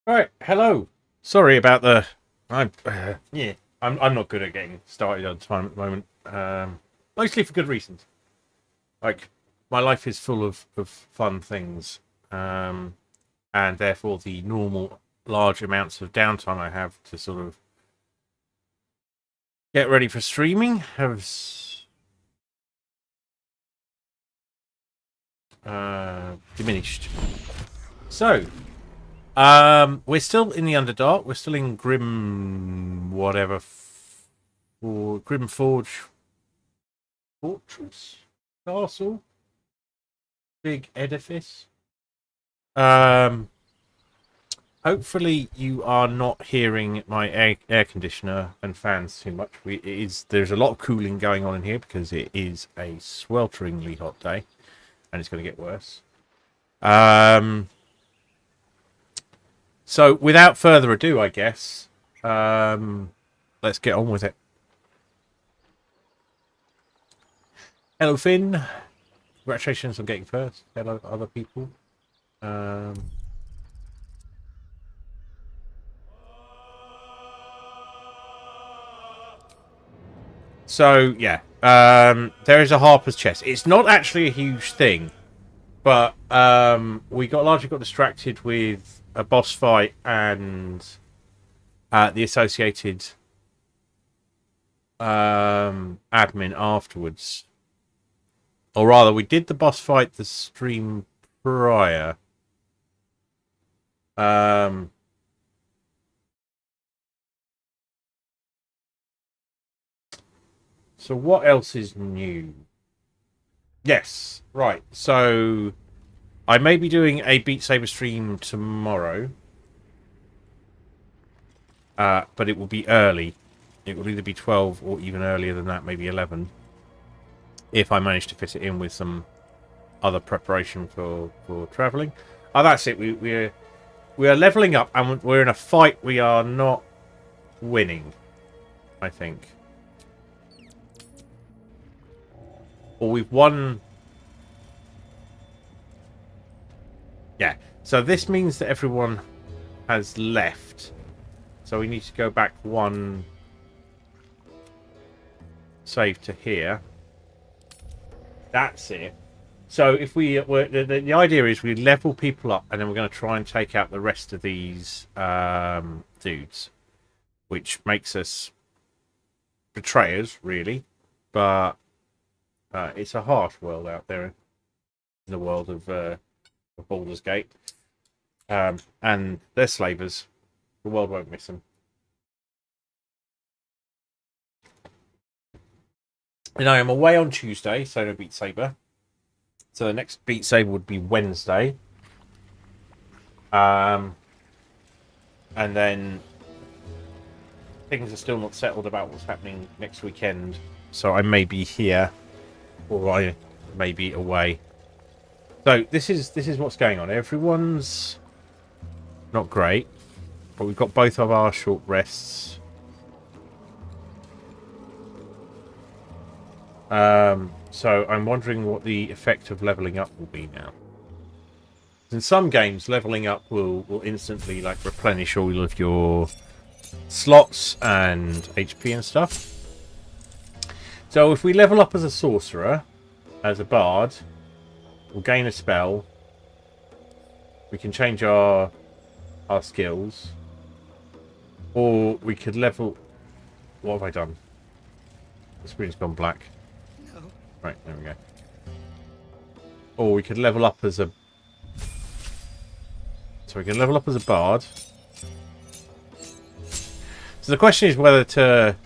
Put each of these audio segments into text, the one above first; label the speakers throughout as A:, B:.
A: Right, hello. Sorry about the. I'm not good at getting started on time at the moment. Mostly for good reasons. Like my life is full of fun things, and therefore the normal large amounts of downtime I have to sort of get ready for streaming has diminished. So we're still in the Underdark. We're still in Grim, whatever, or Grim Forge Fortress Castle, big edifice. Um, Hopefully you are not hearing my air conditioner and fans too much. There's a lot of cooling going on in here because it is a swelteringly hot day, and it's going to get worse. So, without further ado, I guess, let's get on with it. Hello, Finn. Congratulations on getting first. Hello, other people. So, yeah. There is a Harper's chest. It's not actually a huge thing, but we largely got distracted with a boss fight and the associated admin afterwards. Or rather, we did the boss fight the stream prior. So what else is new? Yes, right. So I may be doing a Beat Saber stream tomorrow. But it will be early. It will either be 12 or even earlier than that, maybe 11. If I manage to fit it in with some other preparation for travelling. Oh, that's it. We are leveling up and we're in a fight we are not winning, I think. Or we've won. Yeah. So this means that everyone has left. So we need to go back one save to here. That's it. So if the idea is we level people up and then we're going to try and take out the rest of these dudes, which makes us betrayers, really. But it's a harsh world out there in the world of Baldur's Gate, and they're slavers. The world won't miss them. And I am away on Tuesday, so no Beat Saber. So the next Beat Saber would be Wednesday. And then things are still not settled about what's happening next weekend. So I may be here, or I may be away. So this is what's going on. Everyone's not great, but we've got both of our short rests. So I'm wondering what the effect of leveling up will be now. In some games, leveling up will instantly like replenish all of your slots and HP and stuff. So if we level up as a sorcerer, as a bard, we'll gain a spell. We can change our skills, or we could level. What have I done? The screen's gone black. No. Right, there we go. Or we could level up as a. So we can level up as a bard. So the question is whether to.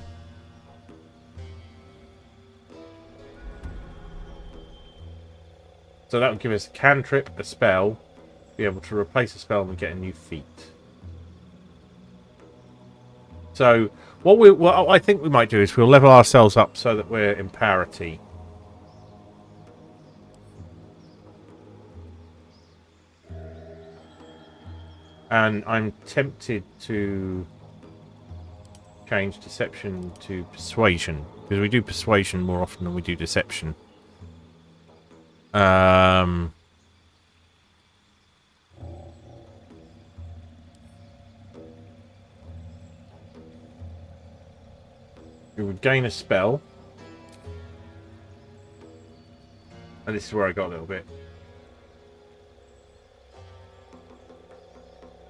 A: So that would give us a cantrip, a spell, be able to replace a spell and get a new feat. So what I think we might do is we'll level ourselves up so that we're in parity. And I'm tempted to change deception to persuasion, because we do persuasion more often than we do deception. We would gain a spell. And this is where I got a little bit.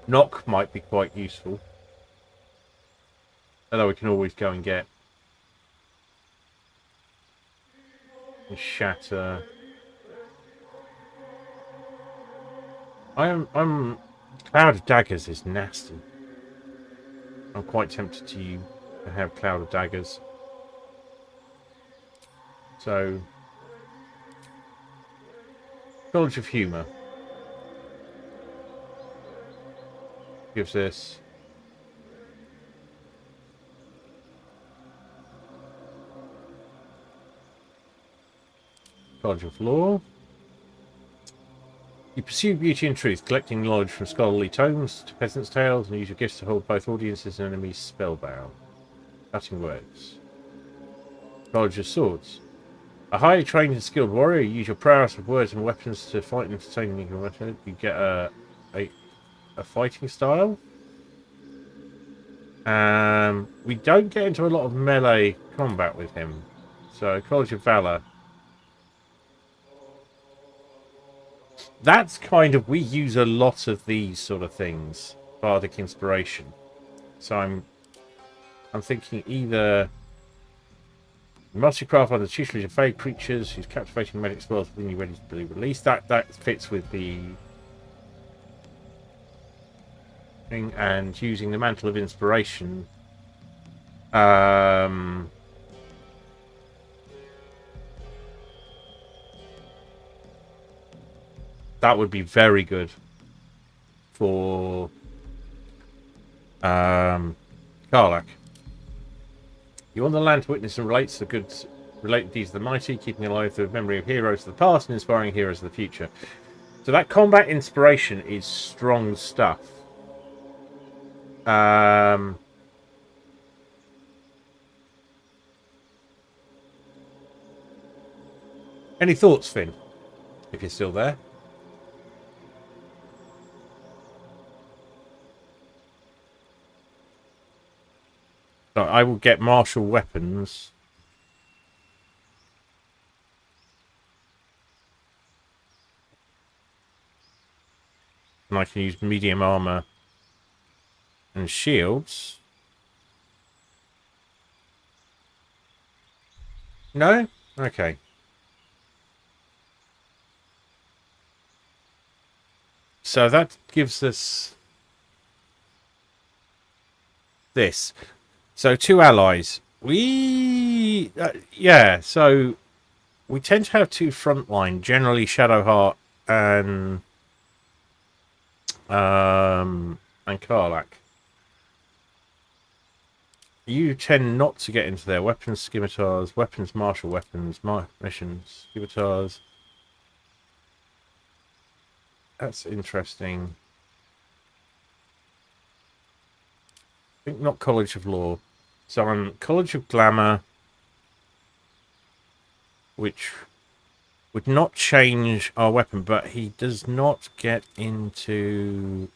A: Knock might be quite useful. Although we can always go and get shatter. I'm Cloud of Daggers is nasty. I'm quite tempted to have Cloud of Daggers. So College of Humour gives us College of Law. You pursue beauty and truth, collecting knowledge from scholarly tomes to peasants' tales, and use your gifts to hold both audiences and enemies spellbound. Cutting words. Knowledge of swords. A highly trained and skilled warrior, you use your prowess of words and weapons to fight and entertain. You get a fighting style. We don't get into a lot of melee combat with him. So, College of Valor. That's kind of, we use a lot of these sort of things. Bardic inspiration. So I'm thinking either Mastercraft on the tutelage of fake creatures whose captivating magic spells when you're ready to be released. That fits with the thing, and using the Mantle of Inspiration. That would be very good for Karlach. You want the land to witness and relate the deeds of the mighty, keeping alive the memory of heroes of the past and inspiring heroes of the future. So that combat inspiration is strong stuff. Any thoughts, Finn? If you're still there. So I will get martial weapons. And I can use medium armor and shields. No? Okay. So that gives us this. So 2 allies. Yeah. So we tend to have two frontline, generally Shadowheart and Karlach. You tend not to get into their weapons scimitars, weapons martial weapons, missions scimitars. That's interesting. I think not College of Law. So on College of Glamour, which would not change our weapon, but he does not get into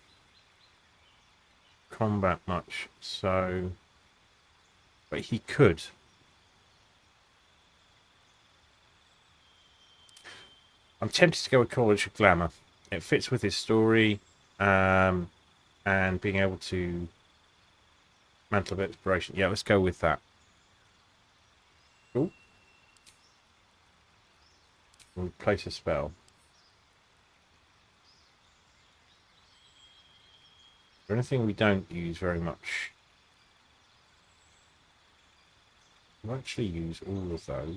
A: combat much. So, but he could. I'm tempted to go with College of Glamour. It fits with his story, and being able to Mantle of Inspiration. Yeah, let's go with that. Cool. We'll place a spell. For anything we don't use very much. We'll actually use all of those.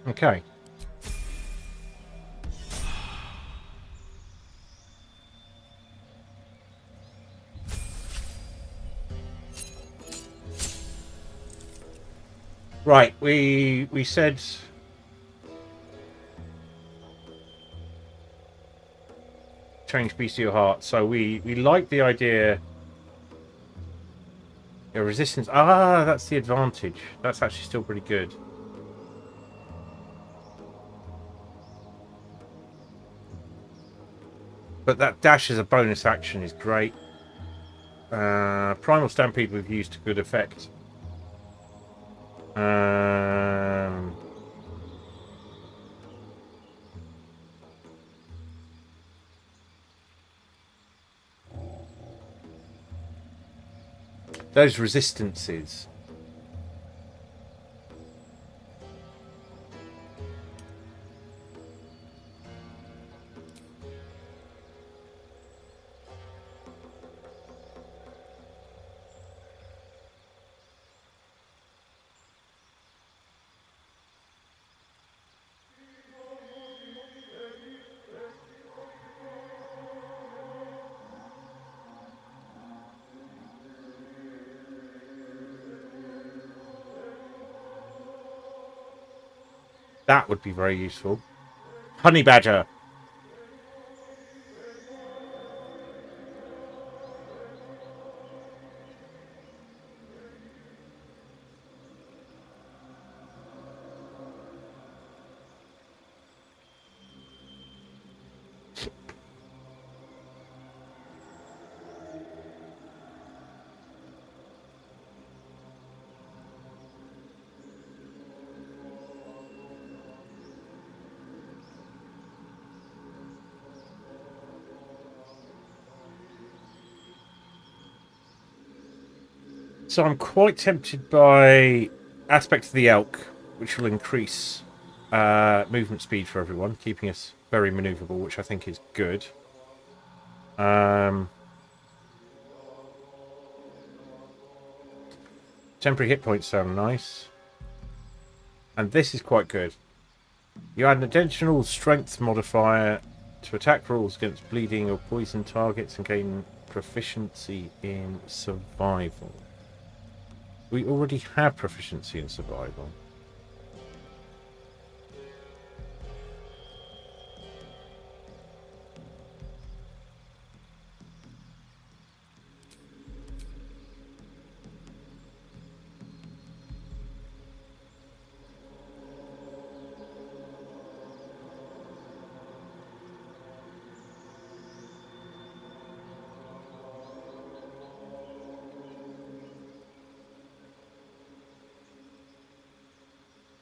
A: Okay. Right, we said change bestial heart, so we like the idea. Yeah, resistance. Ah, that's the advantage. That's actually still pretty good. But that dash as a bonus action is great. Primal Stampede we've used to good effect. Those resistances. That would be very useful. Honey badger. So I'm quite tempted by aspect of the elk, which will increase movement speed for everyone, keeping us very maneuverable, which I think is good. Temporary hit points sound nice. And this is quite good. You add an additional strength modifier to attack rolls against bleeding or poison targets and gain proficiency in survival. We already have proficiency in survival.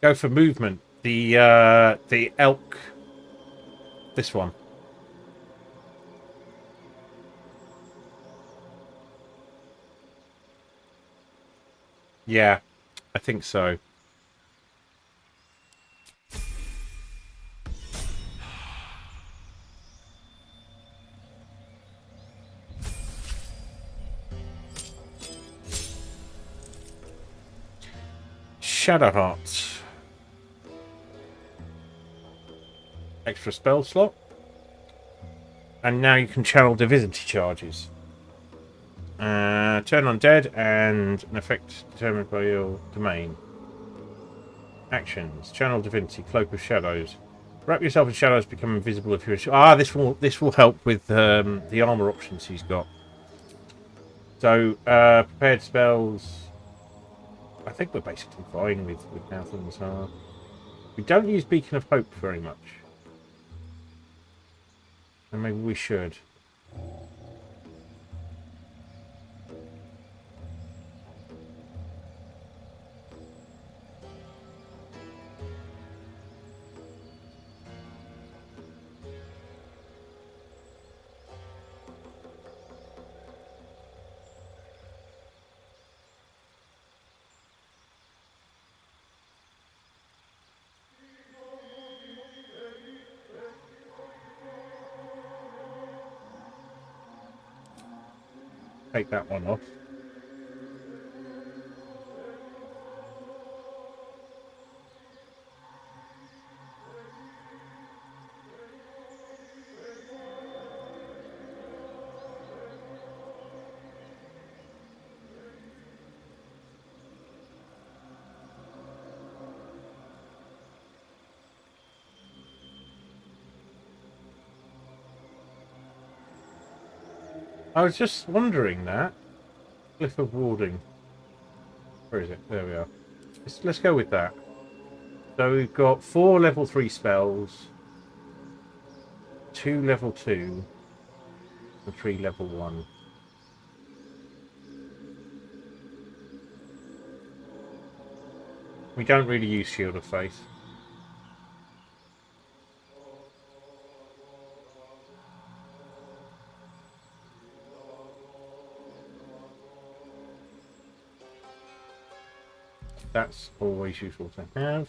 A: Go for movement. The elk. This one. Yeah, I think so. Shadowheart. Extra spell slot. And now you can channel divinity charges. Turn undead and an effect determined by your domain. Actions. Channel divinity, cloak of shadows. Wrap yourself in shadows, become invisible if you're... this will help with the armor options he's got. So, prepared spells... I think we're basically fine with how things are. We don't use Beacon of Hope very much. And maybe we should. Take that one off. I was just wondering that. Glyph of Warding. Where is it? There we are. Let's go with that. So we've got 4 level 3 spells, 2 level 2, and 3 level 1. We don't really use Shield of Faith. That's always useful to have.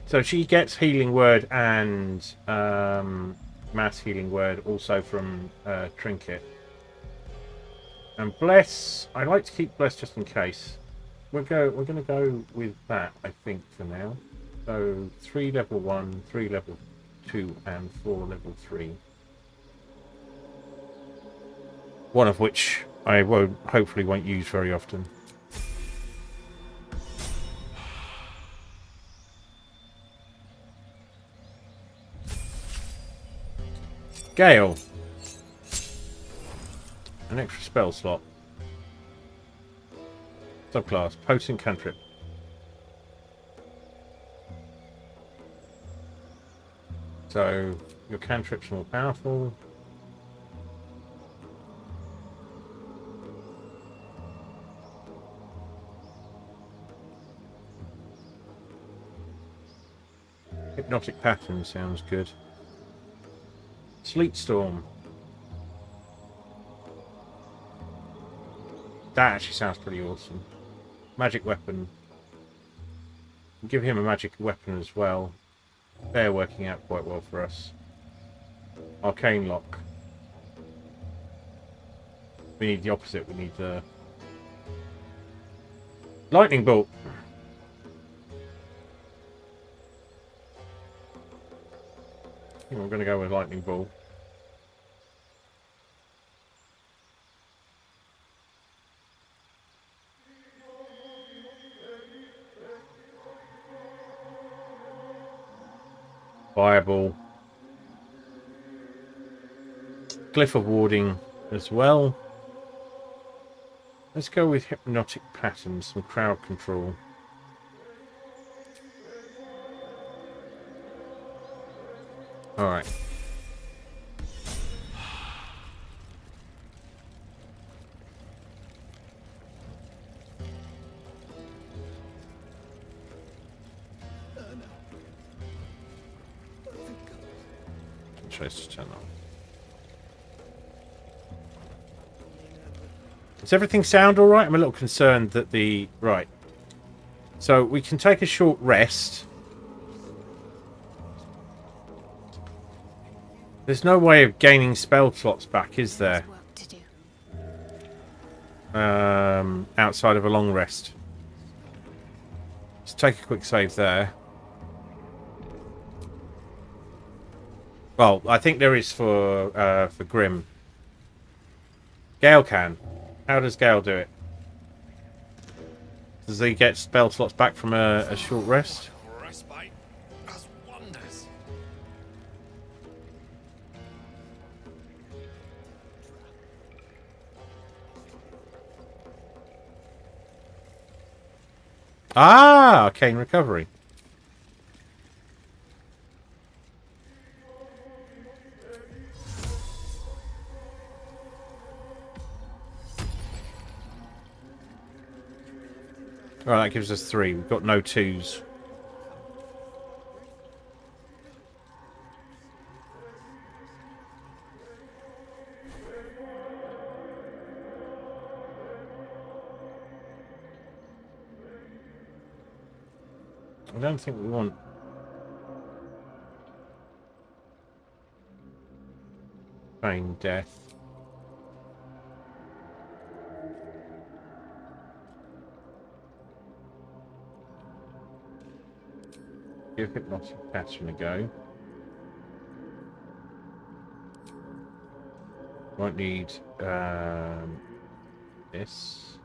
A: So she gets Healing Word and Mass Healing Word also from Trinket. And Bless, I like to keep Bless just in case. We're going to go with that, I think, for now. So 3 level 1, 3 level 2, and 4 level 3. One of which I hopefully won't use very often. Gale. An extra spell slot. Subclass. Potent cantrip. So your cantrips are more powerful. Hypnotic pattern sounds good. Sleet storm. That actually sounds pretty awesome. Magic weapon. Give him a magic weapon as well. They're working out quite well for us. Arcane lock. We need the opposite. We need the lightning bolt. I think I'm going to go with lightning bolt. Fireball. Glyph of warding as well. Let's go with hypnotic patterns, some crowd control. Alright. Trace to turn on. Does everything sound alright? I'm a little concerned that the... Right. So we can take a short rest. There's no way of gaining spell slots back, is there? Outside of a long rest. Let's take a quick save there. Well, I think there is for Grim. Gale can. How does Gale do it? Does he get spell slots back from a short rest? Ah, arcane recovery. Alright, that gives us 3. We've got no 2s. I don't think we want... feign death. Give hypnotic pattern a go. Might need this.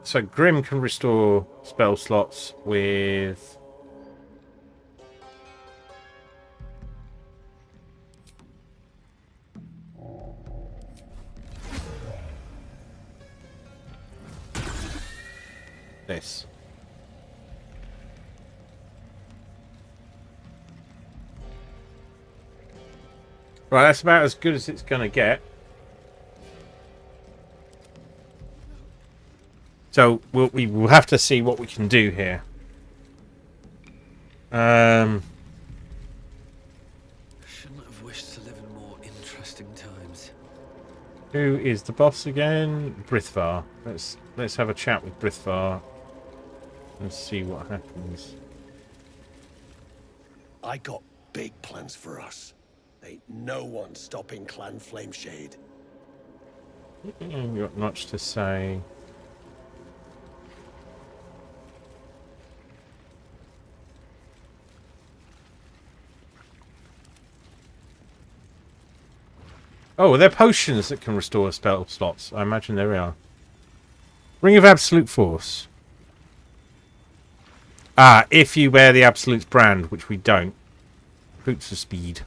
A: So Grim can restore spell slots with this. Right, that's about as good as it's going to get. So we will have to see what we can do here.
B: Shouldn't have wished to live in more interesting times.
A: Who is the boss again? Brithvar. Let's have a chat with Brithvar and see what happens.
C: I got big plans for us. Ain't no one stopping Clan Flameshade.
A: You got much to say. Oh, they're potions that can restore spell slots. I imagine there are. Ring of Absolute Force. Ah, if you wear the Absolute's brand, which we don't. Boots of Speed.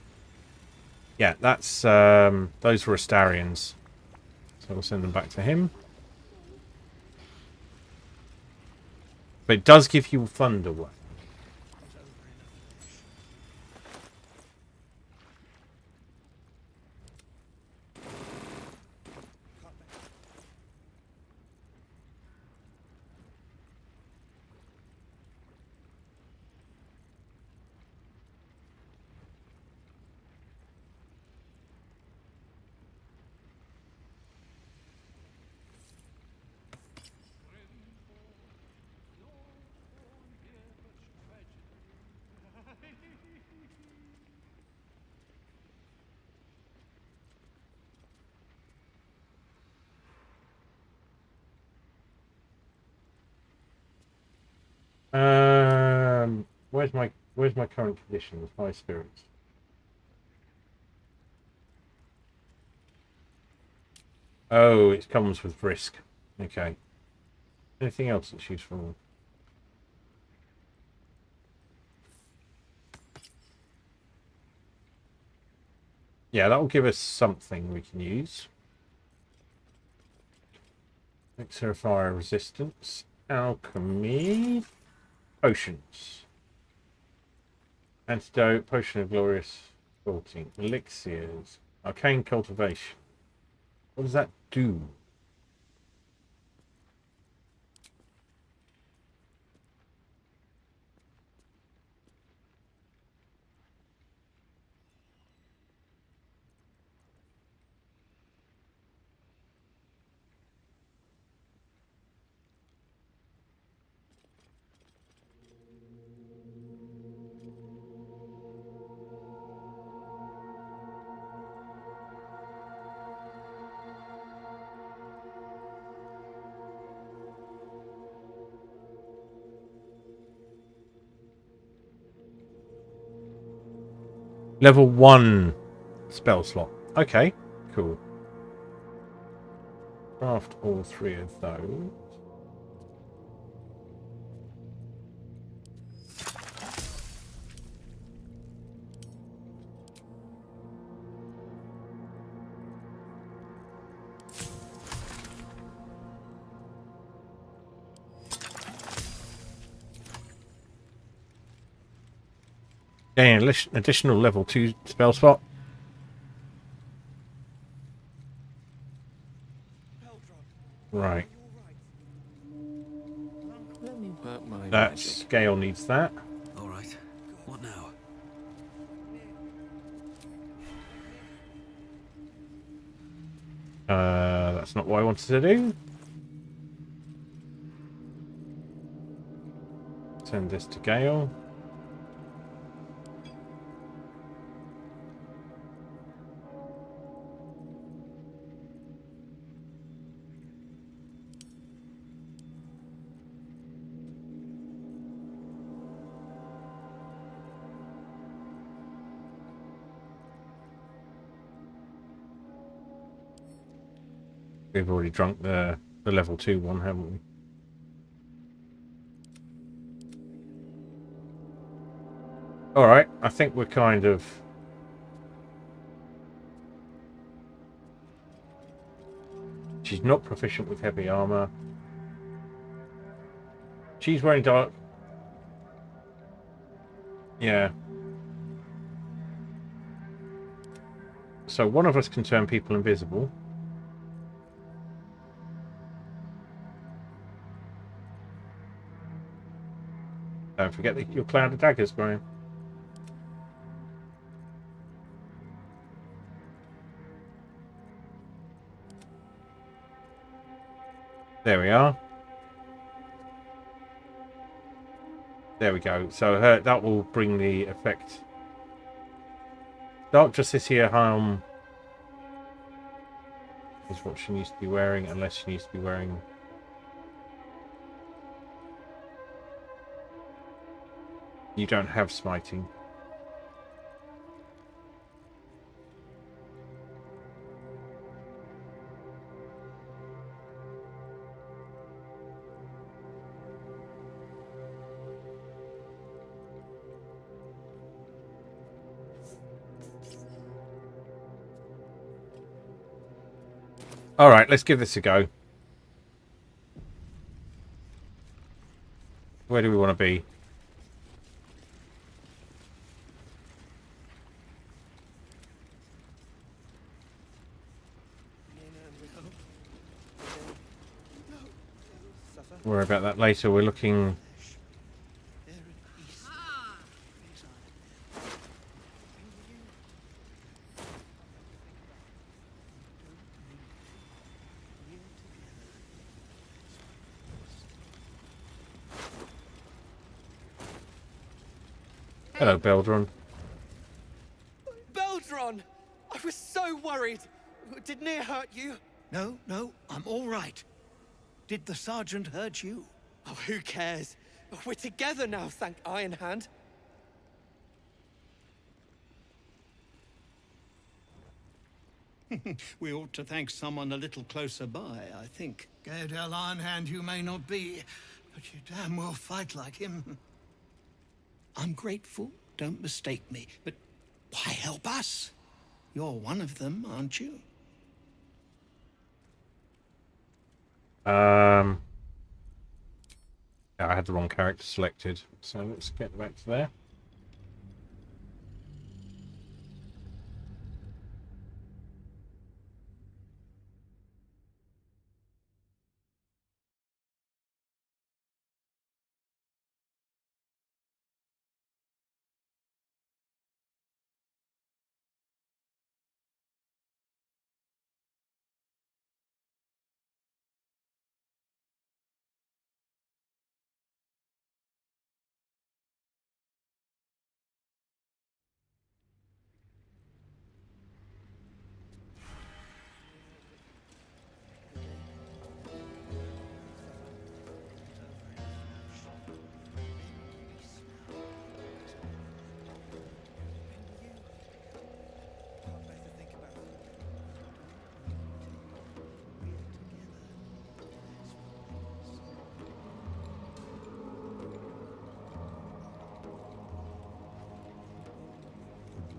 A: Yeah, that's those were Astarians. So we'll send them back to him. But it does give you Thunder Wave. Where's my current conditions? High spirits. Oh, it comes with risk. Okay. Anything else that's useful? Yeah, that will give us something we can use. Elixir fire resistance. Alchemy. Potions. Antidote. Potion of glorious 14. Elixirs. Arcane cultivation. What does that do? Level 1 spell slot. Okay, cool. Craft all 3 of those. Gain an additional level 2 spell slot. Right.
B: Let me work my
A: That's Gale needs that.
B: All right. What now?
A: That's not what I wanted to do. Send this to Gale. We've already drunk the level 2 one, haven't we? Alright, I think we're kind of... She's not proficient with heavy armor. She's wearing dark... Yeah. So one of us can turn people invisible. Don't forget your cloud of daggers, Graham. There we are. There we go. So that will bring the effect. Dark Justiciar Helm is what she needs to be wearing, unless she needs to be wearing... You don't have smiting. All right, let's give this a go. Where do we want to be? Worry about that later. We're looking. Hello, Baldur.
D: Baldur! I was so worried. Did Near hurt you?
E: No, I'm all right. Did the sergeant hurt you?
D: Oh, who cares? We're together now, thank Iron Hand.
E: We ought to thank someone a little closer by, I think. Gaedel Iron Hand you may not be, but you damn well fight like him. I'm grateful, don't mistake me, but why help us? You're one of them, aren't you?
A: I had the wrong character selected, so let's get back to there.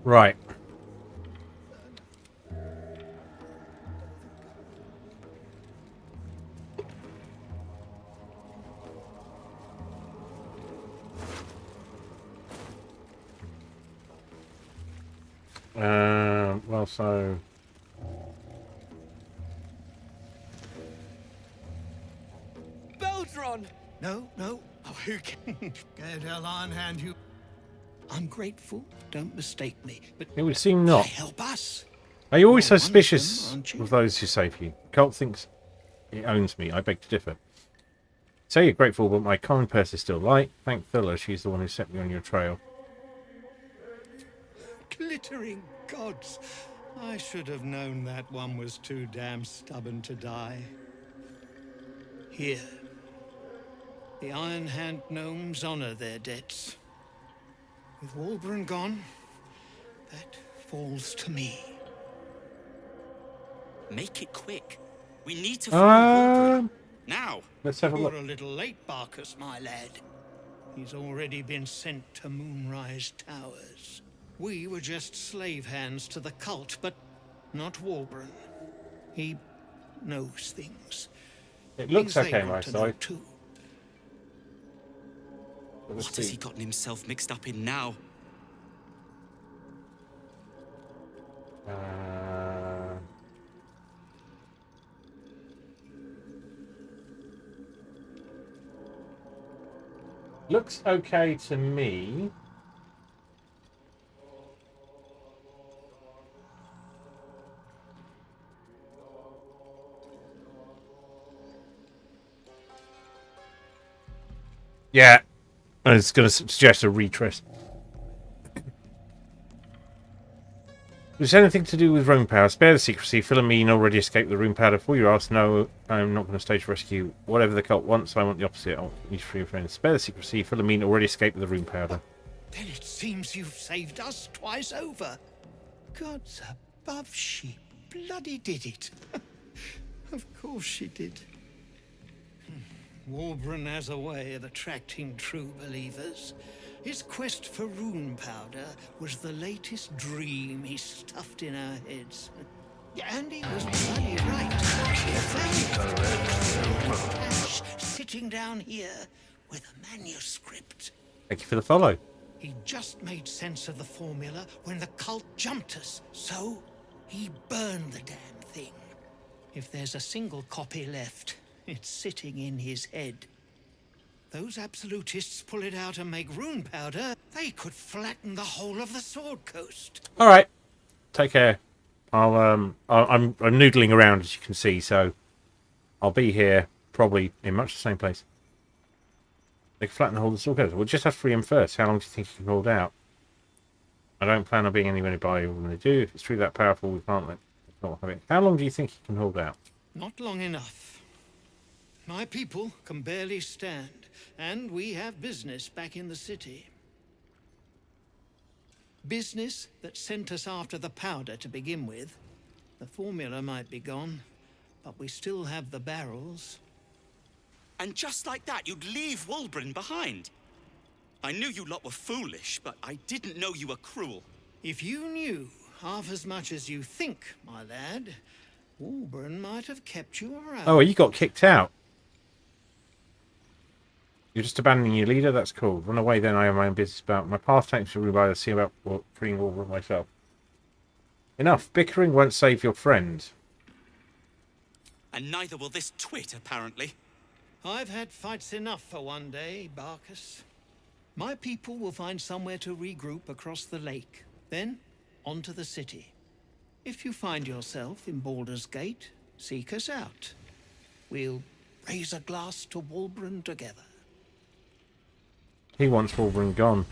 A: Right. Well, so
D: Baldur!
E: No.
D: Oh, who cares?
E: Gaedel Iron Hand you... I'm grateful, don't mistake me, but
A: it would seem
E: why
A: not.
E: help us?
A: Are you always so
E: You're one of them,
A: suspicious
E: aren't you?
A: of those who save you? Cult thinks it owns me. I beg to differ. Say you're grateful, but my common purse is still light. Thank Thilla, she's the one who set me on your trail.
E: Glittering gods. I should have known that one was too damn stubborn to die. Here. The Iron Hand gnomes honor their debts. With Walburn gone, that falls to me.
F: Make it quick. We need to find Baldur.
A: Um,
F: Now.
A: let's have a
E: You're
A: look.
E: a little late, Barkus, my lad. He's already been sent to Moonrise Towers. We were just slave hands to the cult, but not Walburn. He knows things.
A: It looks
E: Things they
A: okay, my
E: want to know
A: side.
E: too.
F: What has he gotten himself mixed up in now?
A: Looks okay to me. Yeah, I was going to suggest a retread. Was anything to do with rune power? Spare the secrecy. Philomene already escaped the rune powder. Before you ask, no, I'm not going to stage rescue. Whatever the cult wants, I want the opposite. I want you free your friends. Spare the secrecy. Philomene already escaped the rune powder.
E: Then it seems you've saved us twice over. Gods above, she bloody did it. Of course she did. Walburn has a way of attracting true believers. His quest for rune powder was the latest dream he stuffed in our heads. Yeah, Andy was bloody right. Ash sitting down here with a manuscript.
A: Thank you for the follow.
E: He just made sense of the formula when the cult jumped us, so he burned the damn thing. If there's a single copy left, it's sitting in his head. Those absolutists pull it out and make rune powder, they could flatten the whole of the Sword Coast.
A: All right. Take care. I'm noodling around, as you can see, so I'll be here probably in much the same place. They can flatten the whole of the Sword Coast. We'll just have to free him first. How long do you think he can hold out? I don't plan on being anywhere by when they do. If it's truly that powerful, we can't let not have it. How long do you think he can hold out?
E: Not long enough. My people can barely stand, and we have business back in the city. Business that sent us after the powder to begin with. The formula might be gone, but we still have the barrels.
F: And just like that, you'd leave Wulbren behind. I knew you lot were foolish, but I didn't know you were cruel.
E: If you knew half as much as you think, my lad, Wulbren might have kept you around.
A: Oh, you got kicked out. You're just abandoning your leader? That's cool. Run away then, I have my own business about. My path takes me by the sea about freeing Wulbren myself. Enough. Bickering won't save your friend.
F: And neither will this twit, apparently.
E: I've had fights enough for one day, Barcus. My people will find somewhere to regroup across the lake. Then, on to the city. If you find yourself in Baldur's Gate, seek us out. We'll raise a glass to Wulbren together.
A: He wants Wulbren gone.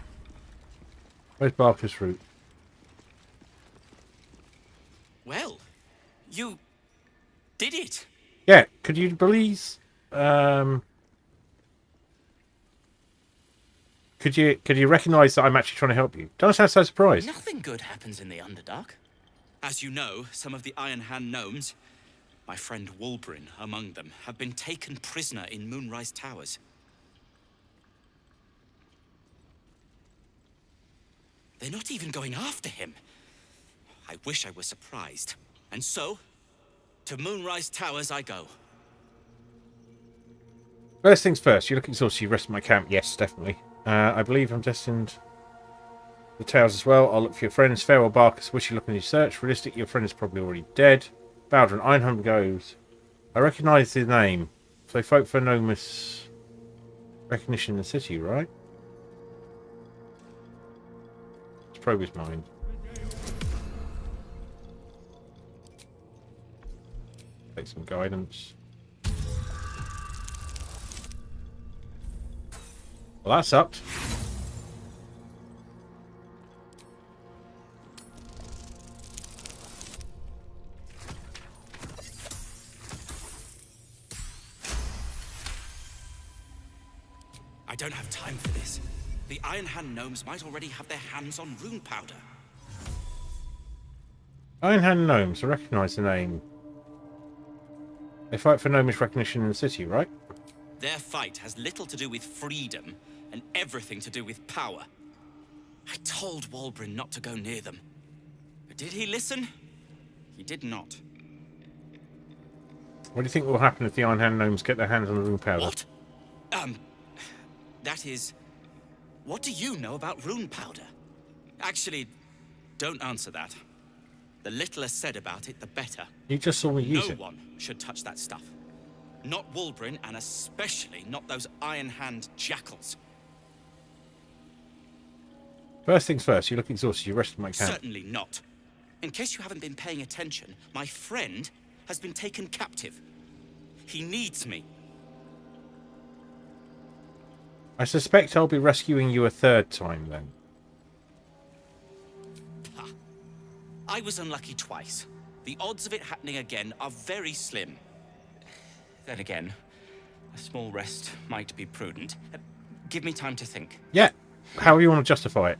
A: Where's Barker's route?
F: Well, you did it.
A: Yeah, could you please... Could you recognise that I'm actually trying to help you? Don't sound so surprised.
F: Nothing good happens in the Underdark. As you know, some of the Iron Hand gnomes, my friend Wulbren among them, have been taken prisoner in Moonrise Towers. They're not even going after him. I wish I were surprised. And so, to Moonrise Towers I go.
A: First things first, you're looking exhausted. You rest in my camp. Yes, definitely. I believe I'm destined the towers as well. I'll look for your friends. Farewell, Barcus. Wish you luck in your search. Realistic, your friend is probably already dead. Baldur, Ironhand goes. I recognise the name. So folk for enormous recognition in the city, right? Let's probe his mind. Take some guidance. Well, that sucked.
F: I don't have time for this. The Iron Hand gnomes might already have their hands on rune powder.
A: Ironhand gnomes, I recognise the name. They fight for gnomish recognition in the city, right?
F: Their fight has little to do with freedom and everything to do with power. I told Wulbren not to go near them. But did he listen? He did not.
A: What do you think will happen if the Ironhand gnomes get their hands on the rune powder?
F: What? That is... What do you know about rune powder? Actually, don't answer that. The littler said about it, the better.
A: You just saw me use it.
F: No one should touch that stuff. Not Wulbren, and especially not those Iron Hand jackals.
A: First things first, you look exhausted. You rest in my camp.
F: Certainly not. In case you haven't been paying attention, my friend has been taken captive. He needs me.
A: I suspect I'll be rescuing you a third time then.
F: Ha. I was unlucky twice. The odds of it happening again are very slim. Then again, a small rest might be prudent. Give me time to think.
A: Yeah, however you want to justify it.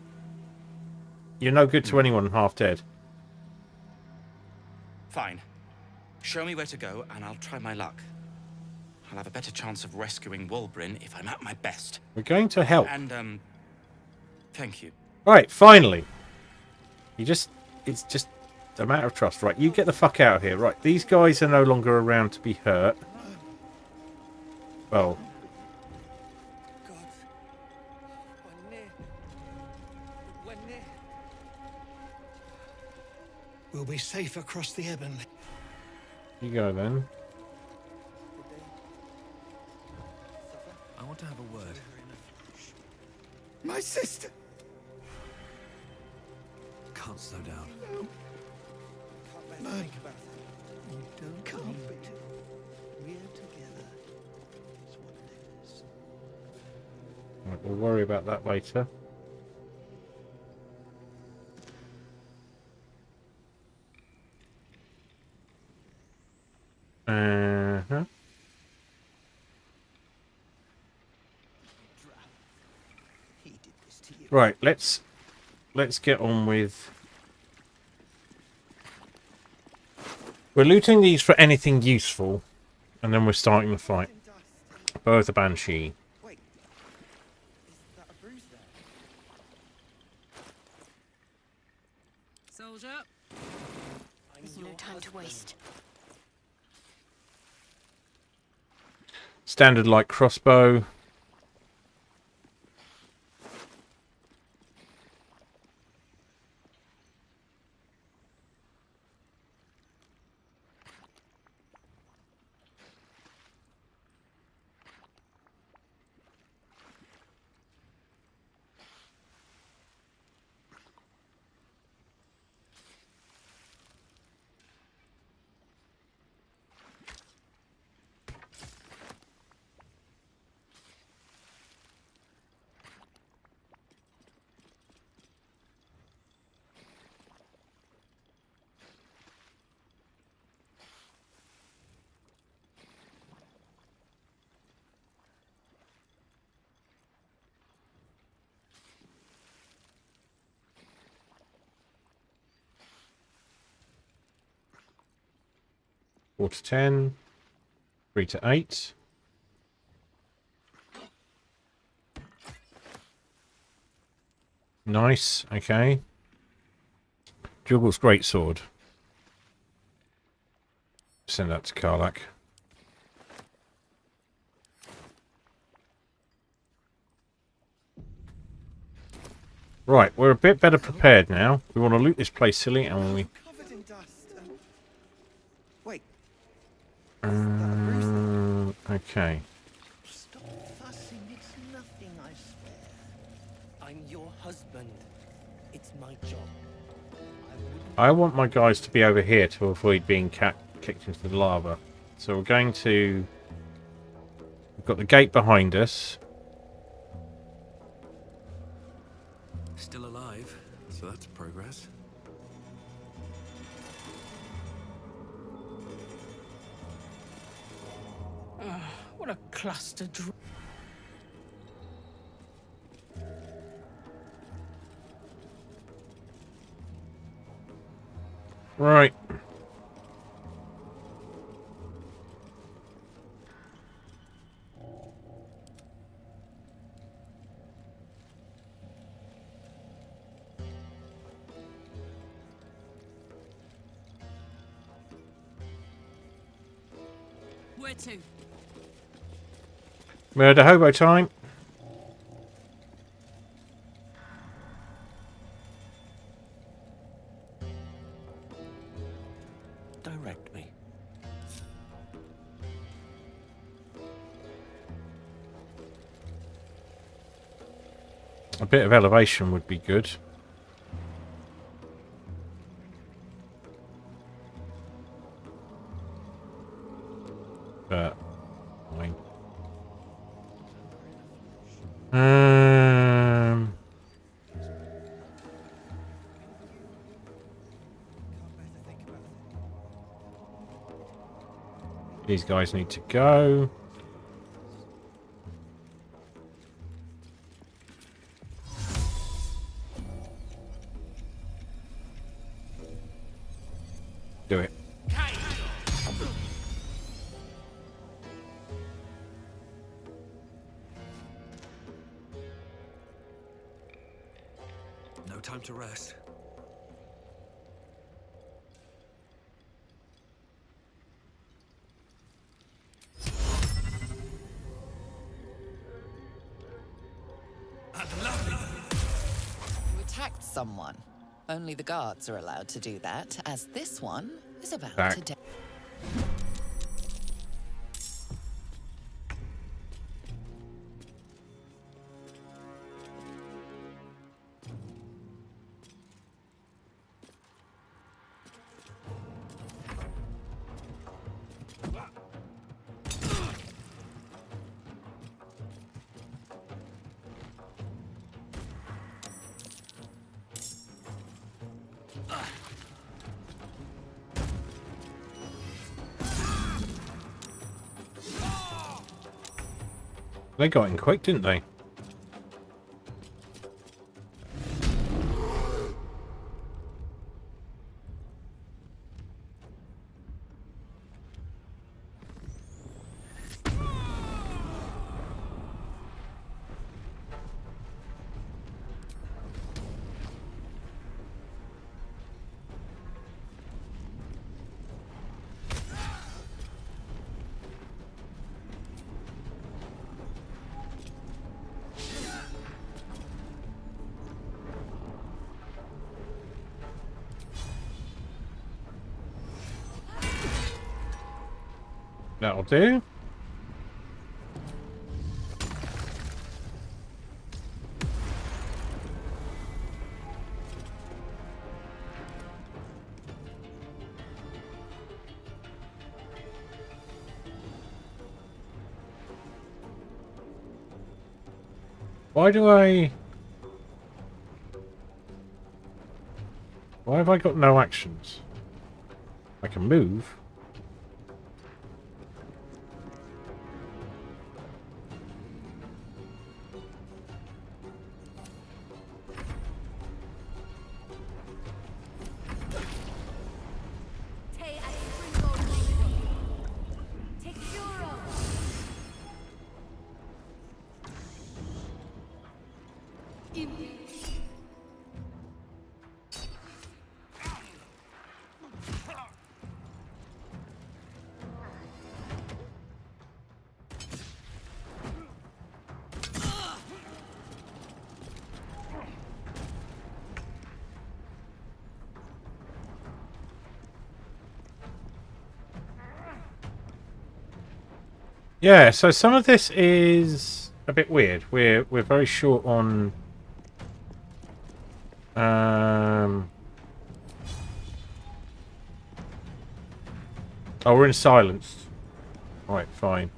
A: You're no good to anyone half dead.
F: Fine. Show me where to go, and I'll try my luck. I'll have a better chance of rescuing Wulbren if I'm at my best.
A: We're going to help.
F: And, thank you.
A: Right, finally. It's just A matter of trust. Right, you get the fuck out of here. Right, these guys are no longer around to be hurt. Well,
D: God. We're near. We're near.
E: We'll be safe across the Ebonly.
A: you go then.
D: Did they suffer?
B: I want to have a word.
C: My sister!
B: Can't slow down.
D: Can't bear to
E: Man.
D: think about it.
E: Don't come. We're together. It's what it is.
A: Right, we'll worry about that later. Uh-huh.
C: He did this to you.
A: Right, let's get on with. We're looting these for anything useful, and then we're starting the fight.
D: In dust.
A: Both the Banshee.
D: Wait. Is that a bruise there?
G: Soldier.
H: There's no time to waste.
A: Standard light crossbow. Four to 10. 3 to 8. Nice. Okay. Juggle's greatsword. Send that to Karlak. Right, we're a bit better prepared now. We want to loot this place silly, and we.
D: Covered in dust. Wait.
A: Okay.
C: Stop fussing. It's nothing, I swear.
D: I'm your husband. It's my job.
A: I want my guys to be over here to avoid being kicked into the lava. So we're going to. We've got the gate behind us.
B: Still alive, so that's progress.
G: What a cluster.
A: Right.
G: Where to?
A: Murder hobo time.
C: Direct me.
A: A bit of elevation would be good. But fine. These guys need to go. Do it.
B: No time to rest.
I: someone. Only the guards are allowed to do that, as this one is about
A: Back.
I: to die.
A: They got in quick, didn't they? That'll do. Why have I got no actions? I can move. Yeah, so some of this is a bit weird. We're very short on oh, we're in silence. Right, fine.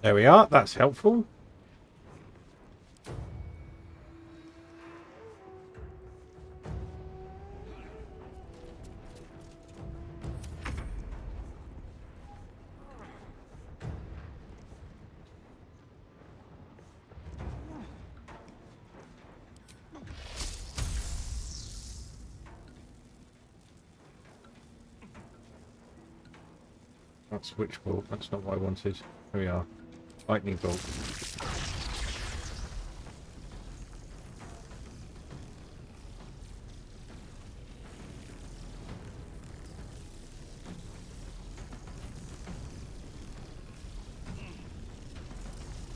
A: There we are. That's helpful. That's witch bolt. That's not what I wanted. Here we are. Lightning bolt.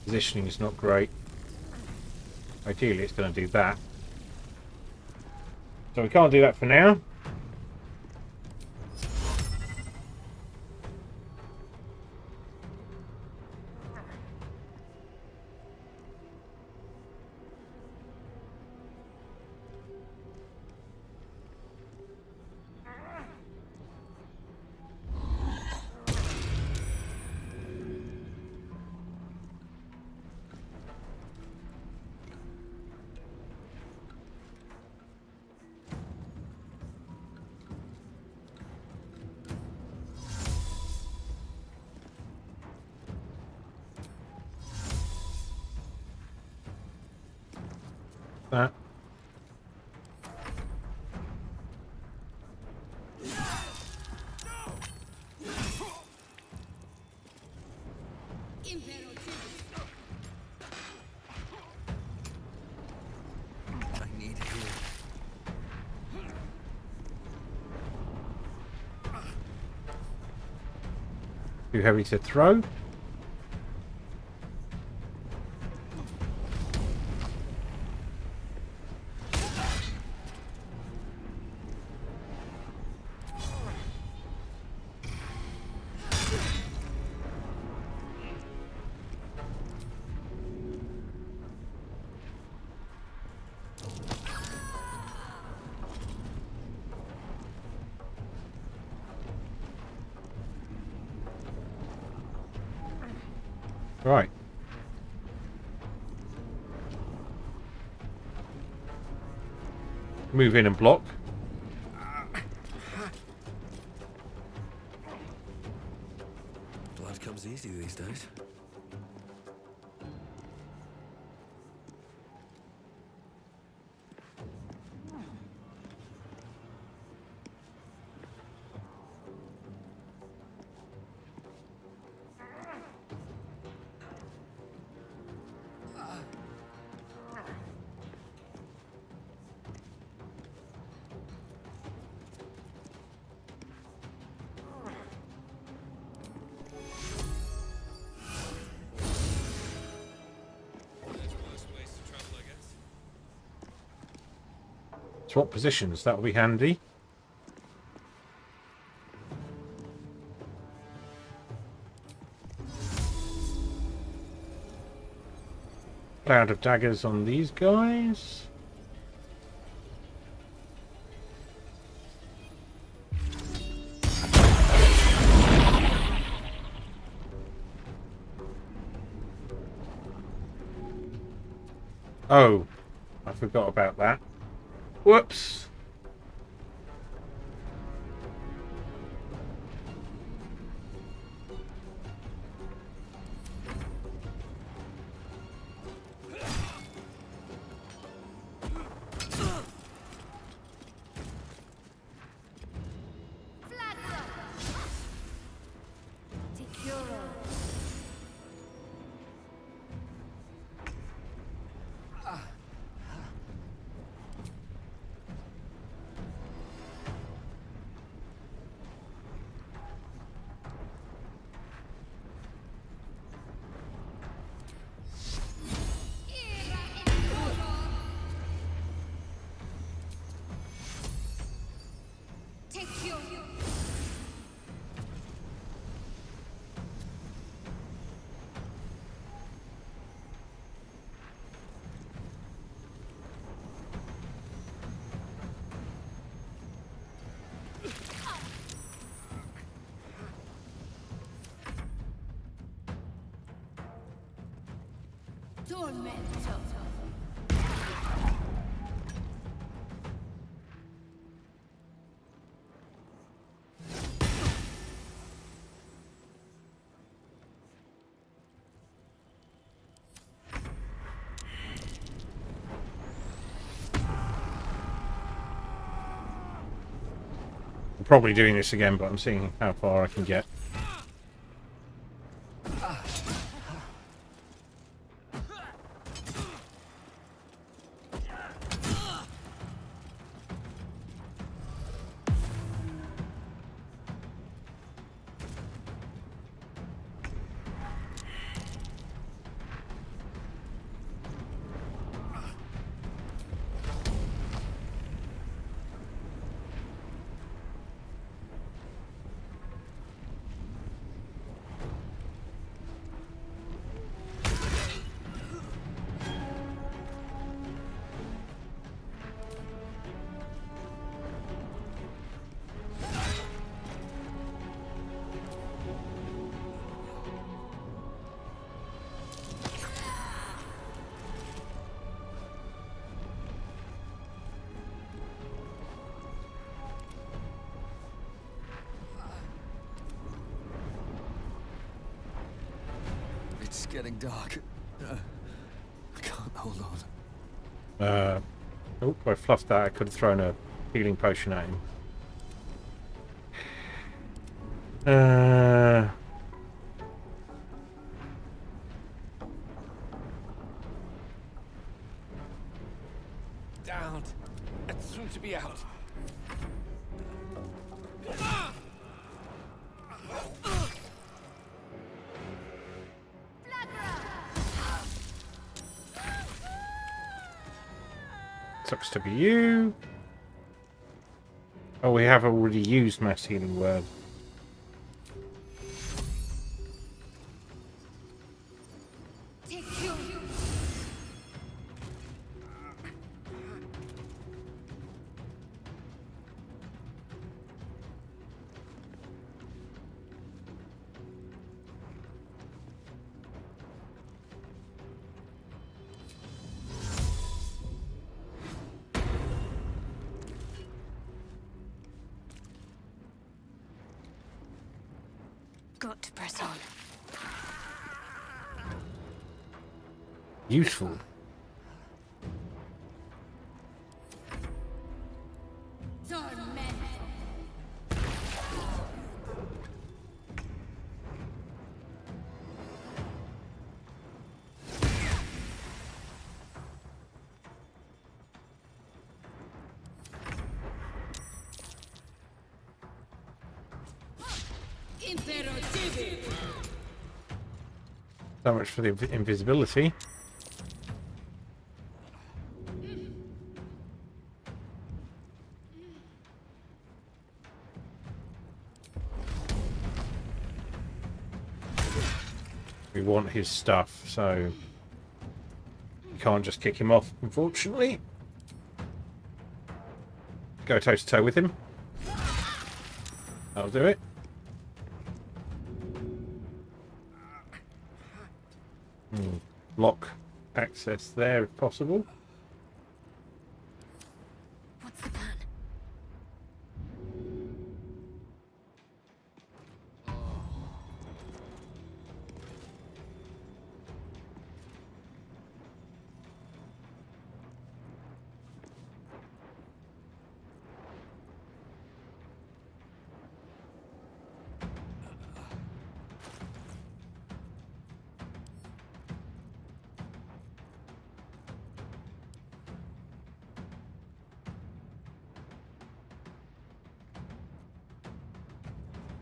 A: Positioning is not great. Ideally, it's going to do that. So we can't do that for now. That.
B: I need healing.
A: Too heavy to throw. Right. Move in and block.
B: Blood comes easy these days.
A: Swap positions. That will be handy. Cloud of daggers on these guys. Oh, I forgot about that. Whoops. I'm probably doing this again, but I'm seeing how far I can get.
B: It's getting dark. I can't hold on.
A: Oh, I fluffed that. I could have thrown a healing potion at him.
B: Down. And soon to be out.
A: Sucks to be you. Oh, we have already used mass healing word.
H: Got to press on.
A: Useful. So much for the invisibility. We want his stuff, so we can't just kick him off, unfortunately. Go toe to toe with him. That'll do it. Lock access there if possible.
H: What's the plan?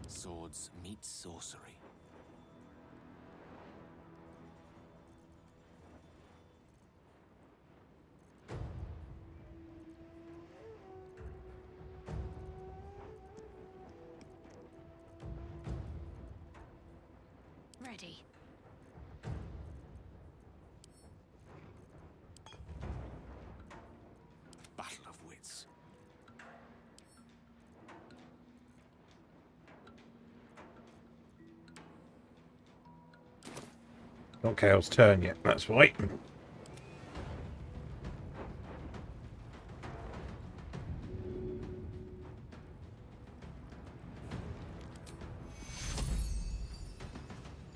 B: Swords meet sorcery.
H: Ready.
B: Battle of wits.
A: Not Kale's turn yet, that's right.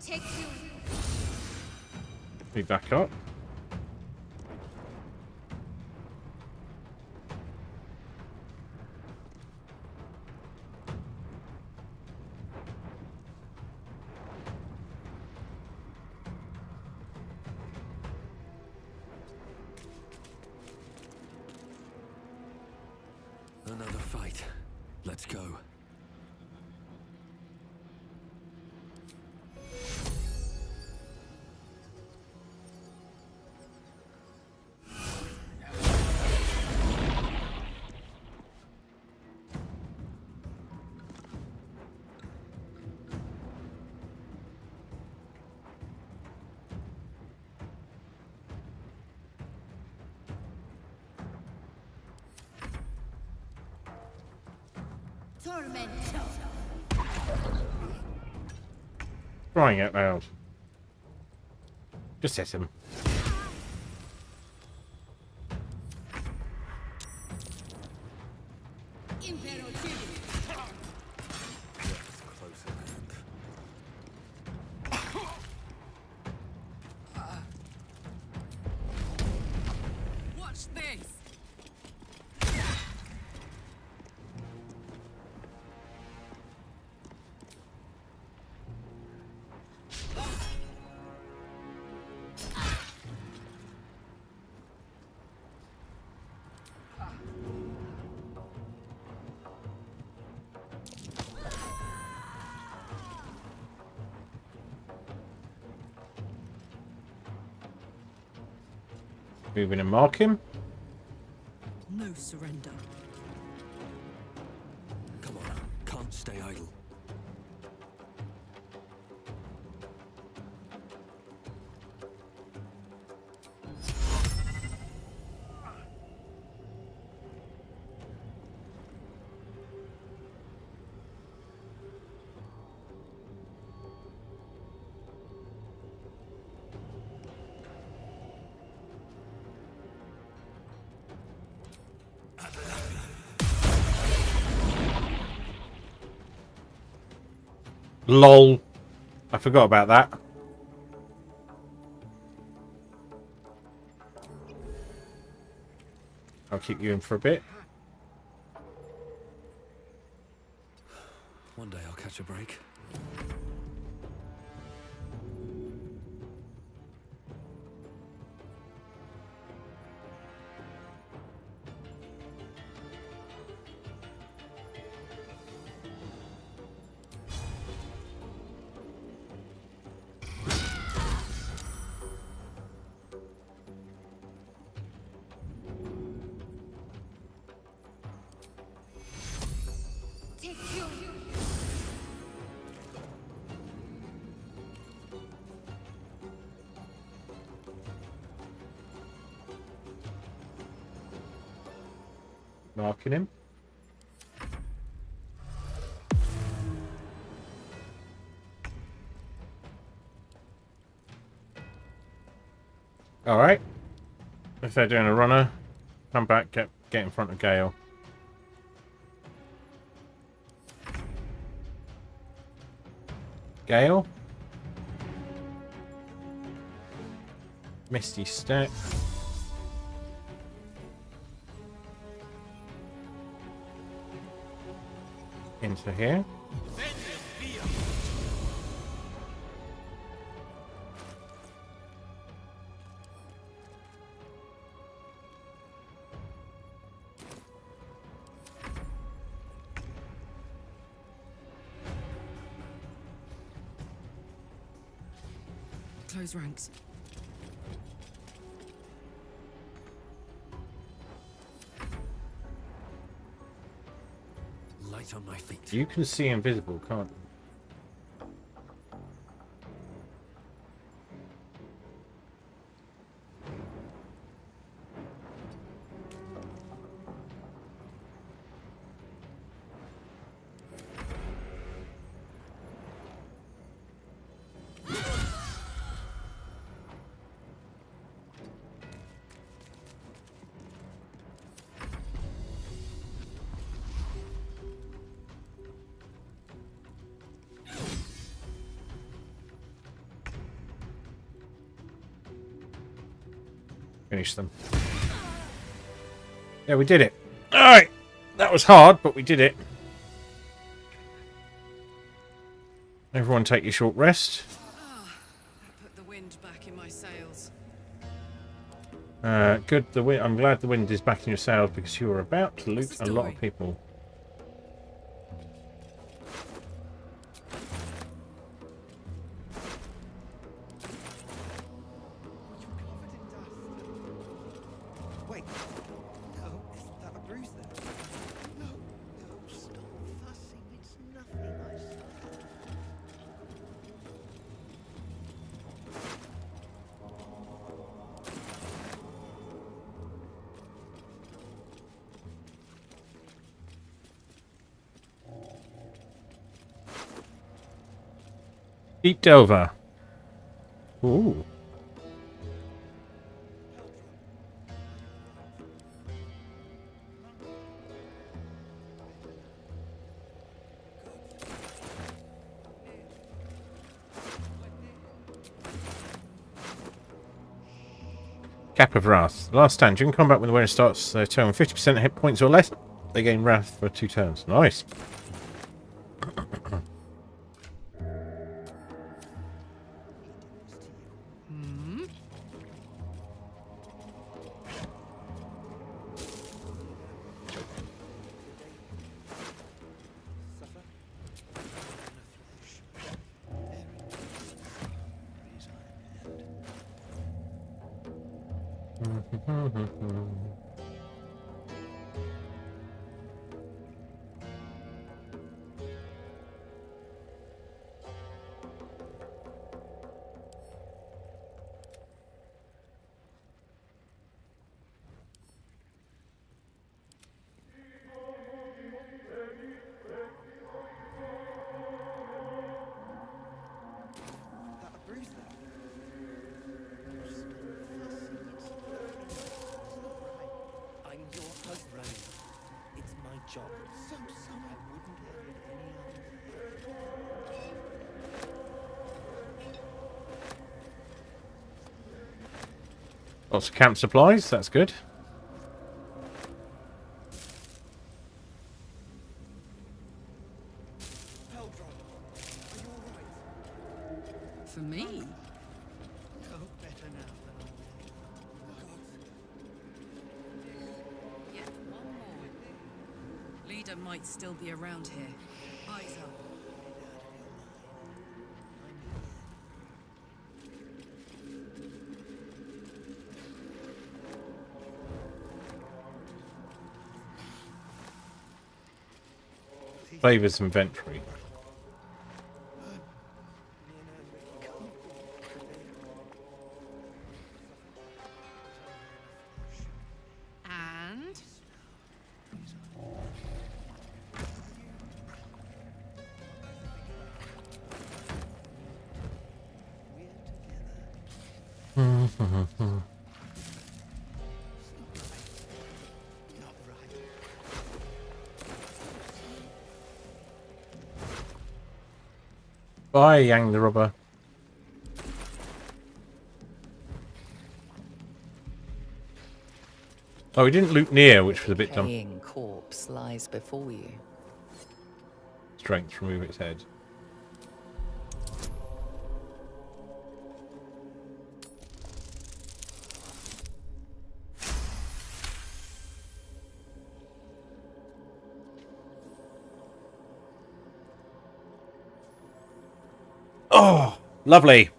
H: Take you.
A: Be back up.
B: Another fight. Let's go.
A: Crying out loud. Just hit him.
G: Watch
A: Move in and mark him.
G: No surrender.
B: Come on, can't stay idle.
A: LOL. I forgot about that. I'll keep you in for a bit.
B: One day I'll catch a break.
A: Marking him. All right. If they're doing a runner, come back, get in front of Gale. Gale. Misty Step. Into here.
G: Close ranks.
B: Light on my feet.
A: You can see invisible, can't you? Finish them. Yeah, we did it. Alright. That was hard, but we did it. Everyone take your short rest.
G: Put the wind back in my sails.
A: Good. I'm glad the wind is back in your sails because you are about to loot a lot of people.
D: Wait. No, is that a bruise there? No, no, stop fussing. It's nothing, I swear.
A: Deep Delver. Ooh. Cap of Wrath. Last stand. During combat when the wearer starts their turn with 50% hit points or less, they gain Wrath for 2 turns. Nice.
D: That a bruise there? Oh, stop fussing. It's not right. I'm your husband. It's my job. So sorry. I wouldn't have it any other way.
A: Lots of camp supplies. That's good.
D: Baldur, are you all right?
G: For me?
E: No better now than
G: Yet one more. Leader might still be around here. Eyes up.
A: Flavors inventory.
G: And
E: not right.
A: Bye, Yang the robber. Oh, we didn't loot near, which was a bit dumb.
I: Decaying corpse lies before you.
A: Strength, remove its head. Oh, lovely.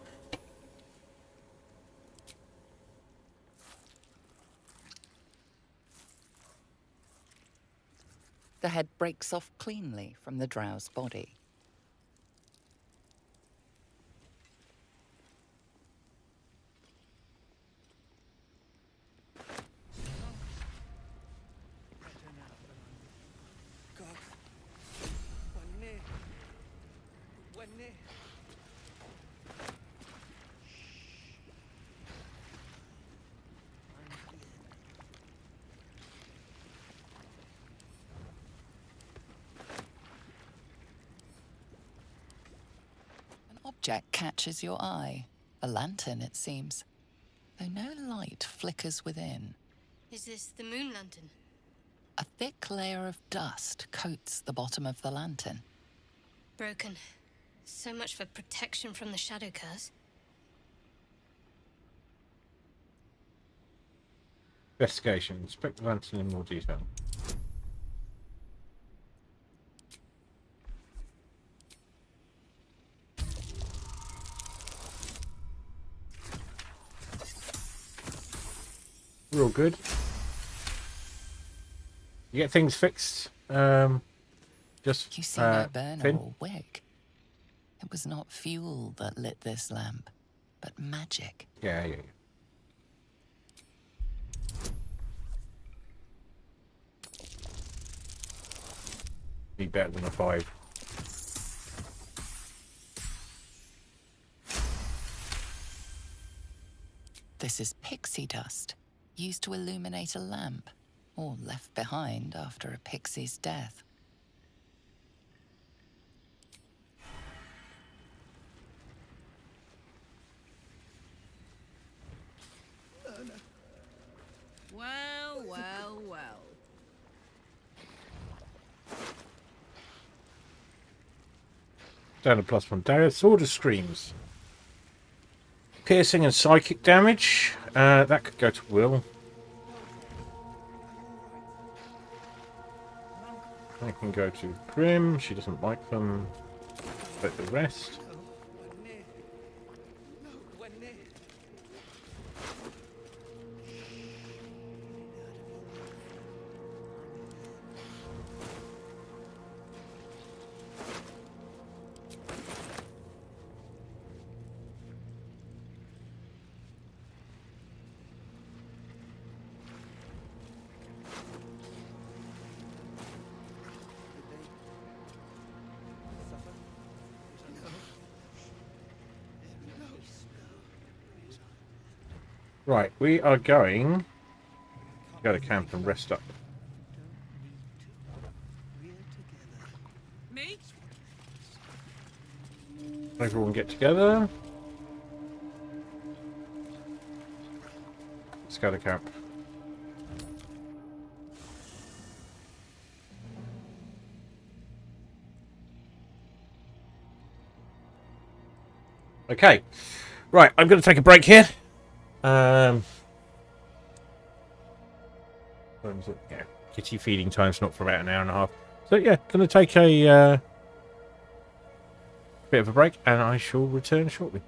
I: The head breaks off cleanly from the drow's body.
D: God. One near. One near.
I: An object catches your eye. A lantern, it seems. Though no light flickers within.
H: Is this the moon lantern?
I: A thick layer of dust coats the bottom of the lantern.
H: Broken. So much for protection from the shadow curse.
A: Investigation. Inspect the lantern in more detail. Real good. You get things fixed. Just
I: You see no burner
A: Finn?
I: or wick. It was not fuel that lit this lamp, but magic.
A: Yeah. Be better than a 5.
I: This is pixie dust, used to illuminate a lamp, or left behind after a pixie's death.
G: well, well, well.
A: Down to +1. Dagger, sword of screams. Piercing and psychic damage. That could go to Will. That can go to Grim. She doesn't like them. But the rest.
D: One near. No, one near.
A: Right, we are going to go to camp and rest up.
G: Me?
A: Everyone get together. Let's go to camp. Okay. Right, I'm going to take a break here. When was it? Yeah, kitty feeding time's not for about an hour and a half. So yeah, going to take a bit of a break, and I shall return shortly.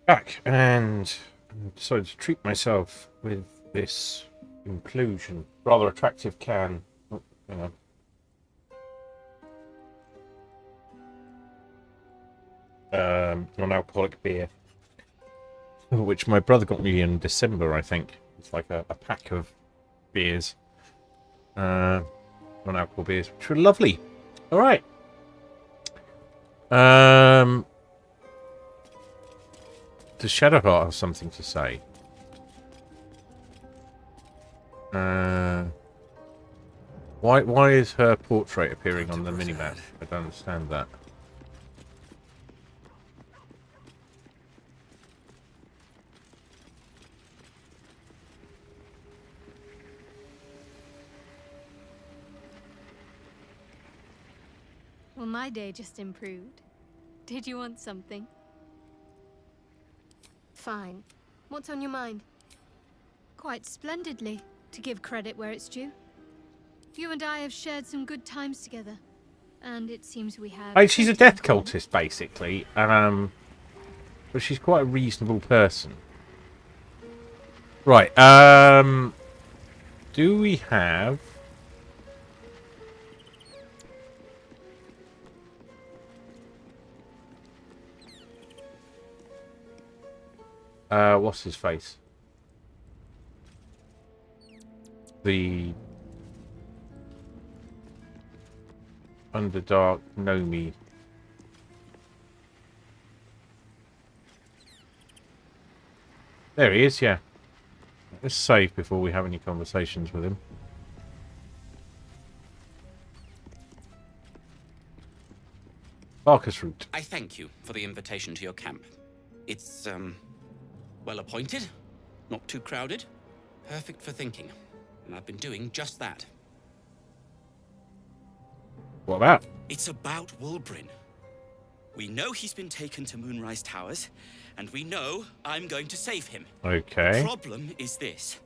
A: Back and decided to treat myself with this inclusion. Rather attractive can. You know. Non-alcoholic beer, which my brother got me in December, I think. It's like a pack of beers, non-alcohol beers, which were lovely. All right. Does Shadowheart have something to say? Why is her portrait appearing on the minimap? I don't understand that.
H: Well, my day just improved. Did you want something? Fine. What's on your mind? Quite splendidly, to give credit where it's due. You and I have shared some good times together, and it seems we have...
A: She's a death cultist, basically, but she's quite a reasonable person. Right, do we have... what's his face? The Underdark Nomi. There he is, yeah. Let's save before we have any conversations with him. Barker's route.
F: I thank you for the invitation to your camp. It's, well appointed, not too crowded, perfect for thinking. And I've been doing just that.
A: What about?
F: It's about Wulbrin. We know he's been taken to Moonrise Towers, and we know I'm going to save him.
A: Okay.
F: Problem is this.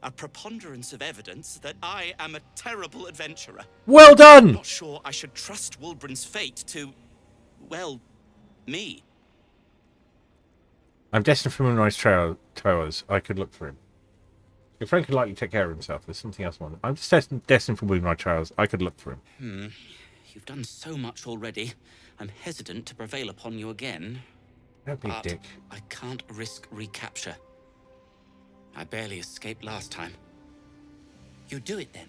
F: A preponderance of evidence that I am a terrible adventurer.
A: Well
F: I'm
A: done!
F: not sure I should trust Wulbrin's fate to, well, me.
A: I'm destined for Moonrise Towers. I could look for him. If Frank could likely take care of himself, there's something else I want. I'm just destined for Moonrise Towers. I could look for him.
F: You've done so much already. I'm hesitant to prevail upon you again.
A: Don't be a dick.
F: I can't risk recapture. I barely escaped last time. You'd do it then.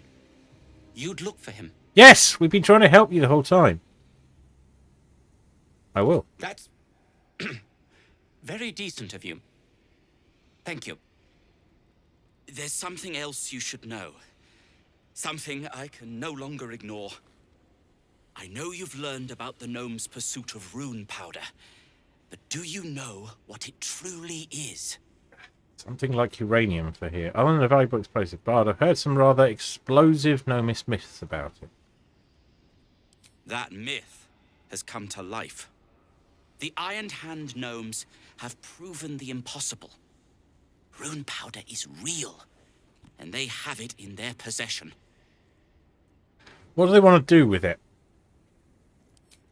F: You'd look for him.
A: Yes! We've been trying to help you the whole time. I will.
F: That's very decent of you. Thank you. There's something else you should know. Something I can no longer ignore. I know you've learned about the gnome's pursuit of rune powder, but do you know what it truly is?
A: Something like uranium for here. Other than a valuable explosive, Bard, I've heard some rather explosive gnomish myths about it.
F: That myth has come to life. The Iron Hand gnomes have proven the impossible. Rune powder is real, and they have it in their possession.
A: What do they want to do with it?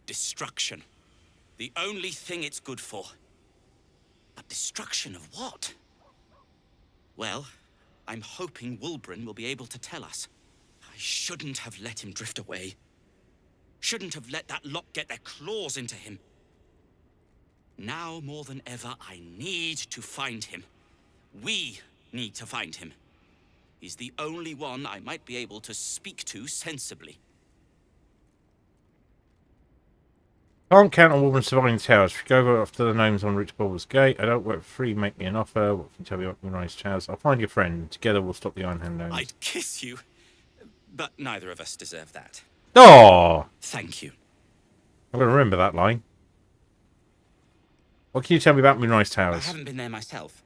F: Destruction. The only thing it's good for. But destruction of what? Well, I'm hoping Wulbrin will be able to tell us. I shouldn't have let him drift away. Shouldn't have let that lot get their claws into him. Now more than ever, I need to find him. We need to find him. He's the only one I might be able to speak to sensibly.
A: Can't count on Wolverine surviving the towers. If you go after the gnomes on route to Baldur's Gate, I don't work for free. Make me an offer. What can you tell me about Moonrise Towers? I'll find your friend. Together we'll stop the Iron Hand gnomes.
F: I'd kiss you, but neither of us deserve that.
A: Oh!
F: Thank you.
A: I'm going to remember that line. What can you tell me about Moonrise
F: I
A: Towers?
F: haven't been there myself.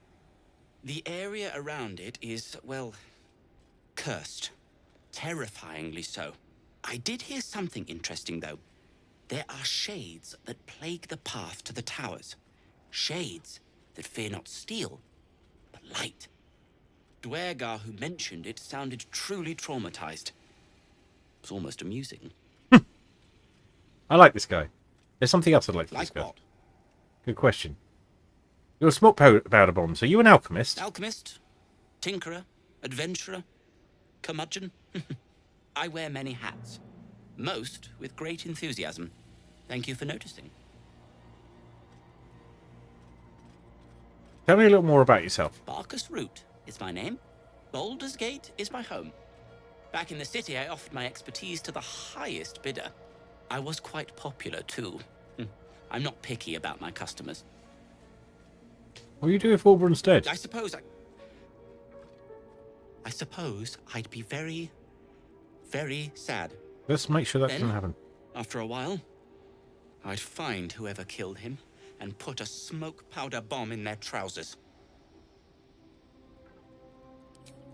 F: The area around it is, well, cursed. Terrifyingly so. I did hear something interesting, though. There are shades that plague the path to the towers. Shades that fear not steel, but light. Dwergar, who mentioned it, sounded truly traumatized. It's almost amusing.
A: I like this guy. There's something else I'd like for this
F: Like
A: guy.
F: what?
A: Good question. You're a smoke powder bombs. Are you an alchemist?
F: Alchemist, tinkerer, adventurer, curmudgeon. I wear many hats, most with great enthusiasm. Thank you for noticing.
A: Tell me a little more about yourself.
F: Barkus Root is my name. Baldur's Gate is my home. Back in the city, I offered my expertise to the highest bidder. I was quite popular, too. I'm not picky about my customers.
A: What do you do if Auburn's dead?
F: I suppose I'd be very, very sad.
A: Let's make sure that
F: Then,
A: doesn't happen.
F: After a while, I'd find whoever killed him and put a smoke powder bomb in their trousers.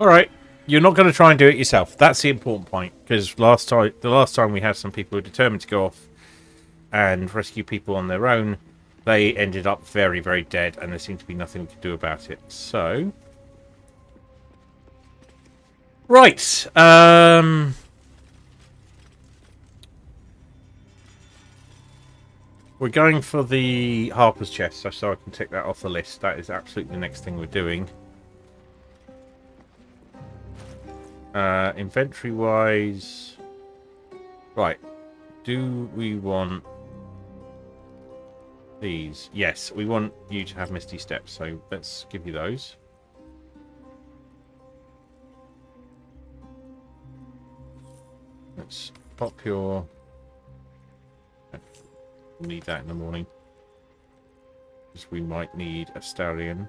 A: All right, you're not going to try and do it yourself. That's the important point, because the last time we had some people who were determined to go off and rescue people on their own, they ended up very, very dead, and there seemed to be nothing we could do about it. So, right, we're going for the Harper's chest, so I can tick that off the list. That is absolutely the next thing we're doing. Inventory wise, right, do we want these? Yes, we want you to have Misty Steps, so let's give you those. Let's pop your... We'll need that in the morning, because we might need a stallion.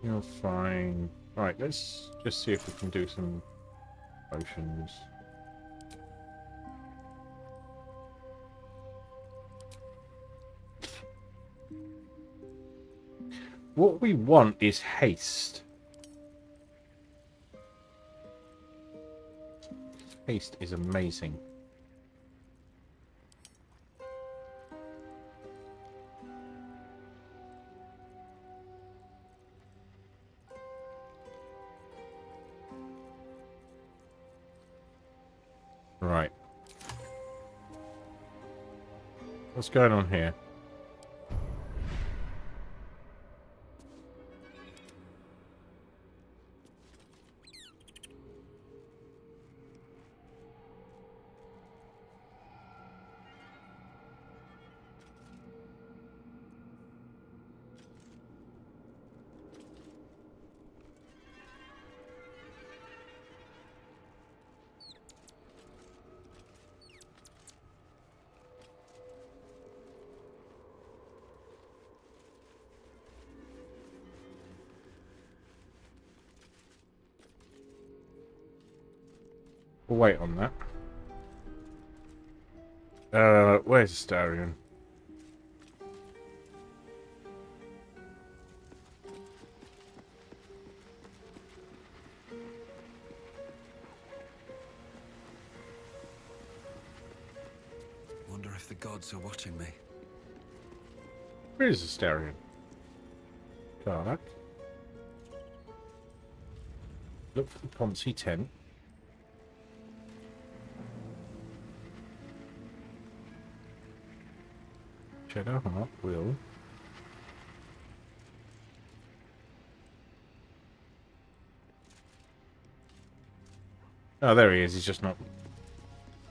A: You're fine. Right, let's just see if we can do some potions. What we want is haste. Haste is amazing. Right. What's going on here? We'll wait on that. Where's Astarion?
B: Wonder if the gods are watching me.
A: Where is Astarion? Karnak. Look for the Ponzi tent. Shadowheart will. Oh, there he is. He's just not.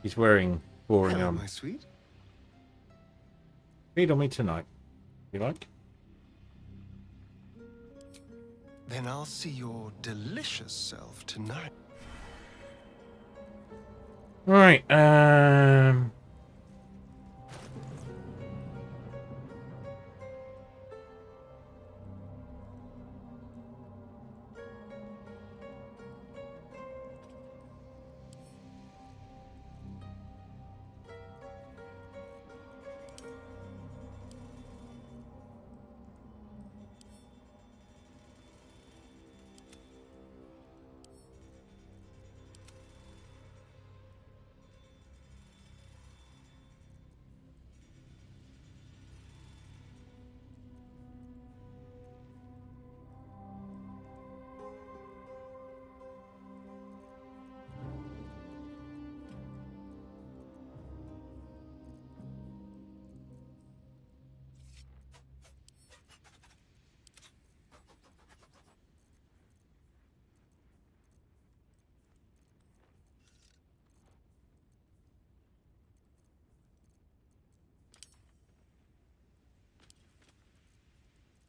A: He's wearing boring
C: Hello, my sweet.
A: Feed on me tonight. You like?
C: Then I'll see your delicious self tonight.
A: Right.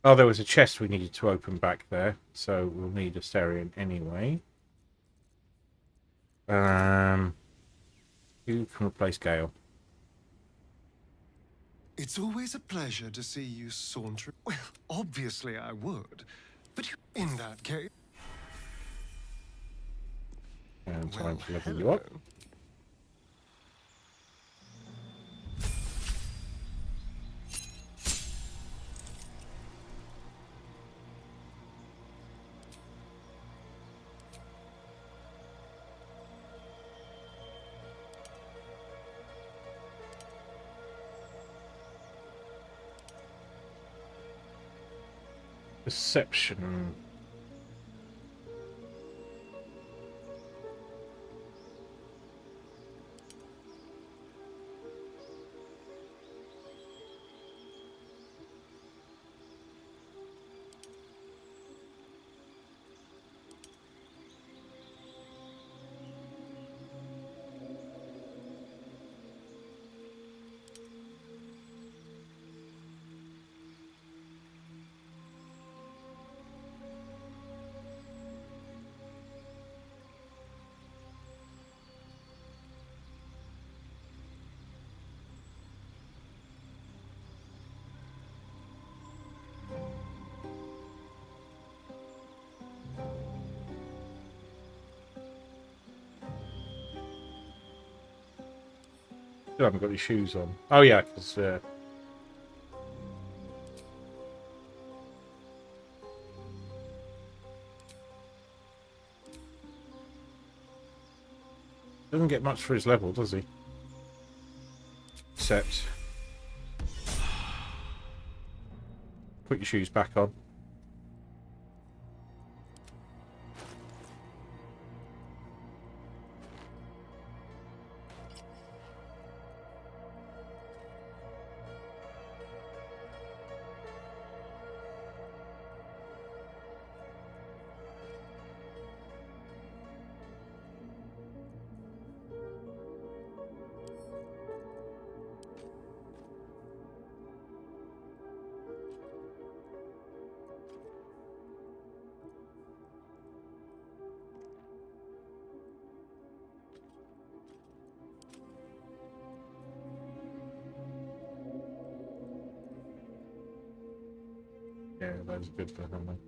A: Oh, there was a chest we needed to open back there, so we'll need a Astarion anyway. Who can replace Gale?
J: It's always a pleasure to see you saunter. Well, obviously I would. But in that case...
A: And time
J: Well,
A: to level you up.
J: hello.
A: Perception. Still haven't got your shoes on. Oh yeah, because doesn't get much for his level, does he? Except put your shoes back on. Yeah, that's good for him. Then.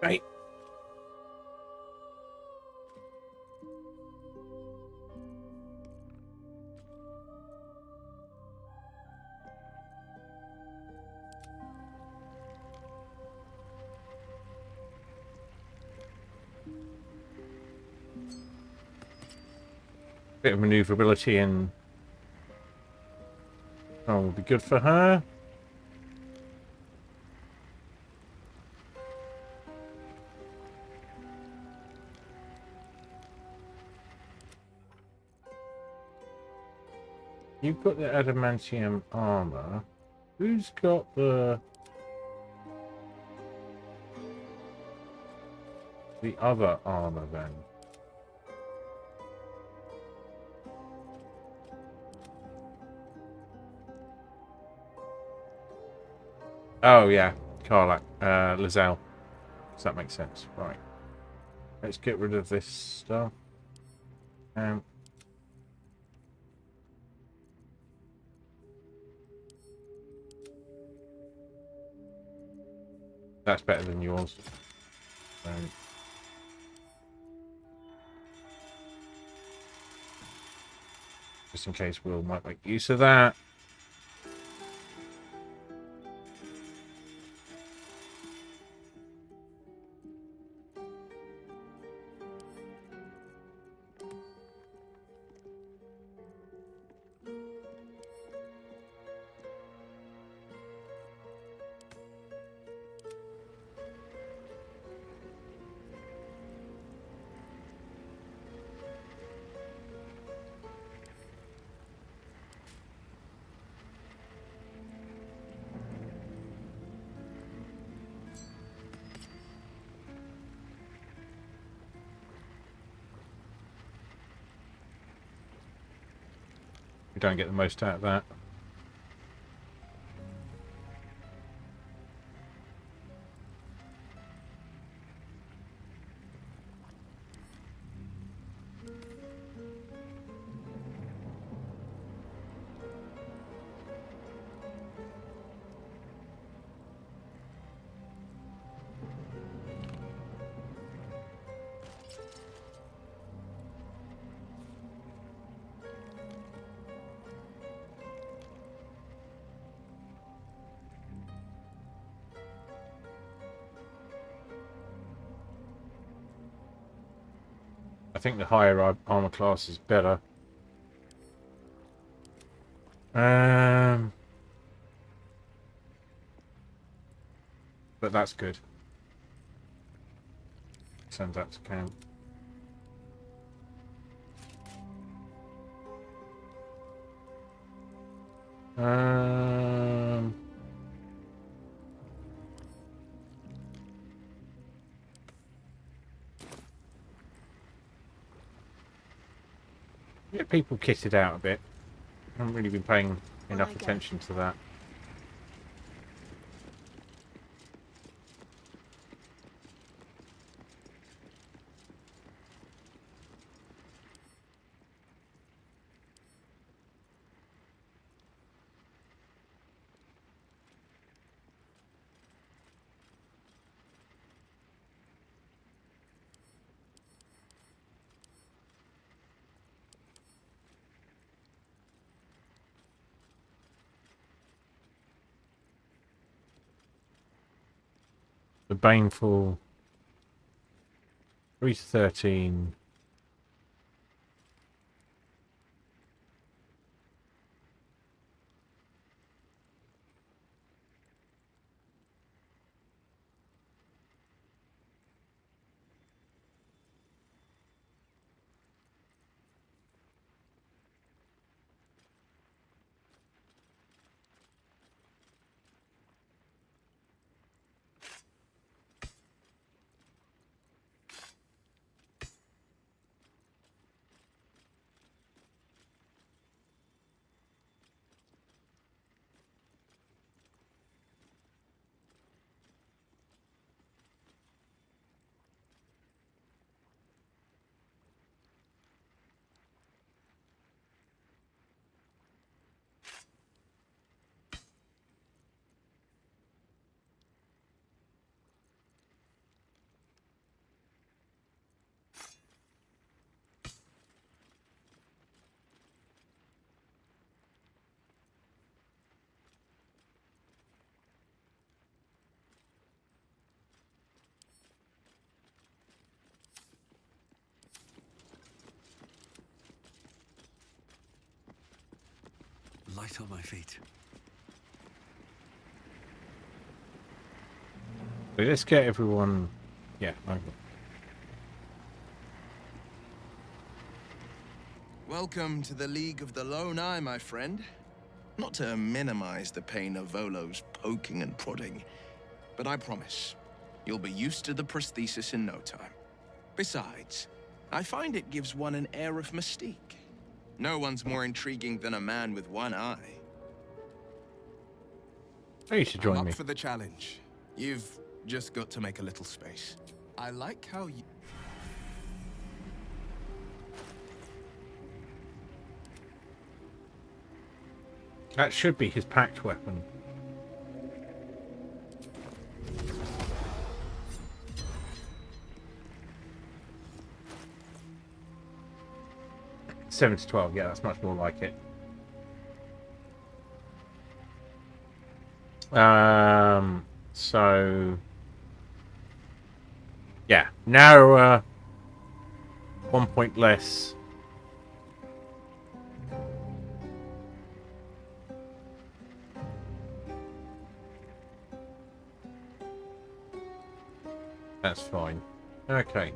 A: Right. Bit of maneuverability and will be good for her. You've got the adamantium armor. Who's got the other armor then? Oh yeah, Karlak, Lizelle. Does that make sense? Right. Let's get rid of this stuff. That's better than yours. Just in case Will might make use of that. We don't get the most out of that. I think the higher armor class is better. But that's good. Send that to camp. Get people kitted out a bit. I haven't really been paying enough attention to that. The Baneful 3 to 13.
B: Light on my feet.
A: So let's get everyone. Yeah. Okay.
K: Welcome to the League of the Lone Eye, my friend. Not to minimize the pain of Volo's poking and prodding, but I promise, you'll be used to the prosthesis in no time. Besides, I find it gives one an air of mystique. No one's more intriguing than a man with one eye.
A: Oh, you should join
K: I'm
A: me.
K: up for the challenge. You've just got to make a little space. I like how you...
A: That should be his packed weapon. 7 to 12. Yeah, that's much more like it. So yeah, narrower, 1 point less. That's fine. Okay.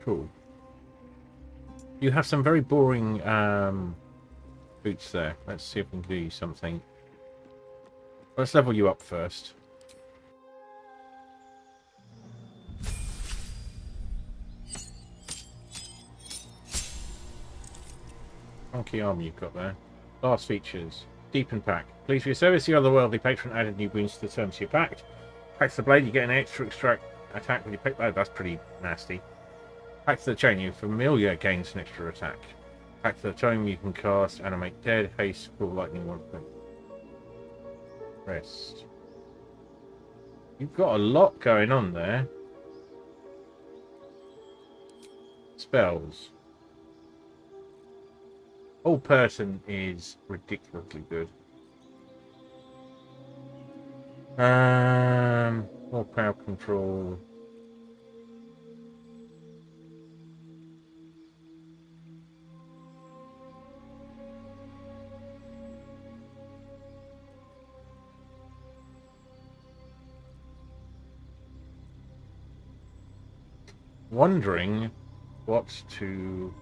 A: Cool. You have some very boring boots there. Let's see if we can do something. Let's level you up first. Funky armor you've got there. Last features. Deepen pack. Pleased for your service, your otherworldly patron added new wounds to the terms of your pact. Packs the blade, you get an extra extract attack with your pick. Oh, that's pretty nasty. Pack to the chain, your familiar gains an extra attack. Pack to the chain, you can cast animate dead, haste, cool lightning, 1 point. Rest. You've got a lot going on there. Spells. Whole person is ridiculously good. More power control. Wondering what to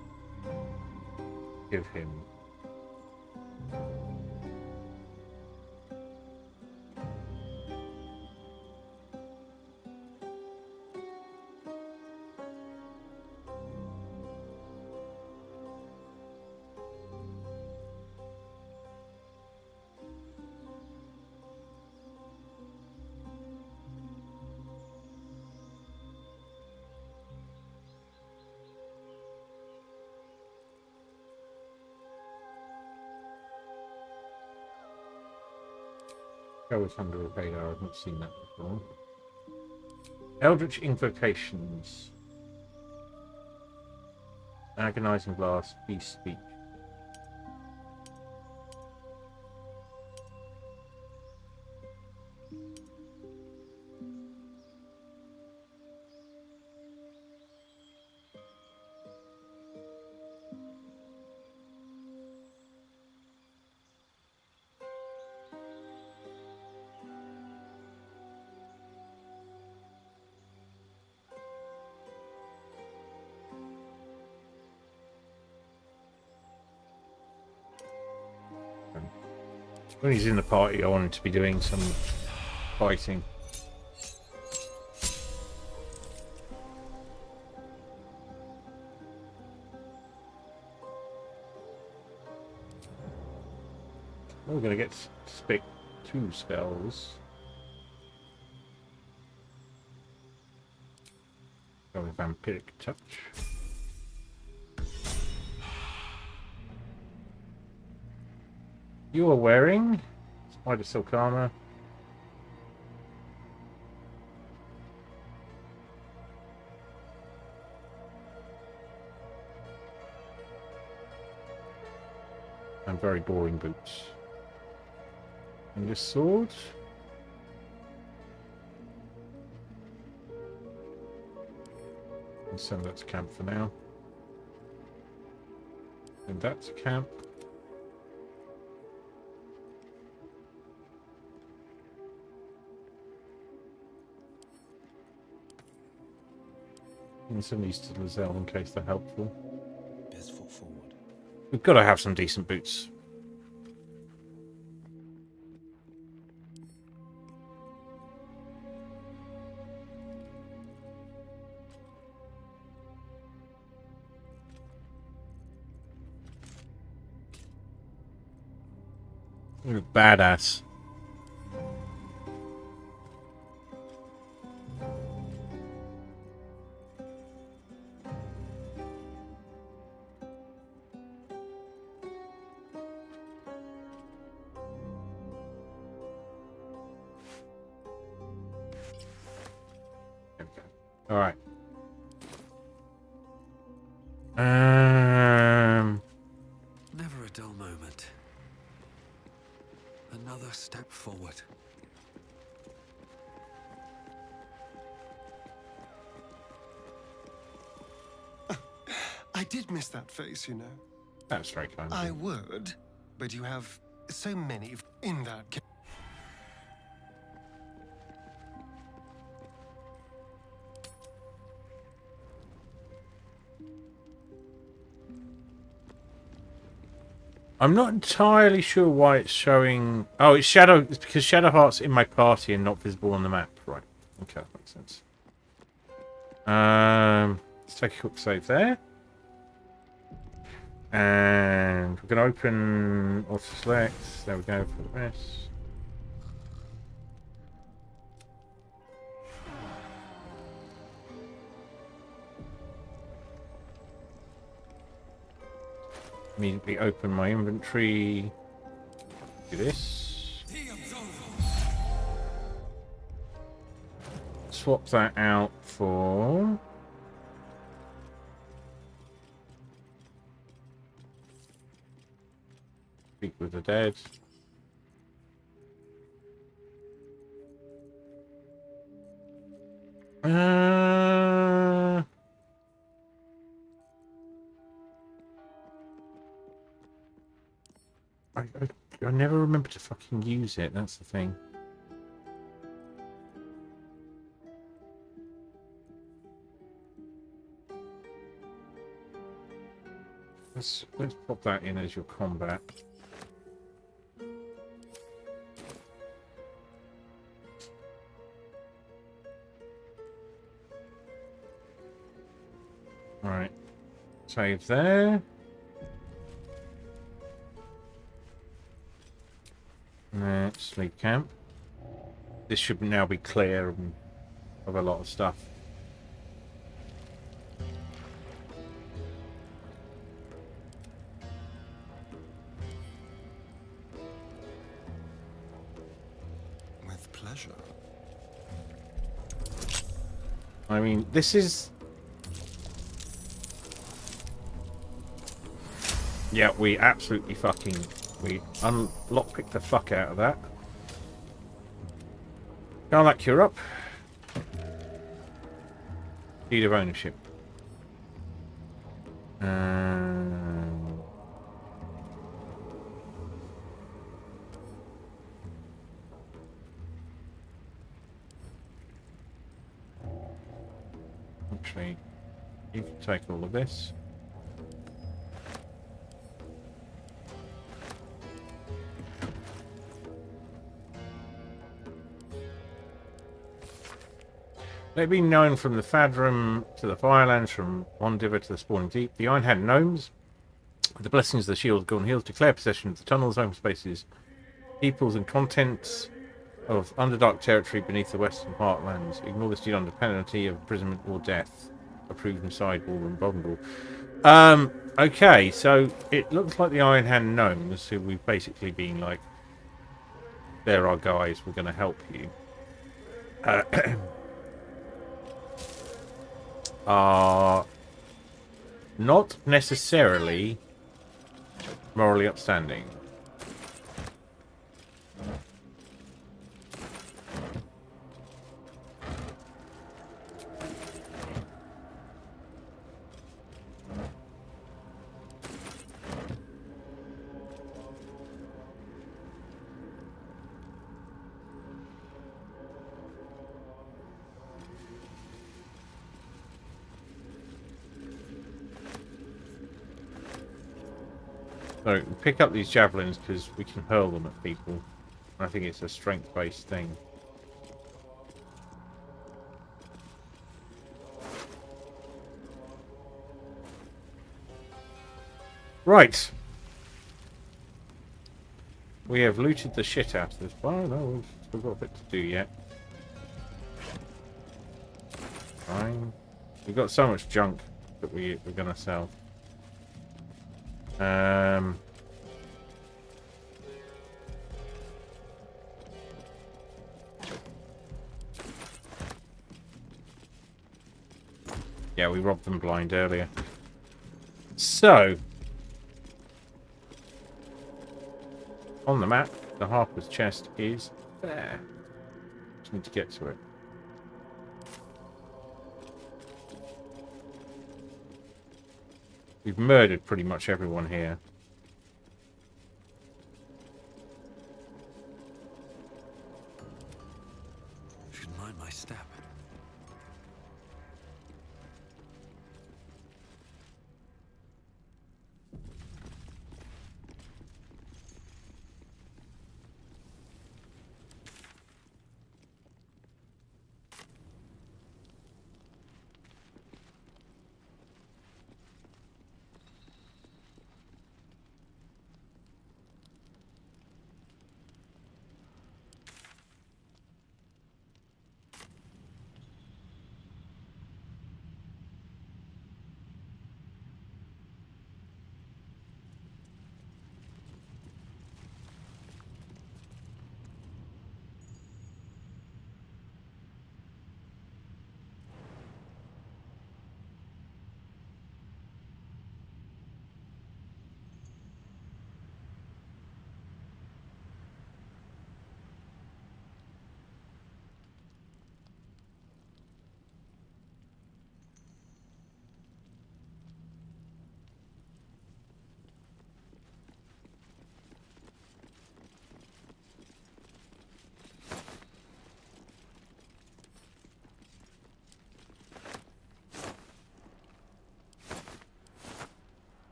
A: give him. Go with Thunder of Radar. I've not seen that before. Eldritch Invocations. Agonizing Blast. Beast Speak. When he's in the party, I want him to be doing some fighting. We're going to get to pick 2 spells. Go with Vampiric Touch. You are wearing Spider Silk Armor. And very boring boots. And this sword. And send that to camp for now. And that's camp. And send these to Lizelle in case they're helpful.
C: Best foot forward.
A: We've got to have some decent boots. You're badass. All right.
B: Never a dull moment. Another step forward.
J: I did miss that face, you know.
A: That's very kind.
J: I would, but you have so many in that case.
A: I'm not entirely sure why it's showing. Oh, it's Shadow. It's because Shadowheart's in my party and not visible on the map. Right. Okay, that makes sense. Let's take a quick save there. And we're going to open auto select. There we go for the rest. Immediately open my inventory. Do this. Swap that out for. Speak with the dead. I never remember to fucking use it. That's the thing. Let's pop that in as your combat. All right. Save there. Let's leave camp. This should now be clear of a lot of stuff.
J: With pleasure.
A: I mean, this is... Yeah, we absolutely fucking... We lockpicked the fuck out of that. Can't that cure up? Deed of ownership. Actually, you can take all of this. They've been known from the Fadrum to the Firelands, from Wandiver to the Spawning Deep. The Ironhand Gnomes, with the blessings of the Shield of Golden Hills, declare possession of the tunnels, open spaces, peoples, and contents of Underdark territory beneath the Western Heartlands. Ignore this deed under penalty of imprisonment or death. Approved inside Wall and Bondle. Okay, so it looks like the Ironhand Gnomes, who we've basically been like, they're our guys, we're going to help you. Are not necessarily morally upstanding. So pick up these javelins because we can hurl them at people. I think it's a strength-based thing. Right. We have looted the shit out of this bar. No, we've still got a bit to do yet. Fine. We've got so much junk that we're going to sell. Yeah, we robbed them blind earlier. So, on the map, the Harper's chest is there. Just need to get to it. We've murdered pretty much everyone here.
B: Should mind my step.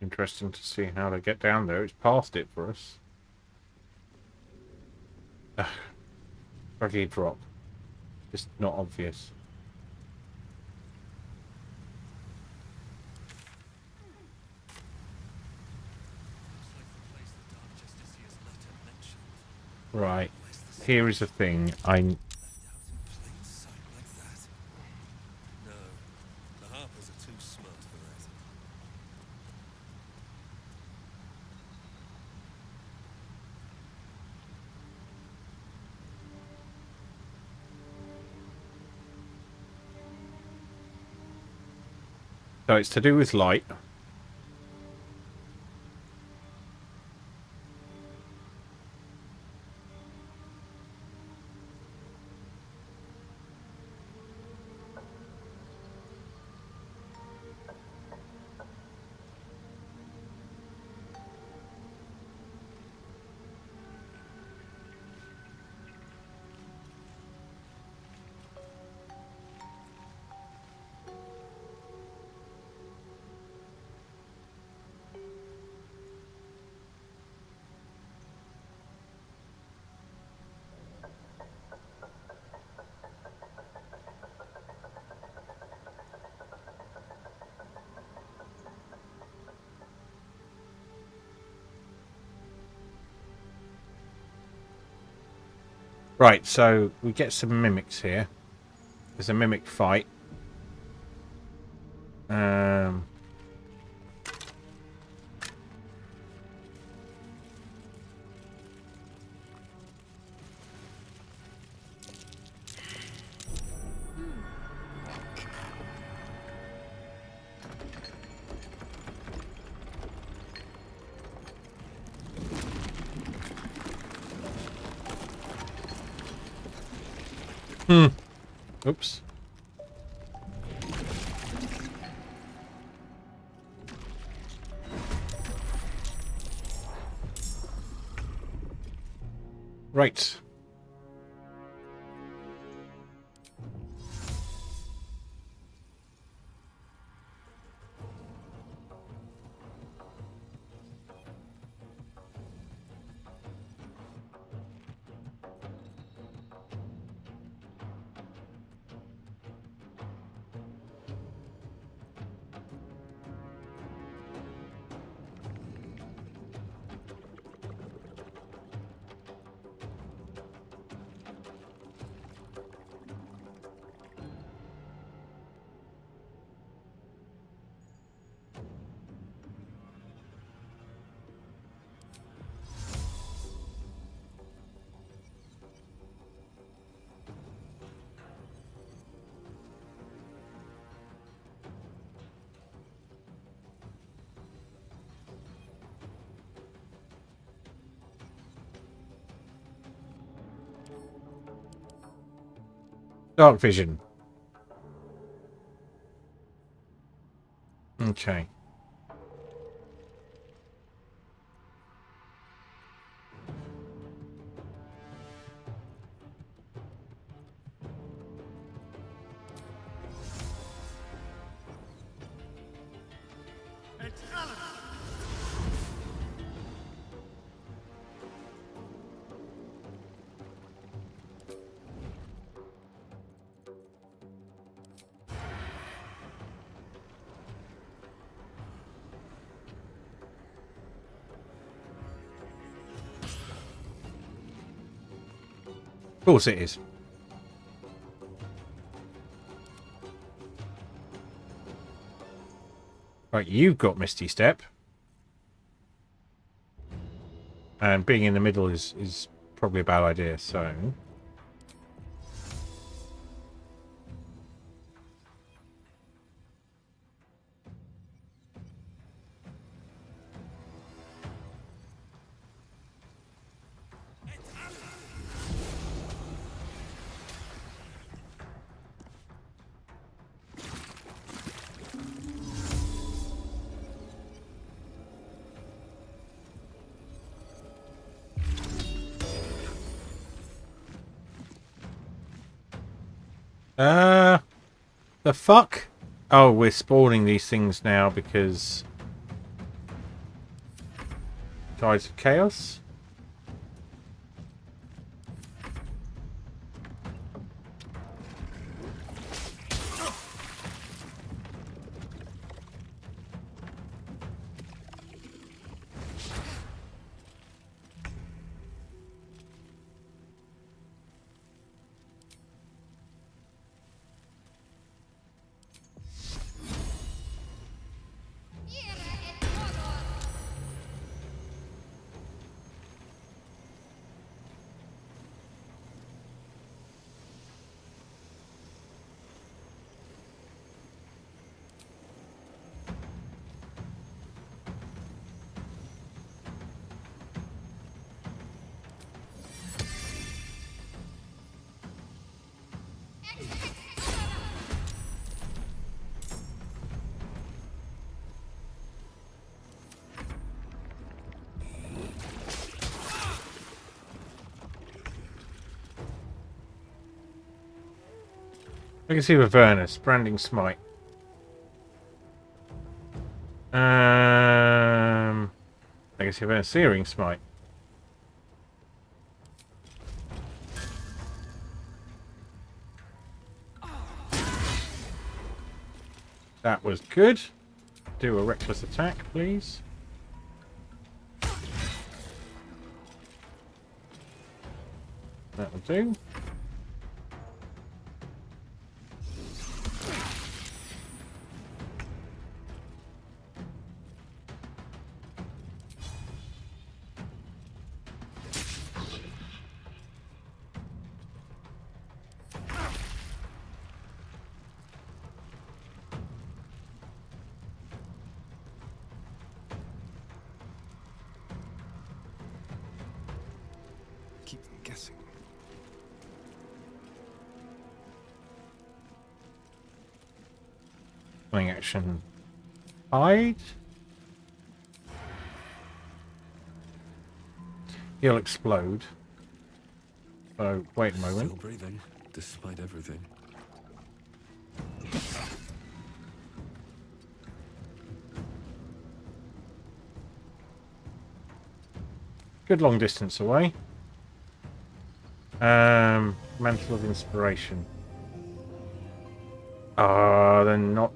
A: Interesting to see how they get down there. It's past it for us. Buggy drop. Just not obvious. Right. Here is the thing.
B: No, the Harpers are too smart for that.
A: So it's to do with light. Right, so we get some mimics here. There's a mimic fight. Oops. Right. Dark vision. Okay. Of course it is. Right, you've got Misty Step. And being in the middle is probably a bad idea, so... The fuck? Oh, we're spawning these things now because... Tides of Chaos? I can see Avernus, Branding Smite. I can see Avernus, Searing Smite. That was good. Do a reckless attack, please. That will do.
J: Keep them guessing.
A: Swing action. Hide. He'll explode. So wait a moment.
B: Still breathing, despite everything.
A: Good long distance away. Mantle of Inspiration. They're not.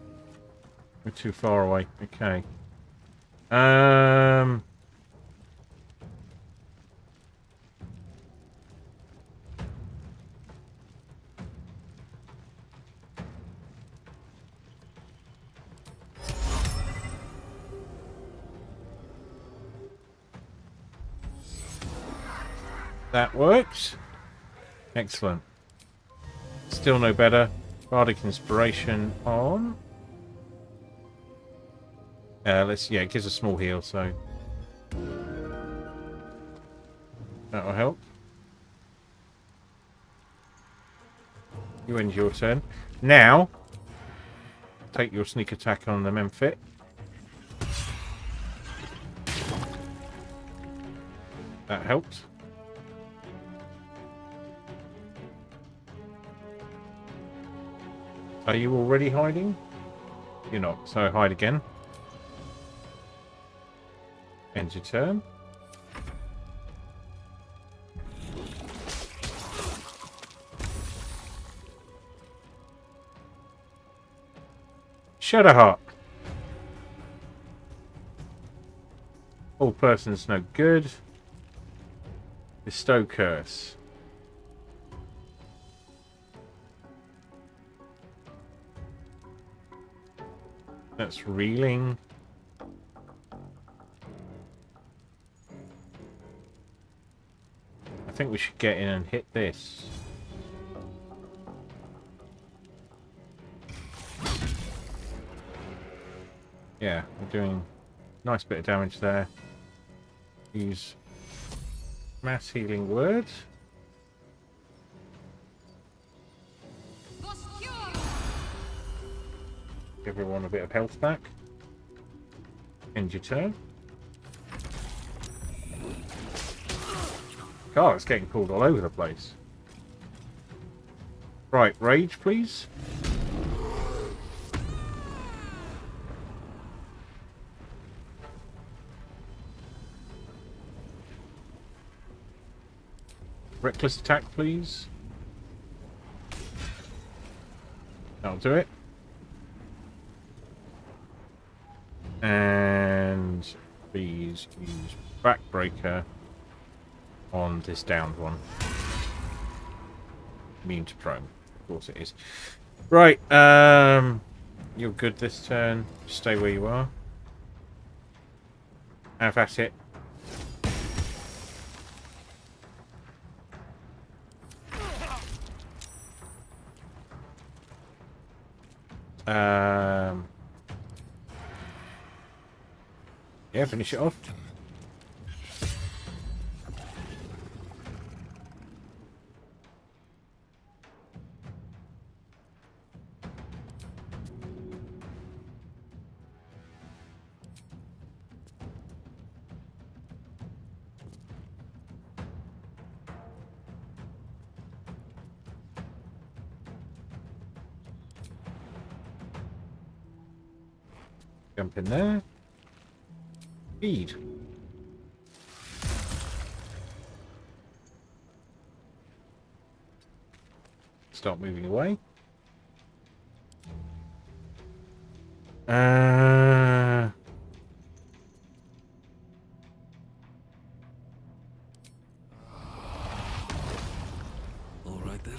A: We're too far away. Okay. That works. Excellent. Still no better. Bardic Inspiration on. It gives a small heal, so that'll help. You end your turn. Now, take your sneak attack on the Memphit. That helped. Are you already hiding? You're not, so hide again. End your turn. Shadowheart. All persons no good. Bestow curse. That's reeling. I think we should get in and hit this. Yeah, we're doing a nice bit of damage there. Use mass healing word. Give everyone a bit of health back. End your turn. God, it's getting pulled all over the place. Right, rage, please. Reckless attack, please. That'll do it. And please use backbreaker on this downed one. Immune to prone. Of course it is. Right, you're good this turn. Stay where you are. Have at it. Yeah, finish it off. Jump in there. Speed. Start moving away.
B: All right then.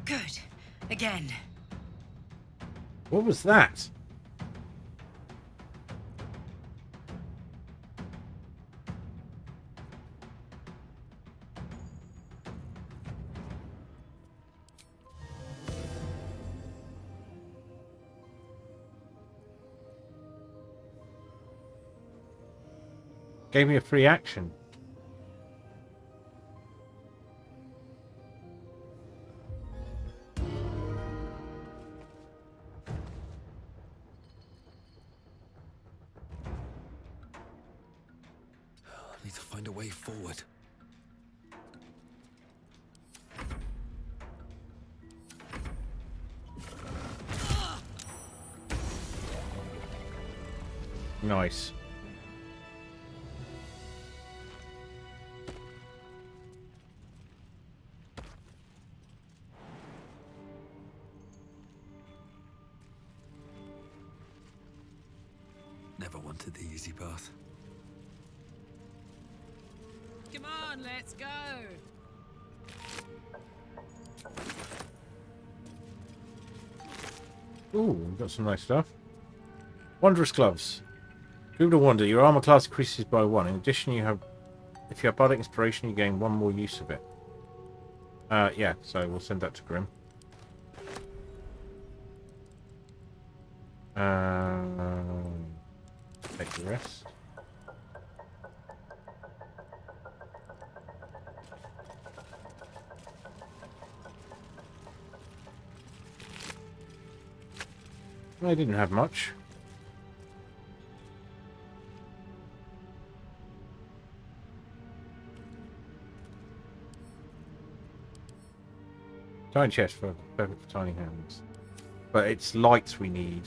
G: Good. Again.
A: What was that? Gave me a free action.
B: I need to find a way forward.
A: Nice.
B: Never wanted the easy path.
G: Come on, let's go.
A: Ooh, we've got some nice stuff. Wondrous gloves. Good to wonder. Your armor class increases by 1. In addition, you have, if you have bardic inspiration, you gain 1 more use of it. Yeah. So we'll send that to Grim. Take the rest. I didn't have much. Giant chest for perfect for tiny hands. But it's lights we need.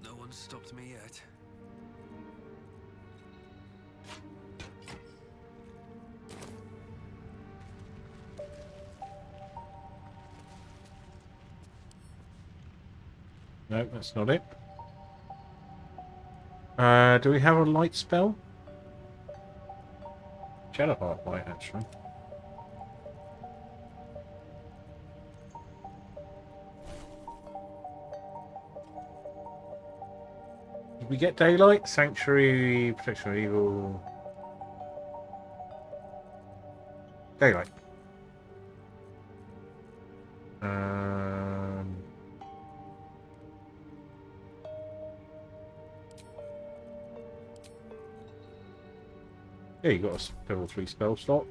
B: No one's stopped me yet.
A: No, that's not it. Do we have a light spell? Shadowheart might actually. Did we get daylight? Sanctuary, protection from evil. Daylight. Yeah, you got a level 3 spell slot.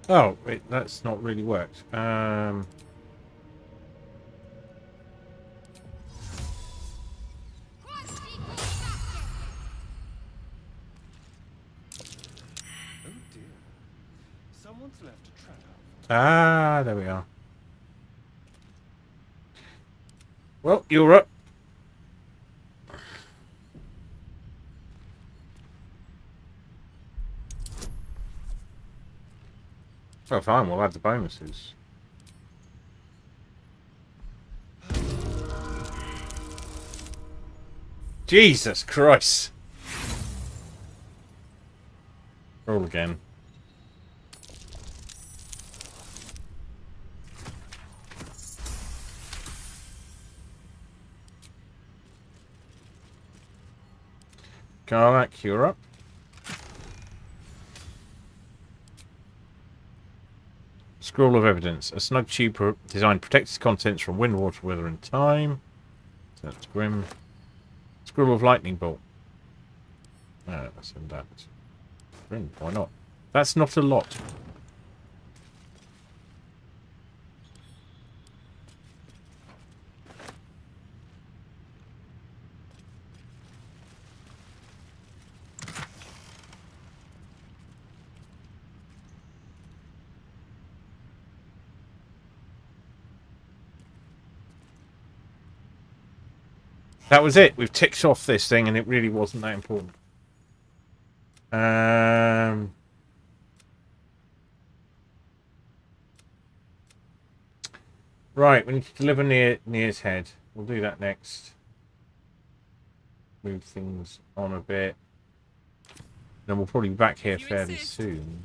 A: Oh, wait, that's not really worked.
C: Oh dear. Someone's left a trap.
A: Ah, there we are. Well, you're up. Oh, fine, we'll add the bonuses. Jesus Christ. Roll again. Garlic, you're up. Scroll of Evidence. A snug tube designed protects its contents from wind, water, weather, and time. So that's grim. Scroll of Lightning Bolt. No, that's in that. Grim, why not? That's not a lot. That was it. We've ticked off this thing, and it really wasn't that important. Right, we need to deliver Near's head. We'll do that next. Move things on a bit. Then we'll probably be back here fairly soon.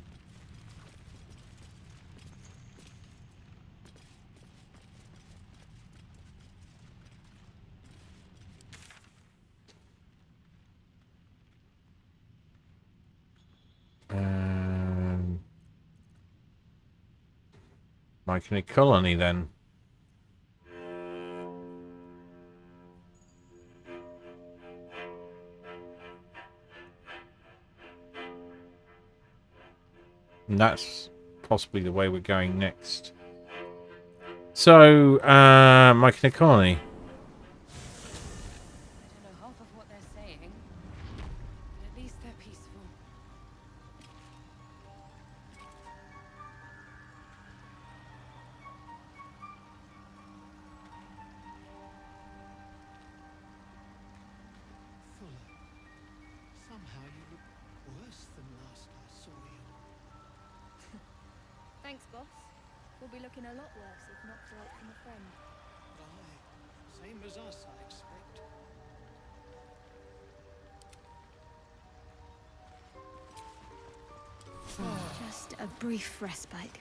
A: Making a colony then. And that's possibly the way we're going next. So, making a colony.
G: I don't know half of what they're saying, but at least they're peaceful.
E: Fuller, somehow you look worse than last I saw you.
H: Thanks, boss. We'll be looking a lot worse if not for help from a friend.
E: Aye, same as us, I expect.
H: Just a brief respite.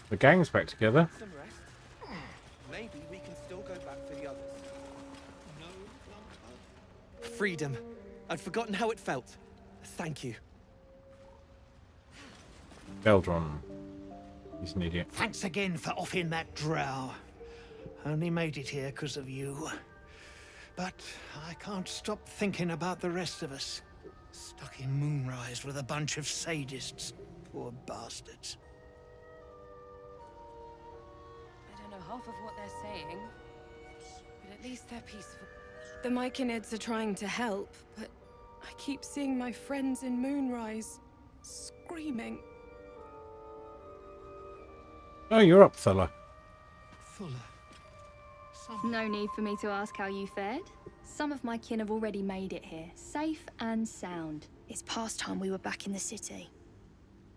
A: The gang's back together.
D: Some rest. Maybe we can still go back for the others. Freedom. I'd forgotten how it felt. Thank you.
A: Beldron. He's an idiot.
E: Thanks again for offing that drow. Only made it here because of you. But I can't stop thinking about the rest of us. Stuck in Moonrise with a bunch of sadists. Poor bastards.
L: I don't know half of what they're saying, but at least they're peaceful. The Myconids are trying to help, but I keep seeing my friends in Moonrise screaming.
A: Oh, you're up, fella.
E: Fuller.
M: No need for me to ask how you fared. Some of my kin have already made it here, safe and sound.
N: It's past time we were back in the city.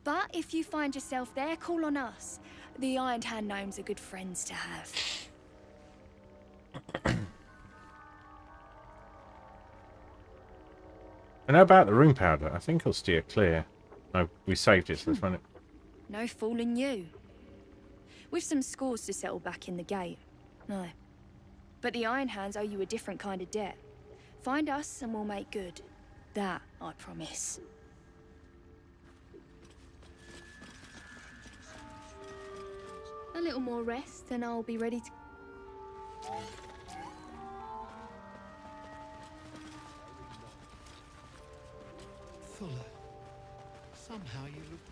N: But if you find yourself there, call on us. The Iron Hand gnomes are good friends to have.
A: And how about the rune powder? I think I'll steer clear. No, we saved it, so let's run it.
N: No fooling you. We've some scores to settle back in the gate. No. But the Iron Hands owe you a different kind of debt. Find us and we'll make good. That, I promise.
M: A little more rest and I'll be ready to...
E: Fuller. Somehow you look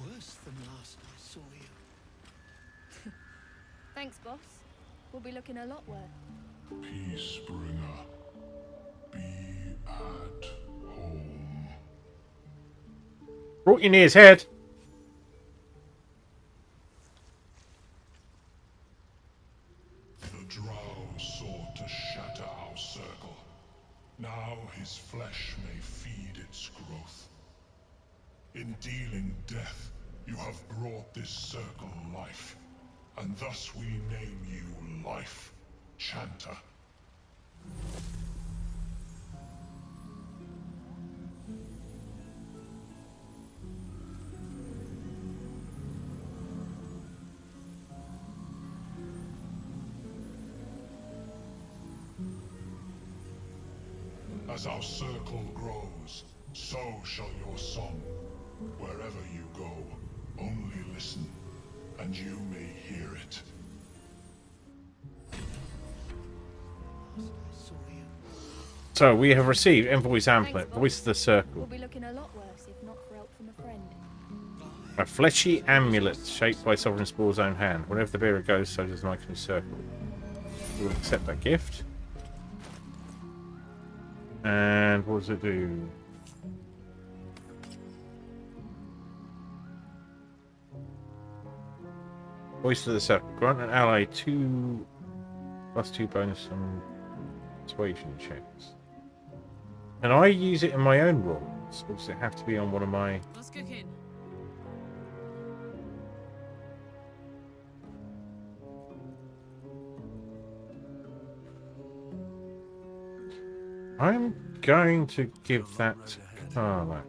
E: worse than last I saw you.
N: Thanks, boss. We'll be looking a lot worse.
O: Peacebringer, be at home.
A: Brought you near his head.
O: The drow sought to shatter our circle. Now his flesh may feed its growth. In dealing death, you have brought this circle life. And thus we name you Life Chanter. As our circle grows, so shall your song. Wherever you go, only listen, and you may hear it.
A: So we have received Envoy's Amulet, Voice of the Circle.
N: We'll be looking a lot worse if not for help from a friend.
A: A fleshy amulet shaped by Sovereign Spore's own hand. Wherever the bearer goes, so does Myconids Circle. We'll accept that gift. And what does it do? Voice of the Circle. Grant an ally 2+2 bonus on persuasion checks. Can I use it in my own rolls, or does it have to be on one of my...
G: What's cooking?
A: I'm going to give that to Carla.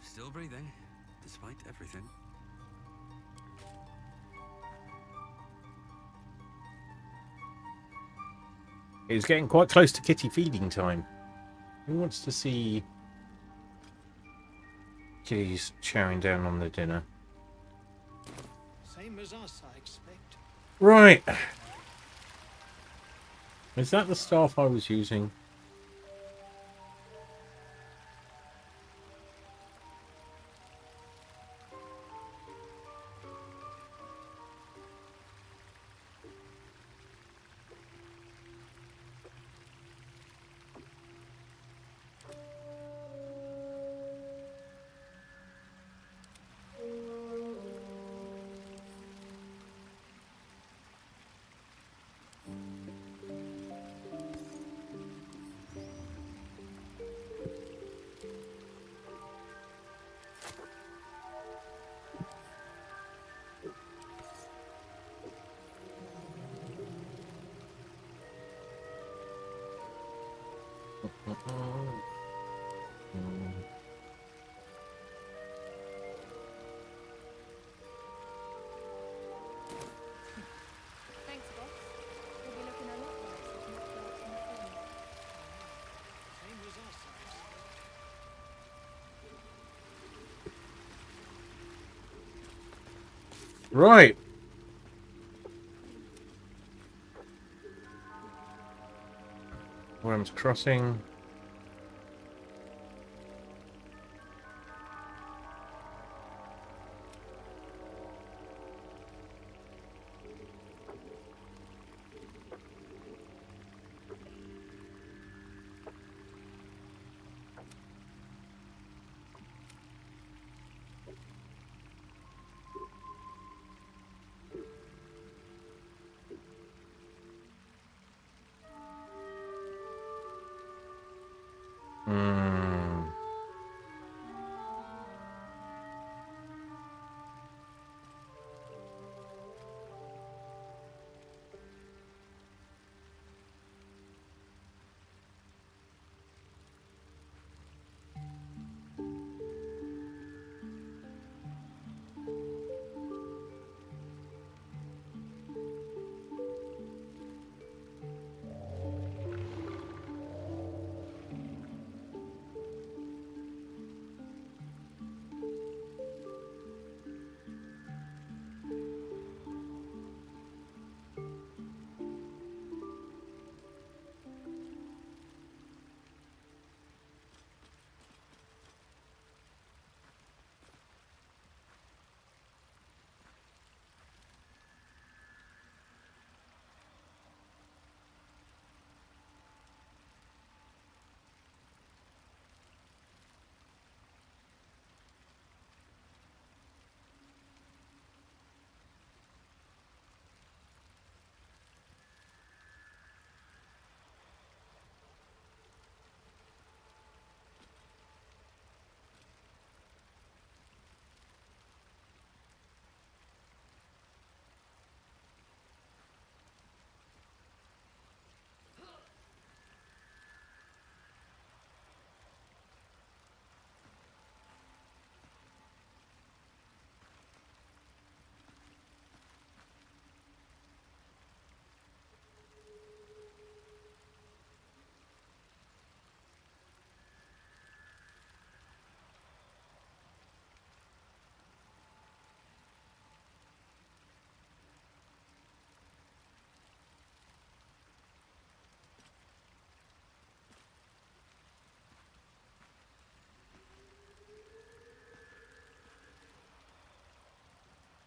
B: Still Still breathing, despite everything.
A: It's getting quite close to kitty feeding time. Who wants to see kitties chowing down on their dinner?
E: Same as us, I expect.
A: Right. Is that the staff I was using?
M: Thanks, boss. We'll be looking a lot worse if not dark in the film.
E: Same as us, I expect.
A: Right. Worms Crossing. Hmm.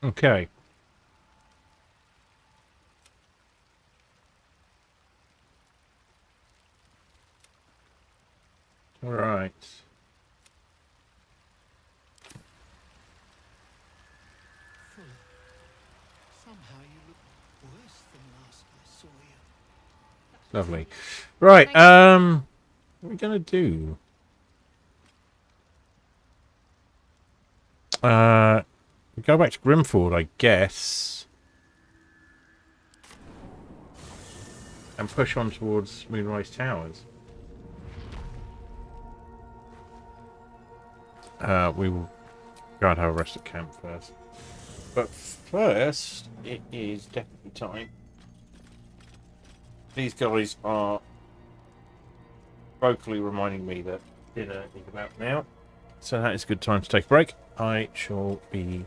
A: Okay. All right.
E: Fuller, somehow you look worse than last I saw you.
A: Lovely. Right. What are we gonna do? Go back to Grimford, I guess, and push on towards Moonrise Towers. we will go and have a rest at camp first. But first, it is definitely time. These guys are vocally reminding me that dinner is about now. So that is a good time to take a break. I shall be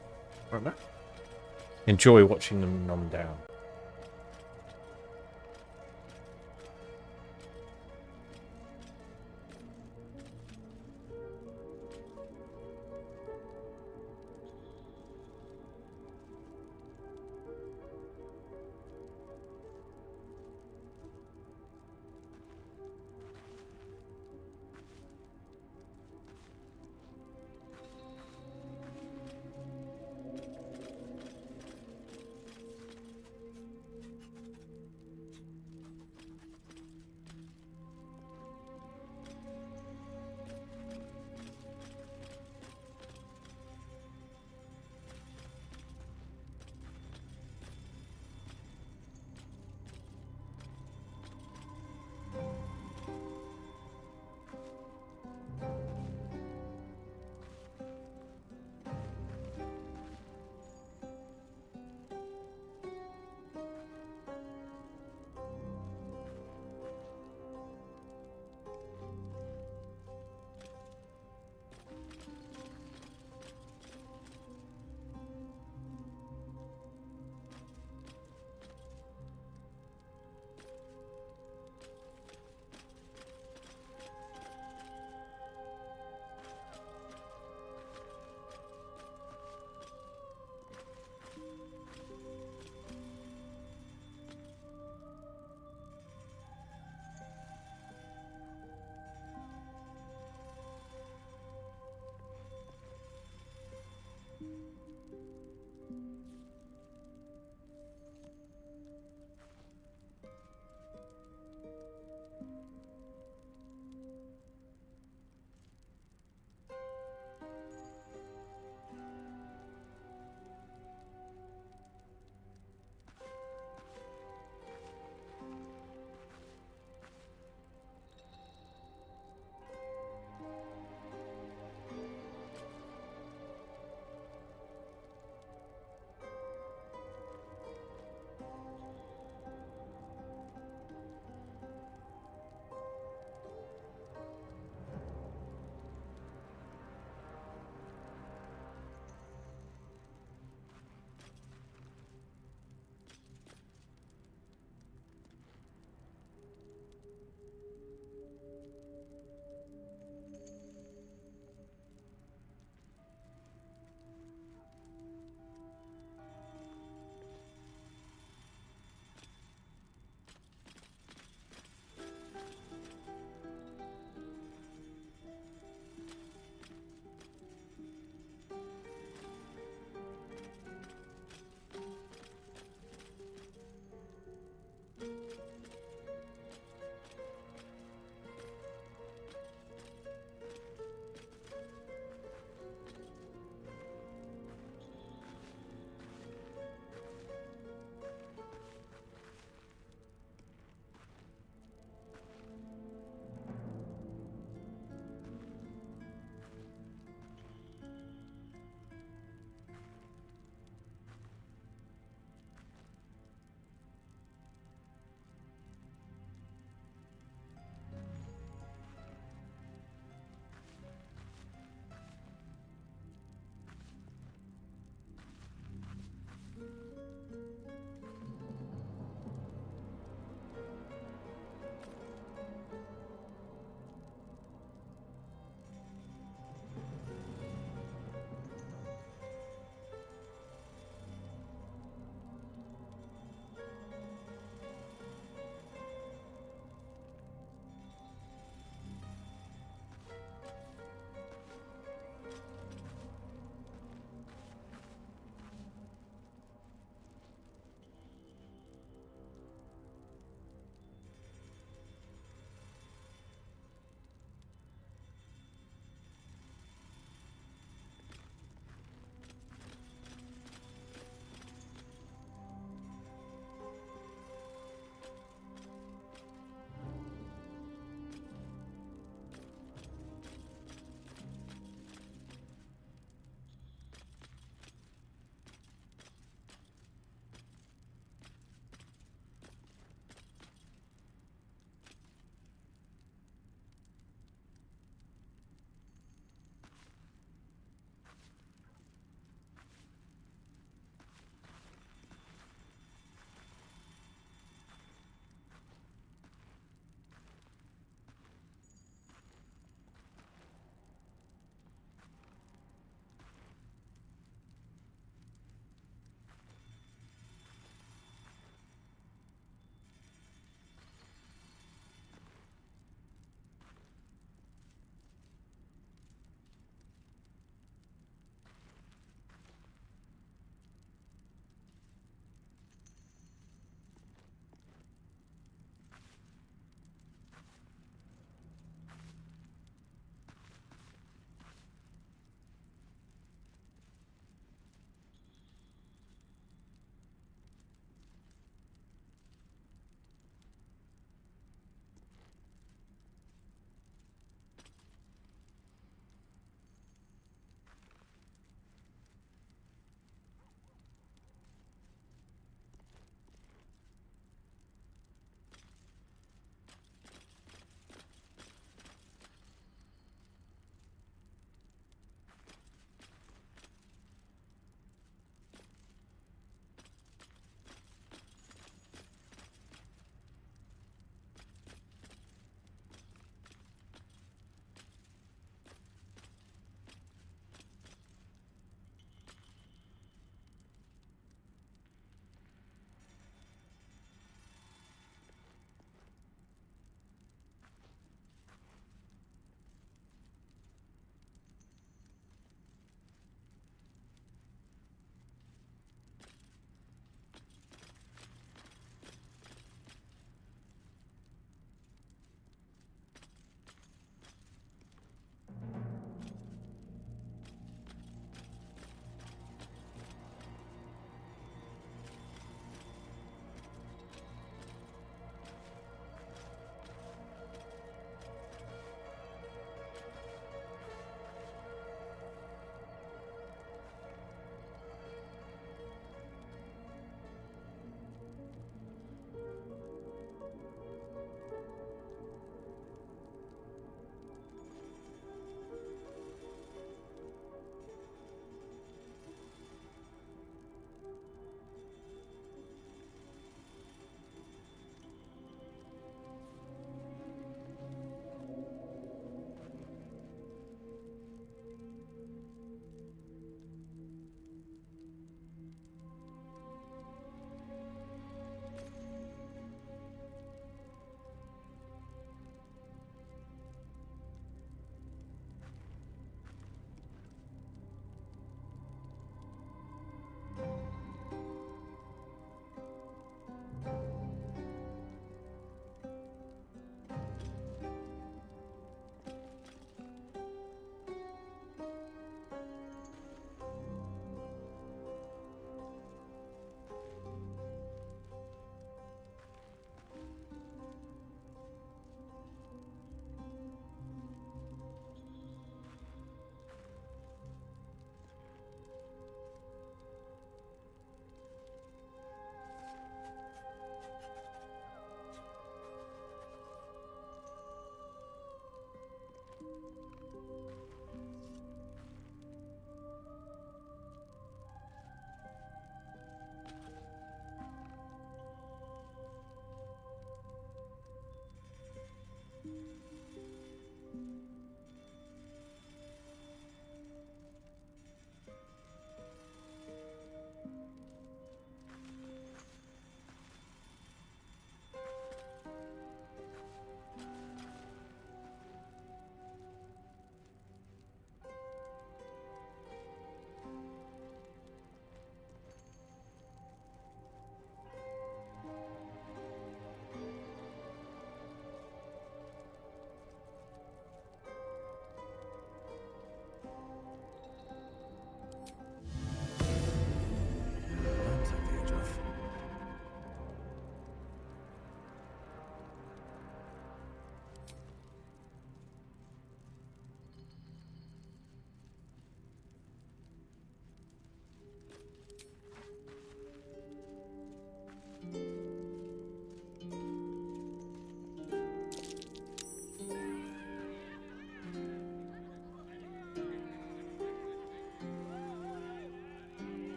A: right back. Enjoy watching them nom down.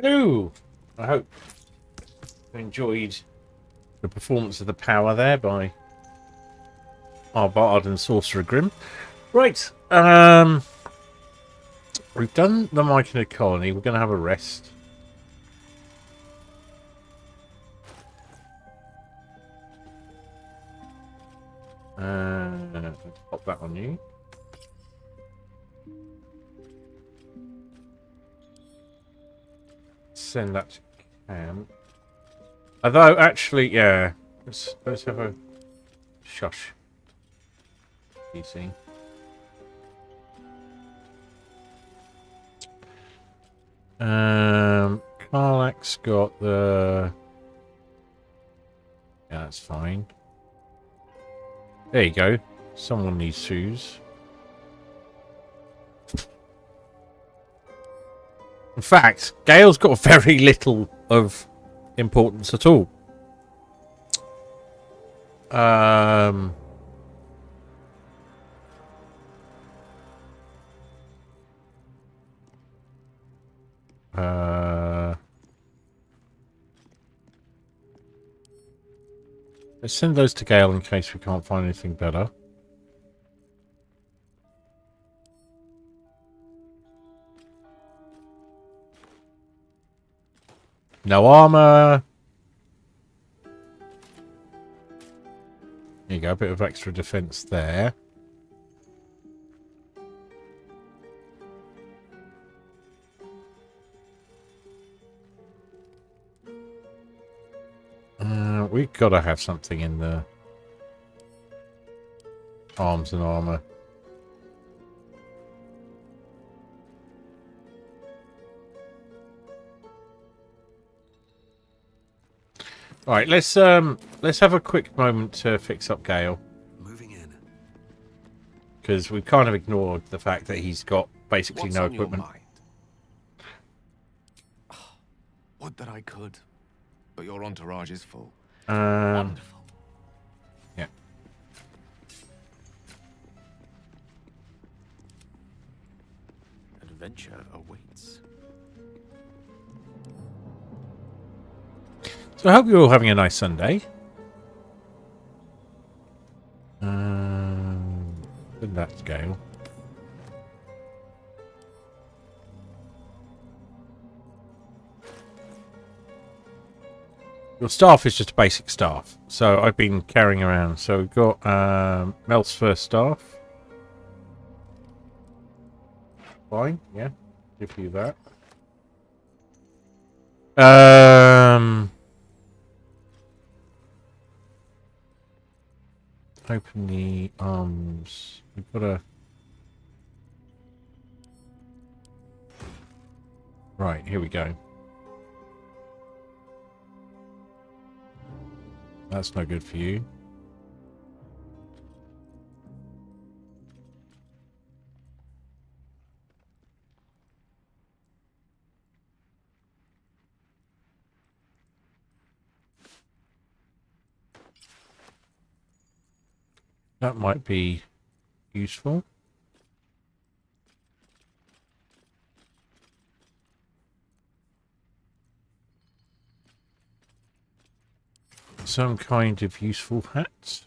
A: Ooh, I hope you enjoyed the performance of the power there by our Bard and Sorcerer Grim. Right, we've done the Myconid colony. We're going to have a rest. Let's pop that on you. Send that to camp. Although, actually, yeah. Let's have a shush. You see. Karlak's got the... Yeah, that's fine. There you go. Someone needs shoes. In fact, Gale's got very little of importance at all. Let's send those to Gale in case we can't find anything better. No armor. There you go, a bit of extra defense there. We've got to have something in the arms and armor. All right, let's have a quick moment to fix up Gale.
B: Moving in.
A: Because we've kind of ignored the fact that he's got basically no equipment.
P: Would that I could, but your entourage is full.
B: Wonderful.
A: Yeah.
B: Adventure awaits.
A: So I hope you're all having a nice Sunday. Did that Gale? Your staff is just a basic staff, so I've been carrying around. So we've got Mel's first staff. Fine, yeah, give you that. Open the arms. We've got a... Right, here we go. That's no good for you. That might be useful. Some kind of useful hat.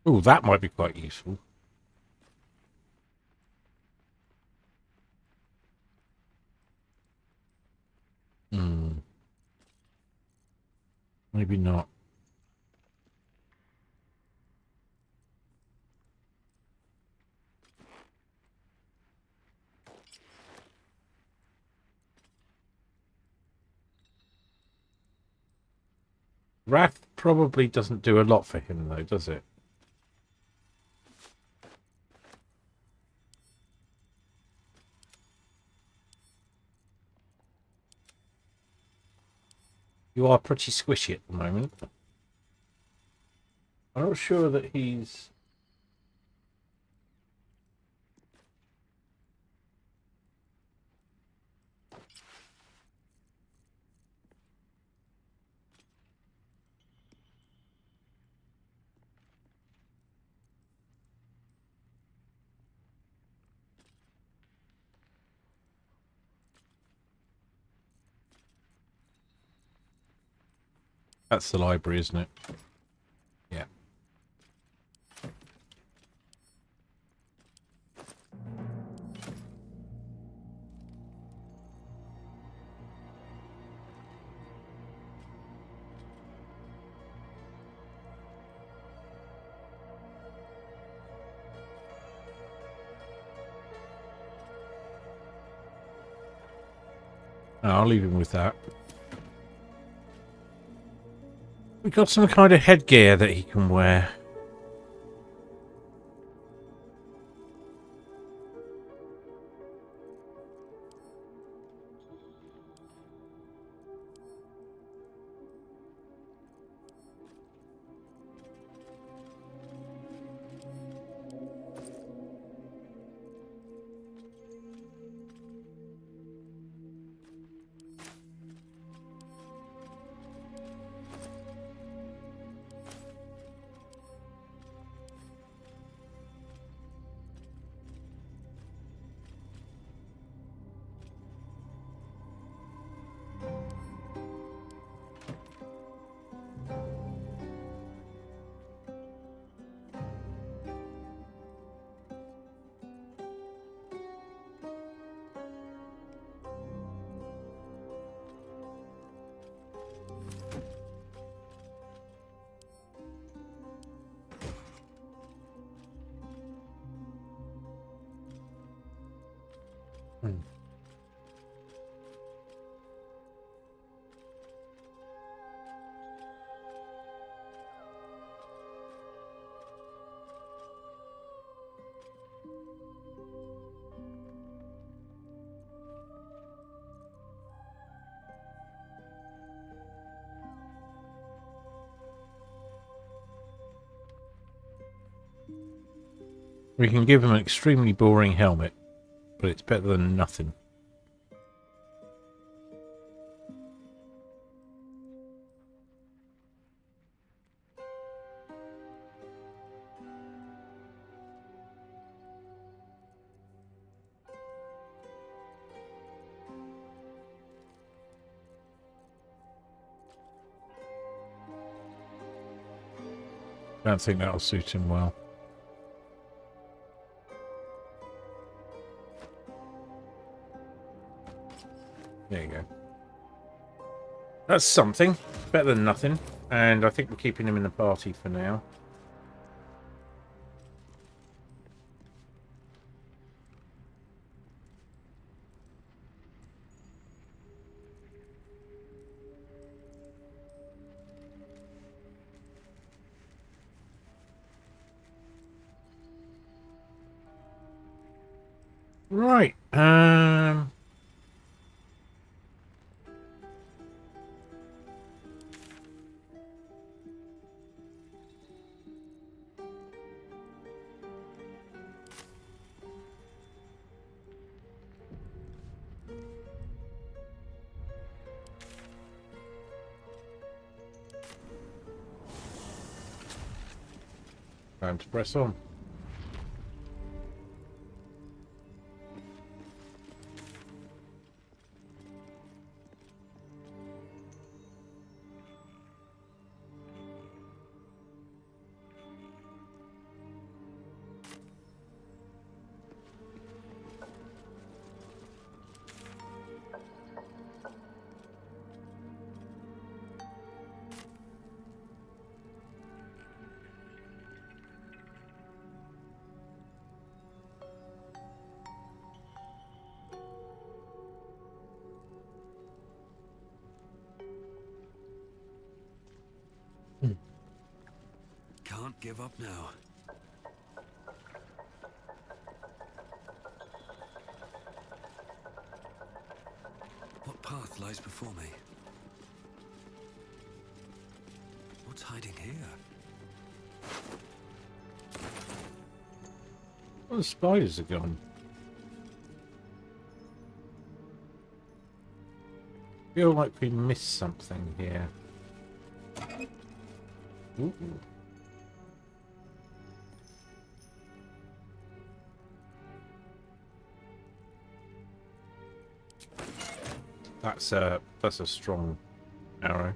A: Oh, that might be quite useful. Maybe not. Wrath probably doesn't do a lot for him, though, does it? You are pretty squishy at the moment. I'm not sure that he's... That's the library, isn't it? Yeah. Oh, I'll leave him with that. We got some kind of headgear that he can wear. We can give him an extremely boring helmet, but it's better than nothing. I don't think that'll suit him well. There you go. That's something. Better than nothing. And I think we're keeping him in the party for now. Right. Time to press on.
B: Can't give up now. What path lies before me? hiding here?
A: Well, the spiders are gone. Feel like we missed something here. Ooh. That's a strong arrow.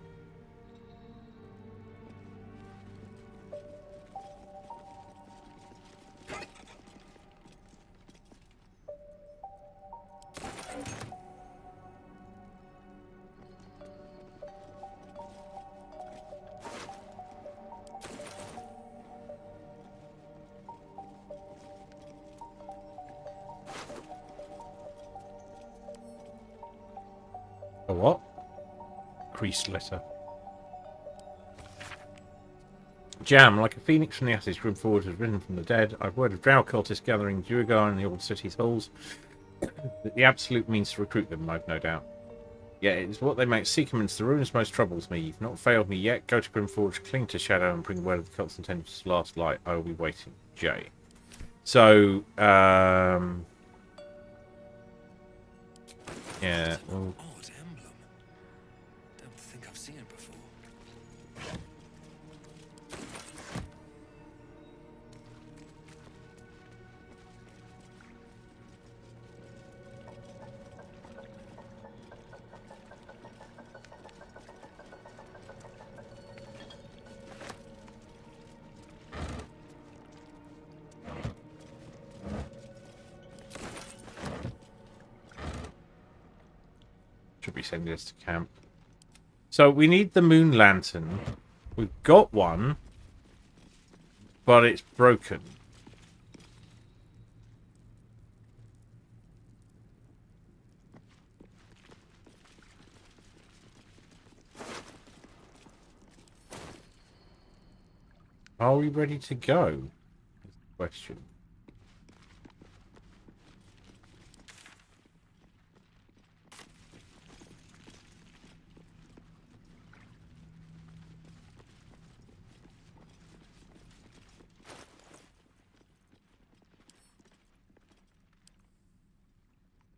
A: A what? Creased letter. Jam, like a phoenix from the ashes, Grimforge has risen from the dead. I've word of drow cultists gathering Duergar in the old city's halls. The absolute means to recruit them, I've no doubt. Yeah, it's what they make. Seek amidst the ruins most troubles me. You've not failed me yet. Go to Grimforge, cling to Shadow, and bring word of the cult's intentions to last light. I will be waiting. Jay. So, yeah. Well,
B: Odd emblem. Don't think I've seen it before.
A: should be sending this to camp. So we need the moon lantern. We've got one, but it's broken. Are we ready to go? Is the question.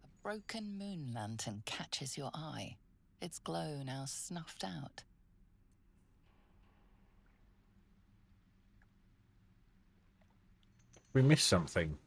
I: A broken moon lantern catches your eye, its glow now snuffed out.
A: We missed something.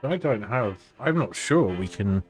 A: I don't have. I'm not sure we can.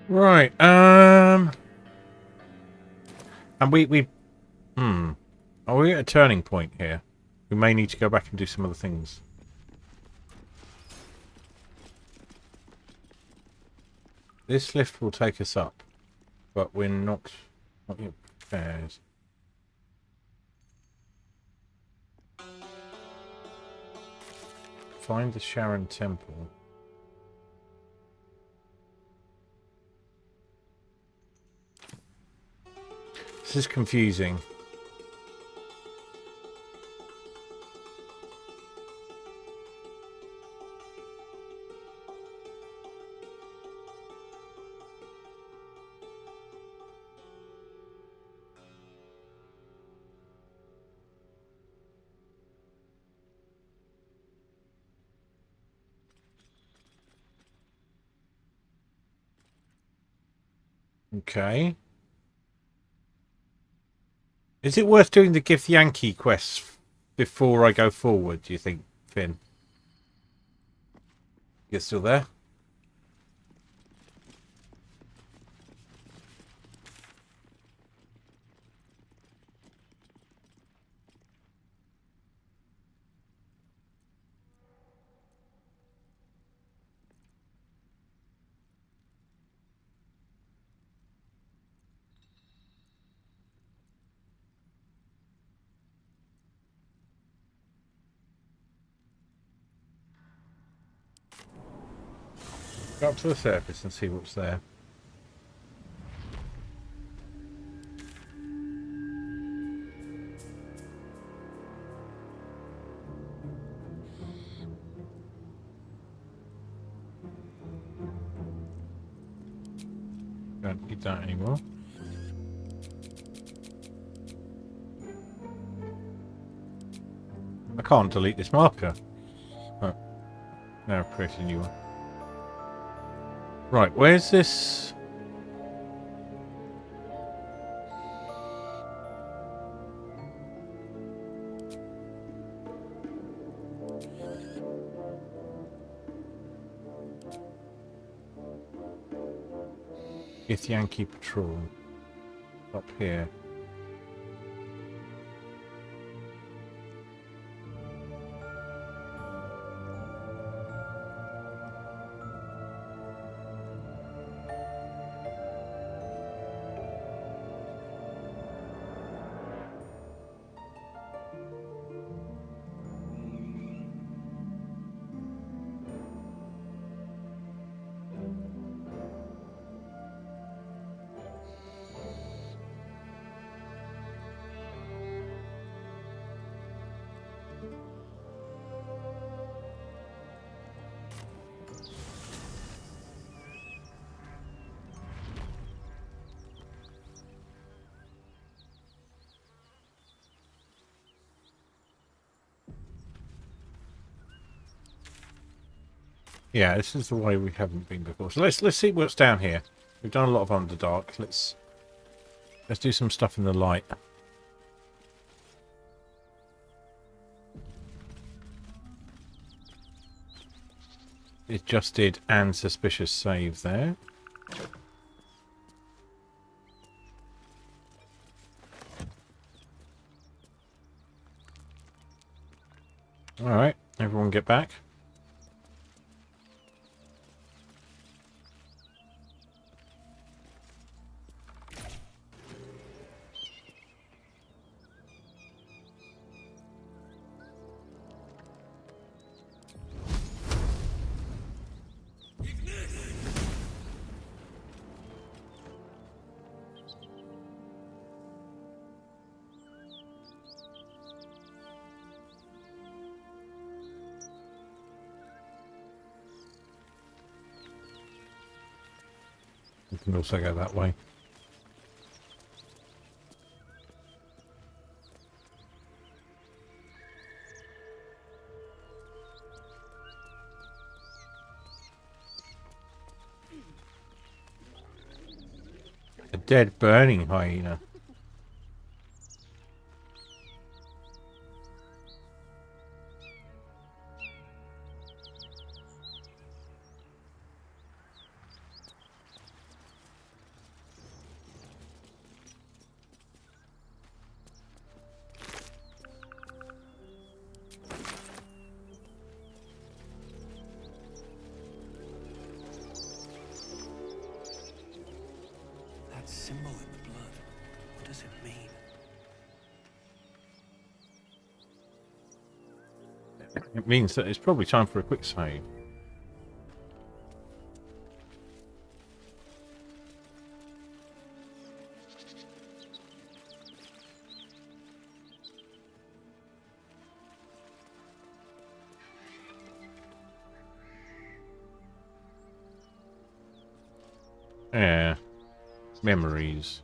A: Right. And we. Are we at a turning point here? We may need to go back and do some other things. This lift will take us up, but we're not yet prepared. Find the Sharon Temple. This is confusing. Okay. Is it worth doing the Give Yankee quests before I go forward, do you think, Finn? You're still there? Go up to the surface and see what's there. Don't need that anymore. I can't delete this marker. Oh, now create a new one. Right, where's this? It's Yankee Patrol. Up here. Yeah, this is the way we haven't been before. So let's see what's down here. We've done a lot of Underdark. Let's do some stuff in the light. It just did an suspicious save there. Alright, everyone get back. We can also go that way. A dead burning hyena.
C: symbol in the blood. What does it mean?
A: It means that it's probably time for a quick save. Yeah. Memories.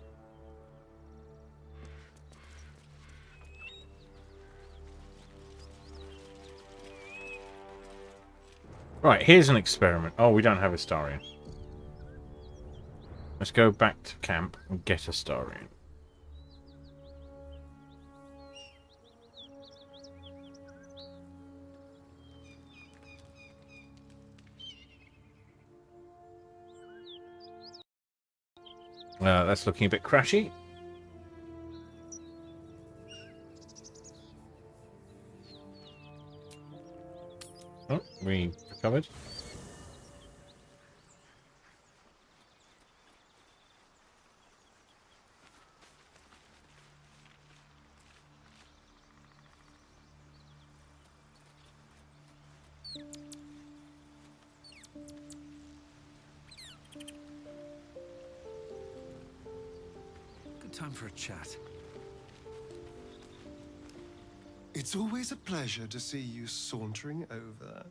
A: Right, here's an experiment. Oh, we don't have a Starian. Let's go back to camp and get a Starian. That's looking a bit crashy. Oh, we recovered.
B: Good time for a chat.
J: It's always a pleasure to see you sauntering over.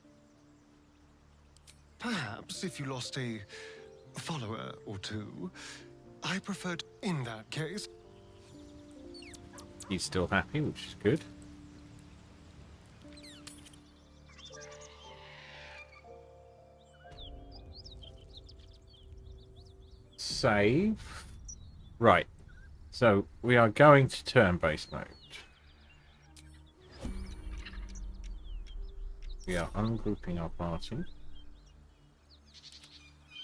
J: Perhaps if you lost a follower or two, I preferred in that case.
A: He's still happy, which is good. Save. Right. So we are going to turn-based mode. We are ungrouping our party.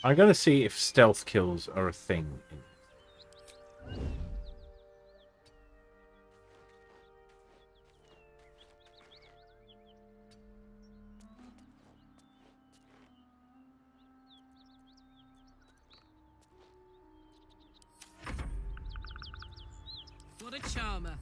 A: I'm going to see if stealth kills are a thing.
G: What a charmer.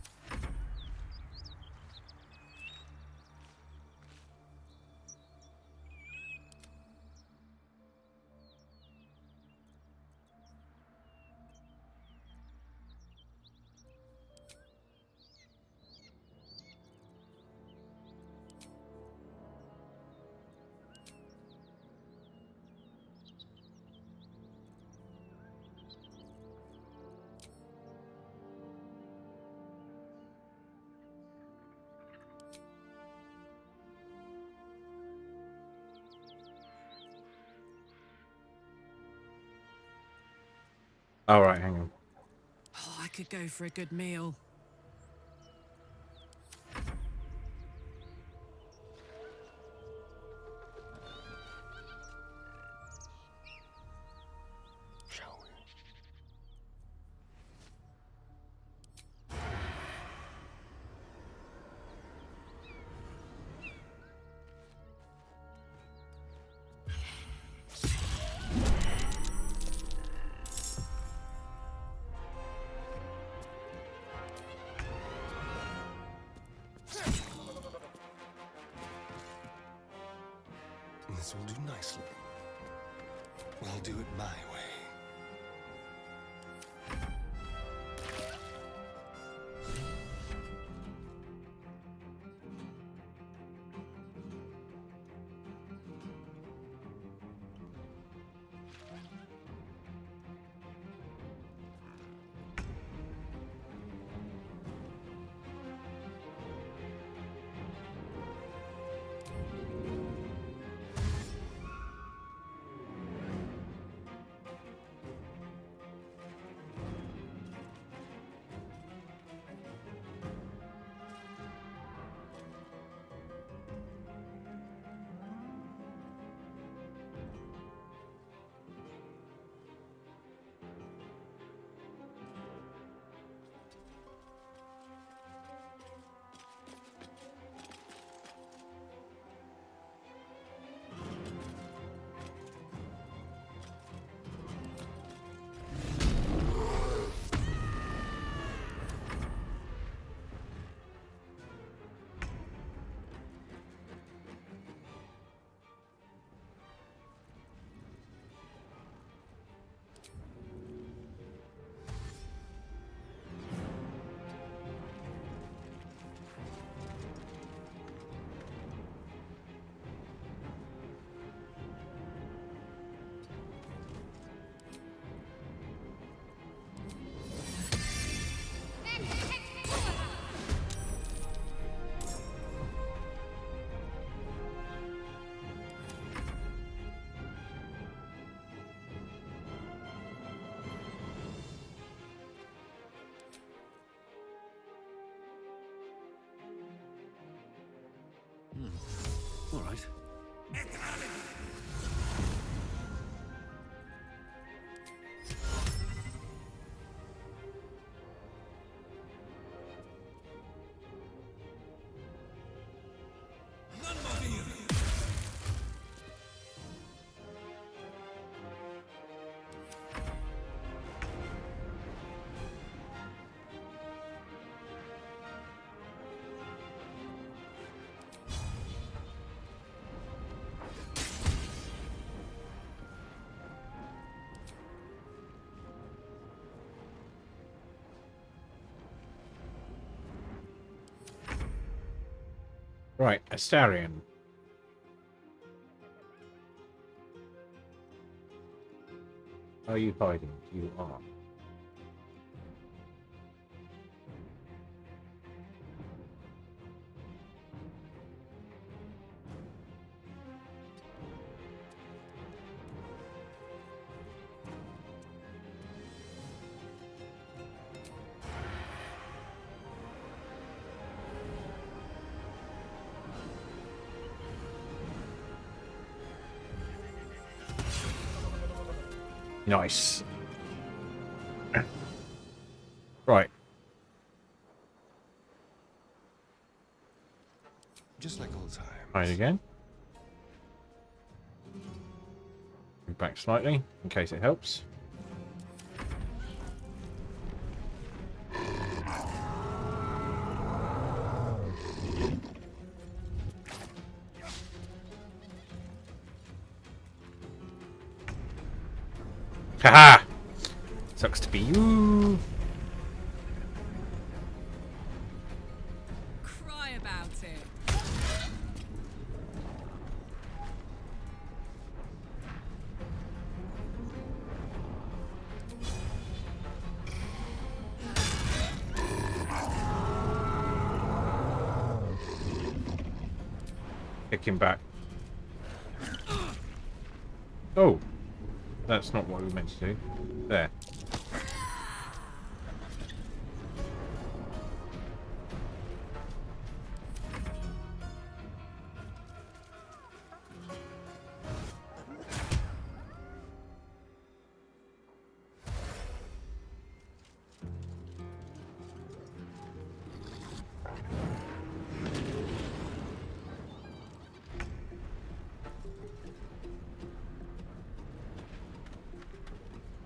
A: All right, hang on.
G: Oh, I could go for a good meal.
J: Shall we? This will do nicely. We'll do it my way.
A: Right, Astarion. Are you hiding? You are. Nice. Right.
J: Just like old times.
A: Hide again. Move back slightly, in case it helps. Haha! Sucks to be you.
G: Cry about it.
A: Kick him back. Oh! That's not what we meant to do. There.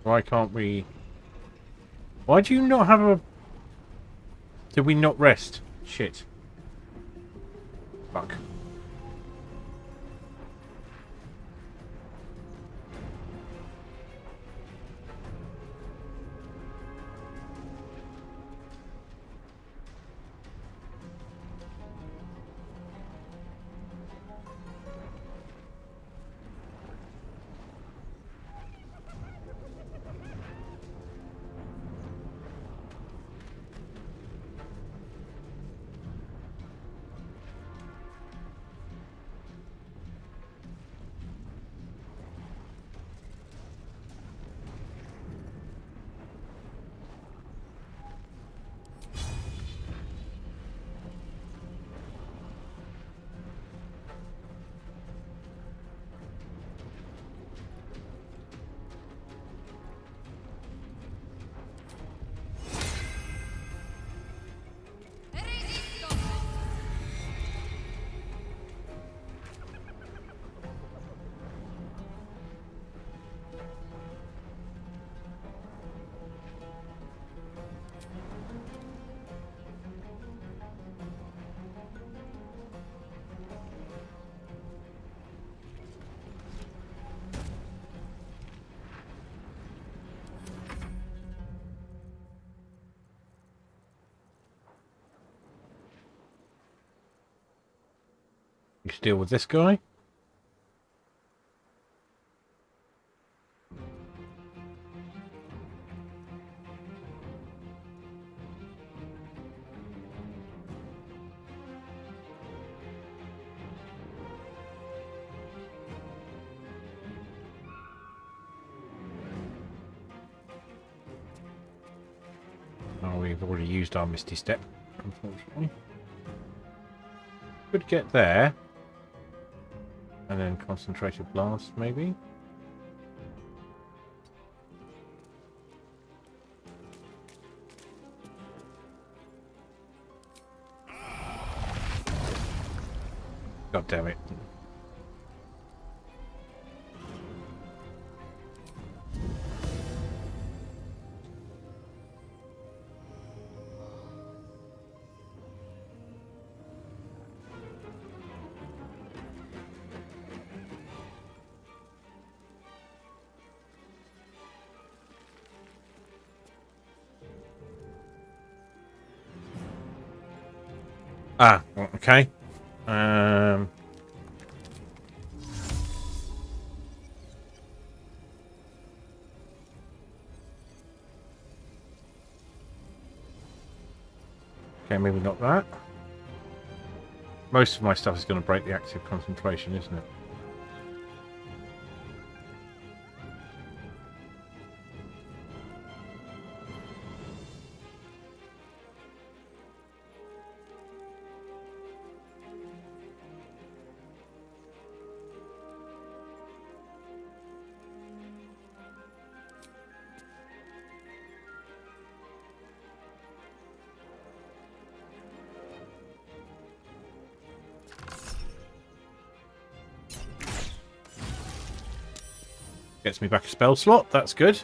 A: Why can't we... Why do you not have a... Did we not rest? Shit. Fuck. You should deal with this guy. Oh, we've already used our Misty Step, unfortunately. Could get there. And then Concentrated Blast, maybe? God damn it. Ah, okay. Okay, maybe not that. Most of my stuff is going to break the active concentration, isn't it? Gets me back a spell slot, that's good.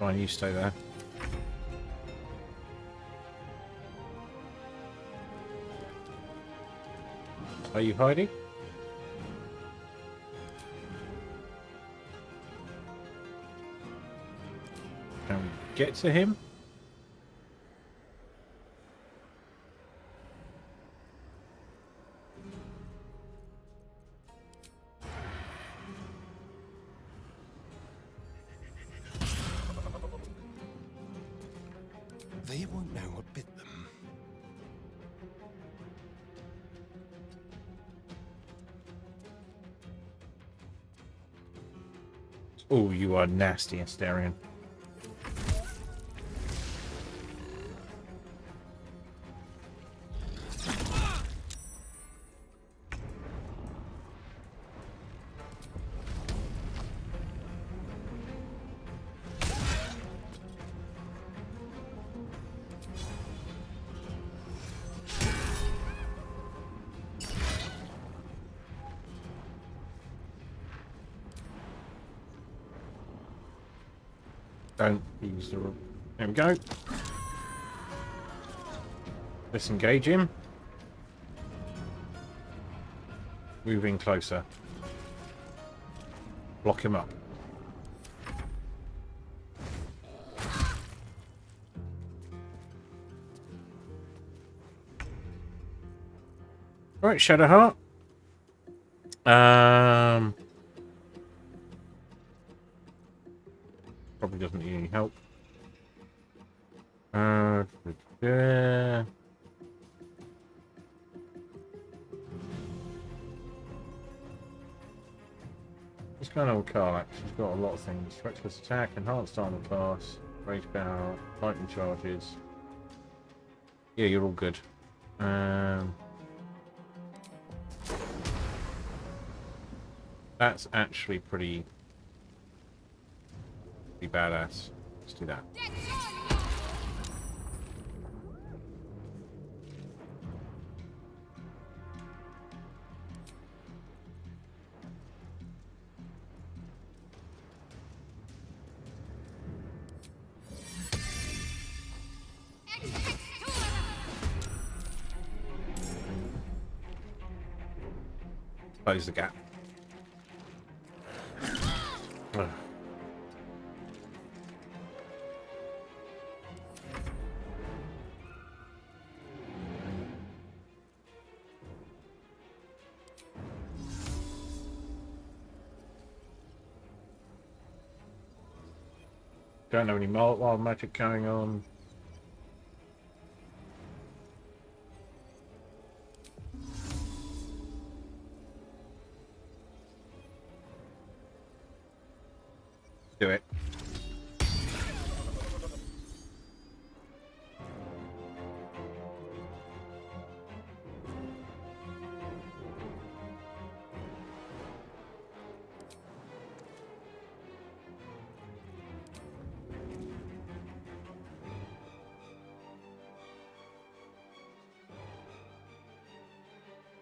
A: Fine, you stay there. Are you hiding? Can we get to him?
C: They won't know what bit them.
A: Oh, you are nasty, Asterion. Don't use the... There we go. Disengage him. Moving closer. Block him up. Alright, Shadowheart. Probably doesn't need any help. Yeah. What's going on with Karlach? She's got a lot of things. Reckless attack, enhanced armor class, rage power, lightning charges. Yeah, you're all good. That's actually pretty badass. Let's do that. Close the gap. Ugh. Don't have any wild magic going on. Do it.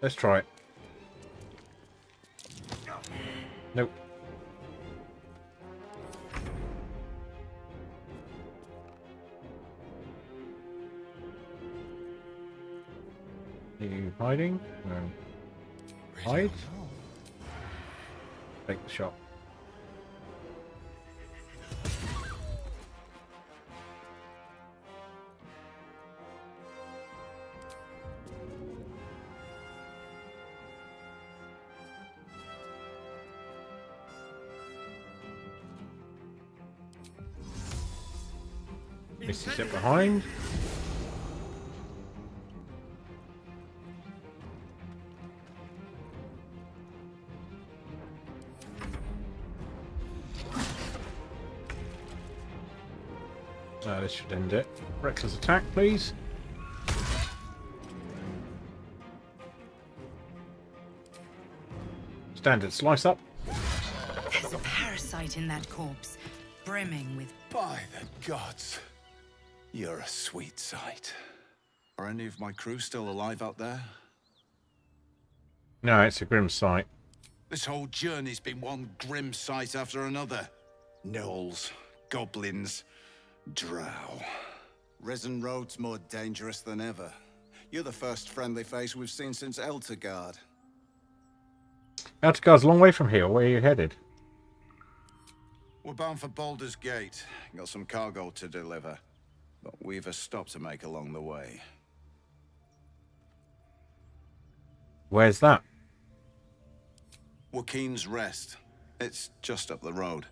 A: Let's try it. Nope. Are you hiding? No. Hide? Take the shot. Misty step behind. This should end it. Reckless attack, please. Standard slice up.
G: There's a parasite in that corpse, brimming with...
Q: By the gods, you're a sweet sight. Are any of my crew still alive out there?
A: No, it's a grim sight.
Q: This whole journey's been one grim sight after another. Gnolls, goblins, drow.
R: Risen Road's more dangerous than ever. You're the first friendly face we've seen since Eltergard.
A: Eltergard's a long way from here. Where are you headed?
Q: We're bound for Baldur's Gate. Got some cargo to deliver. But we've a stop to make along the way.
A: Where's that?
Q: Joaquin's Rest. It's just up the road.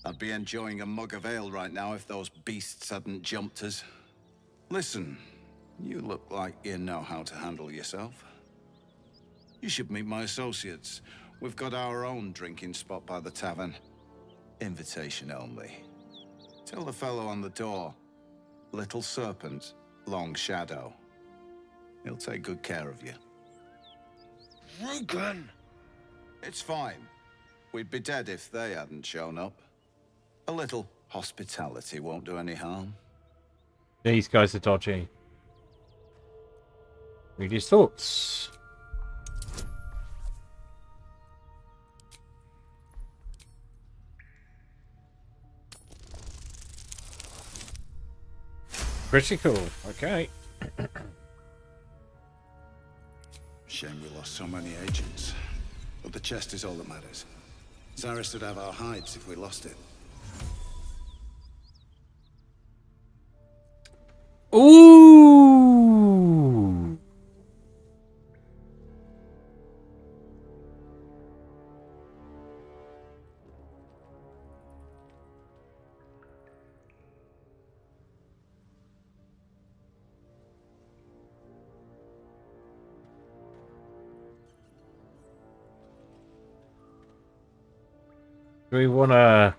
Q: I'd be enjoying a mug of ale right now if those beasts hadn't jumped us. Listen, you look like you know how to handle yourself. You should meet my associates. We've got our own drinking spot by the tavern. Invitation only. Tell the fellow on the door. Little Serpent, Long Shadow. He'll take good care of you.
C: Rugen!
Q: It's fine. We'd be dead if they hadn't shown up. A little hospitality won't do any harm.
A: These guys are dodgy. Read his thoughts. Critical. Okay.
Q: Shame we lost so many agents. But the chest is all that matters. Zaris would have our hides if we lost it.
A: Ooh. Do we want to...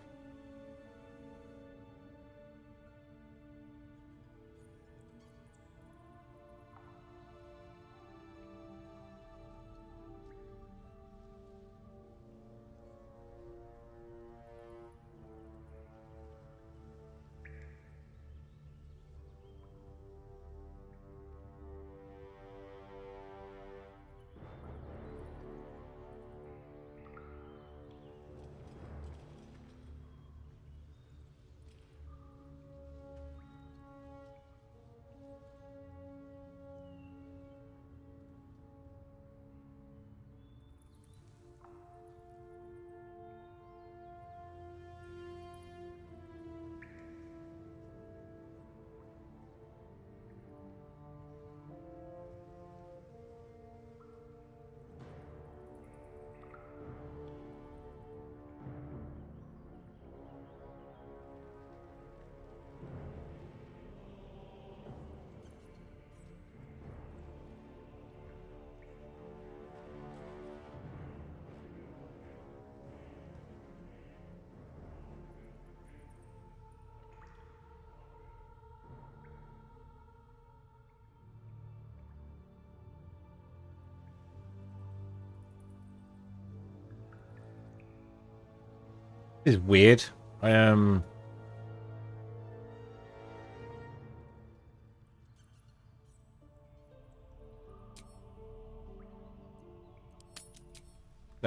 A: This is weird.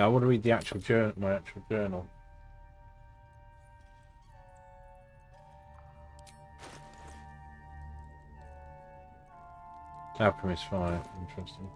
A: I want to read the actual journal, my actual journal. Alchemist fire, interesting.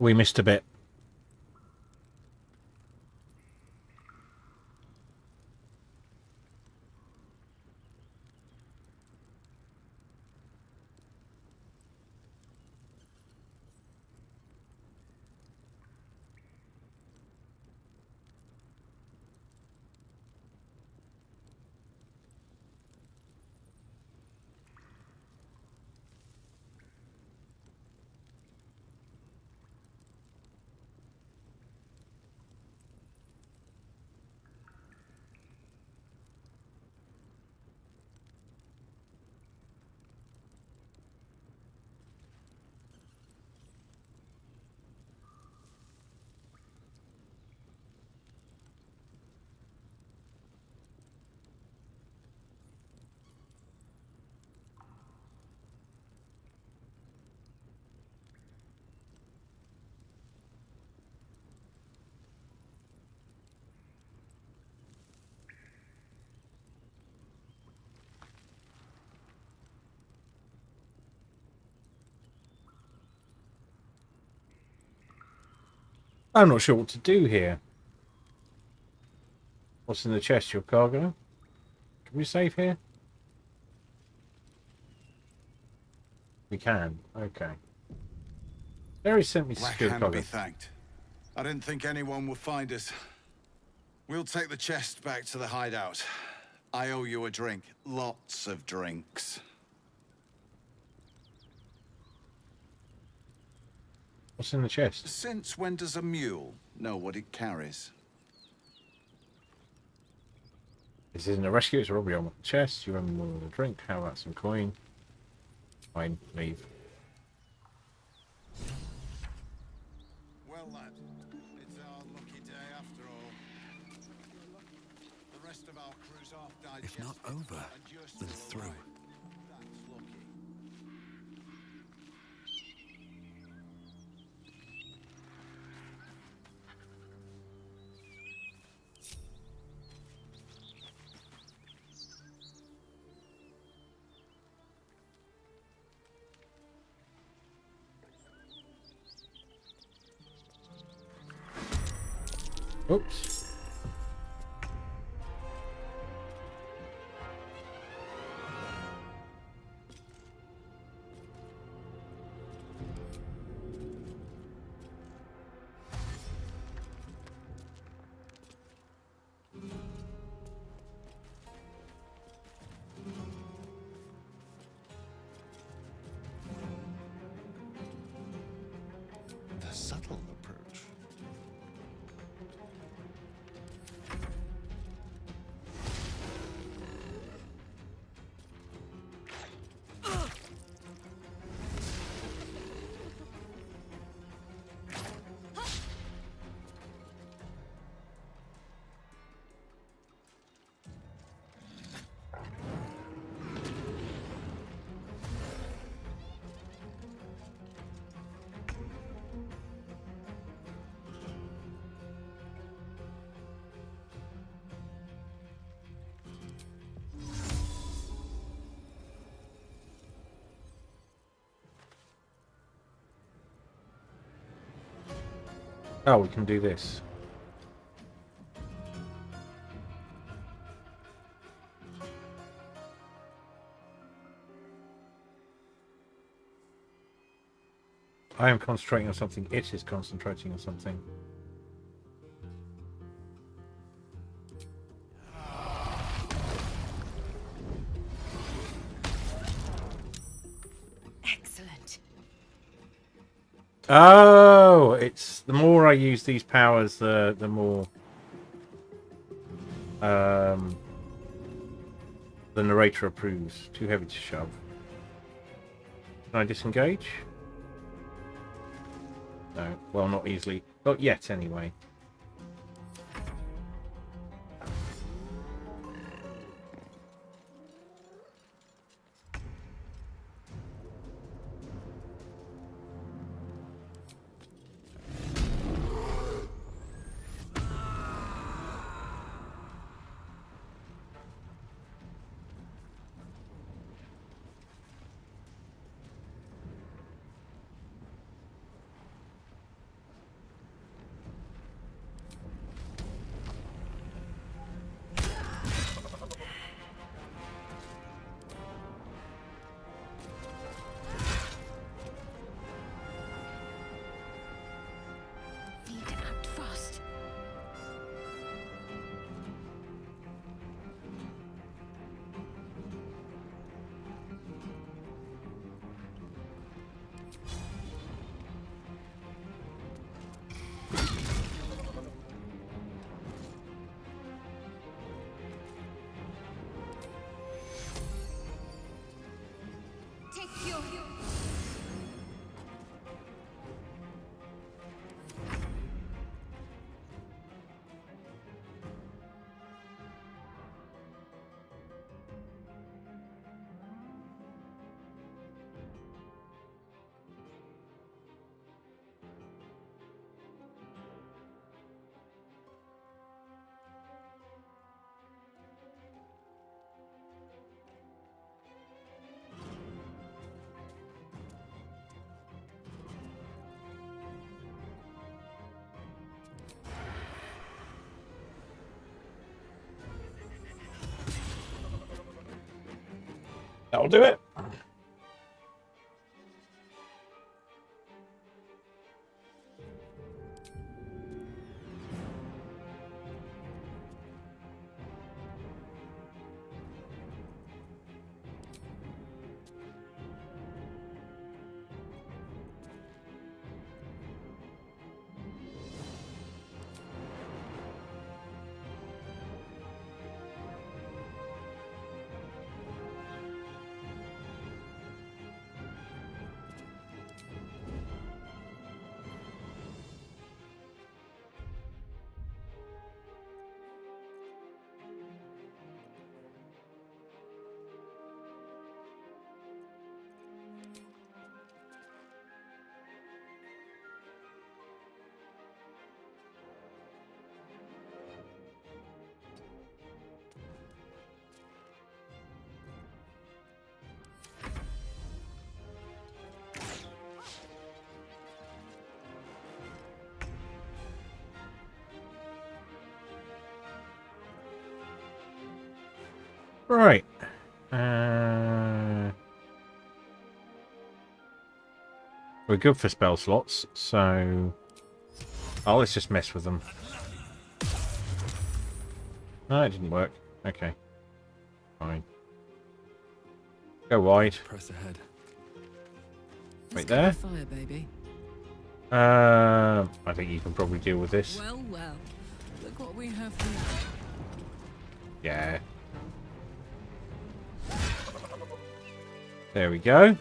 A: We missed a bit. I'm not sure what to do here. What's in the chest? Your cargo? Can we save here? We can. Okay. Very simply secured
Q: Blackhand
A: cargo.
Q: be thanked. I didn't think anyone would find us. We'll take the chest back to the hideout. I owe you a drink. Lots of drinks.
A: What's in the chest?
Q: Since when does a mule know what it carries?
A: This isn't a rescue, it's a robbery. I want the chest. You owe me more than a drink. How about some coin? Fine, leave.
Q: Well, lad, it's our lucky day after all. The rest of our crew's off digested.
B: If not over, then through.
Q: That's lucky.
A: Oops.
J: The subtle approach.
A: Oh, we can do this. I am concentrating on something. It is concentrating on something. Oh, it's the more I use these powers, the more the narrator approves. Too heavy to shove. Can I disengage? No. Well, not easily. Not yet, anyway.
H: Need to act fast. Take your.
A: That'll do it. Right. We're good for spell slots, so... Oh, let's just mess with them. No, it didn't work. Okay. Fine. Go wide.
B: Press ahead.
A: Wait there.
G: Fire, baby.
A: I think you can probably deal with this.
G: Well, well. Look what we have here.
A: Yeah. There we go.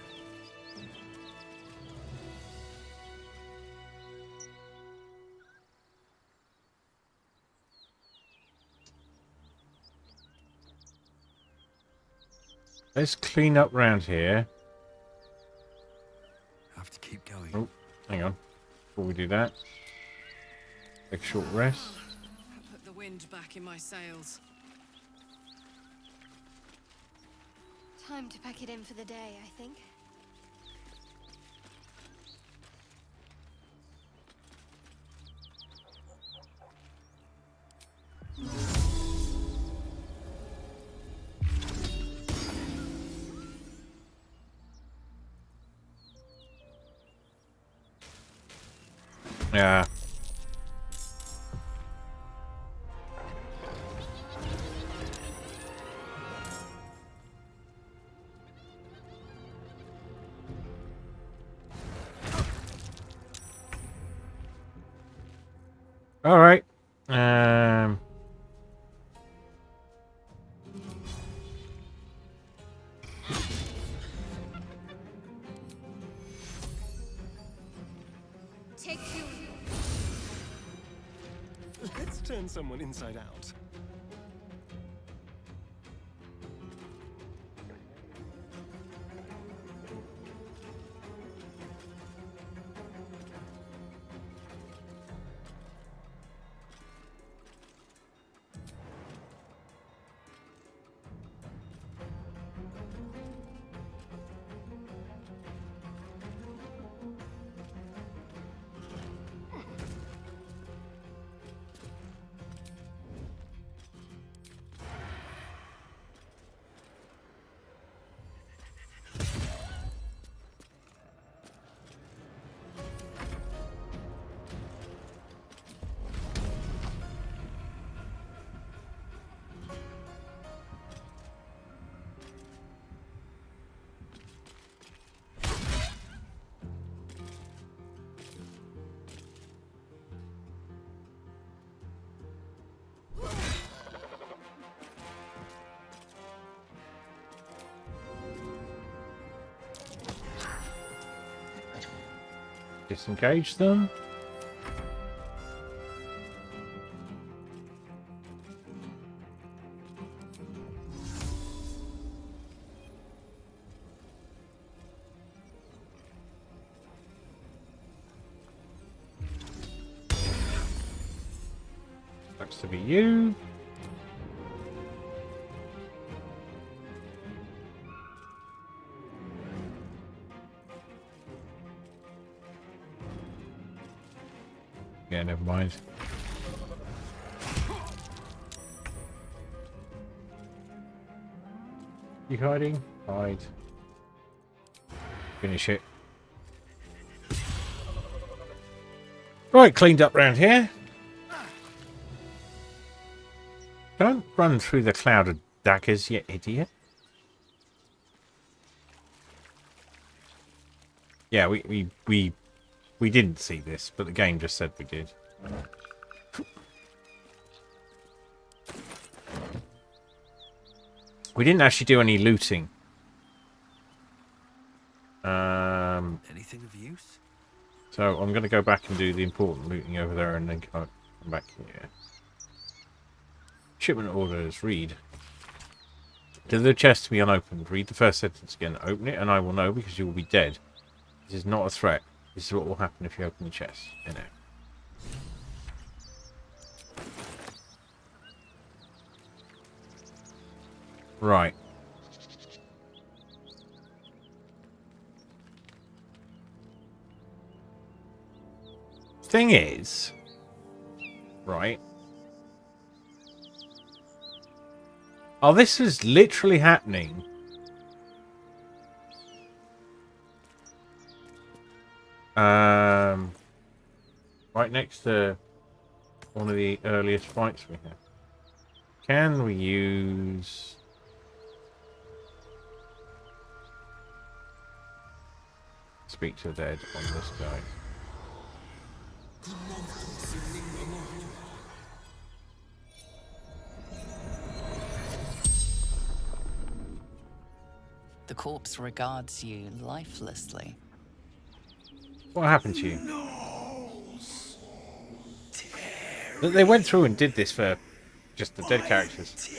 A: Let's clean up round here.
B: Have to keep going.
A: Oh, hang on. Before we do that, take a short rest.
G: Put the wind back in my sails.
H: Time to pack it in for the day, I think.
A: Yeah. All right.
H: Take you.
J: Let's turn someone inside out.
A: Disengage them. Looks to be you. Yeah, never mind. You hiding? Hide. Finish it. Right, cleaned up round here. Don't run through the cloud of daggers, you idiot. Yeah, we didn't see this, but the game just said we did. We didn't actually do any looting.
B: Anything of use?
A: So I'm going to go back and do the important looting over there and then come back here. Shipment orders, read. To the chest to be unopened. Read the first sentence again. Open it and I will know because you will be dead. This is not a threat. This is what will happen if you open the chest. You know. Right. Thing is, right. Oh, this is literally happening. Right next to one of the earliest fights we have. Can we use... Speak to the dead on this guy.
I: The corpse regards you lifelessly.
A: What happened to you? They went through and did this for just the dead characters.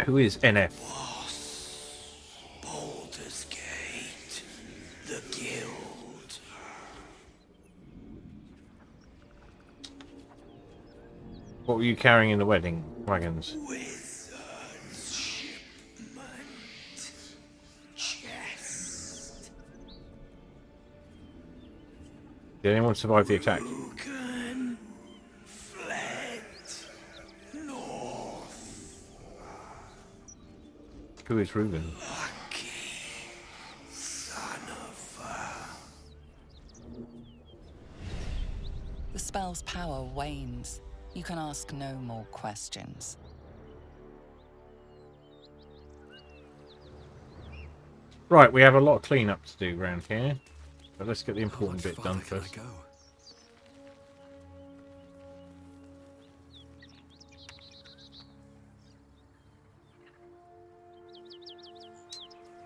A: Who is NF?
C: Baldur's Gate, the Guild.
A: What were you carrying in the wedding wagons?
C: Wizard's shipment. Chest.
A: Did anyone survive the attack?
C: Rugen fled north.
A: Who is Rugen?
C: Lucky son of
I: The spell's power wanes. You can ask no more questions.
A: Right, we have a lot of cleanup to do around here. But let's get the important bit done first.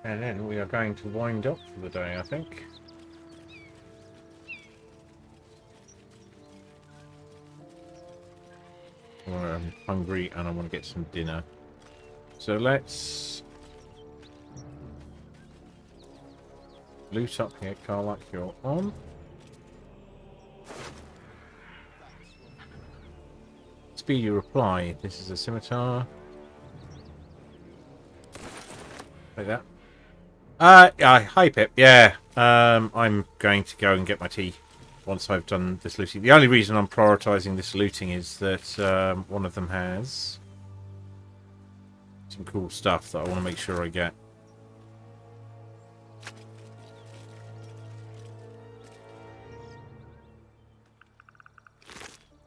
A: And then we are going to wind up for the day, I think. I'm hungry and I want to get some dinner. So let's loot up here, Carlac, you're on. Speedy reply. This is a scimitar. Like that. Yeah, hi Pip. Yeah, I'm going to go and get my tea once I've done this looting. The only reason I'm prioritising this looting is that one of them has some cool stuff that I want to make sure I get.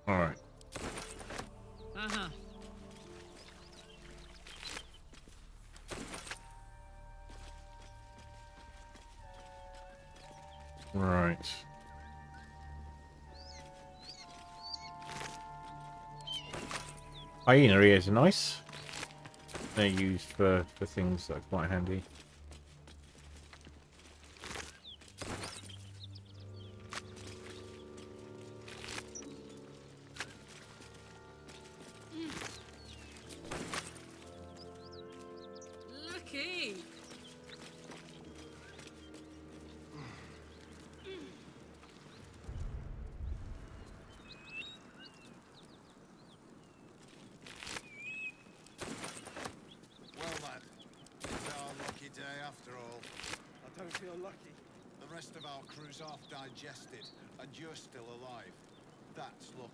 A: Alright. Right. Hyena ears are nice. They're used for things that are quite handy.
G: Lucky.
R: Well, lad, it's our lucky day after all.
C: I don't feel lucky.
R: The rest of our crew's half digested, and you're still alive. That's lucky.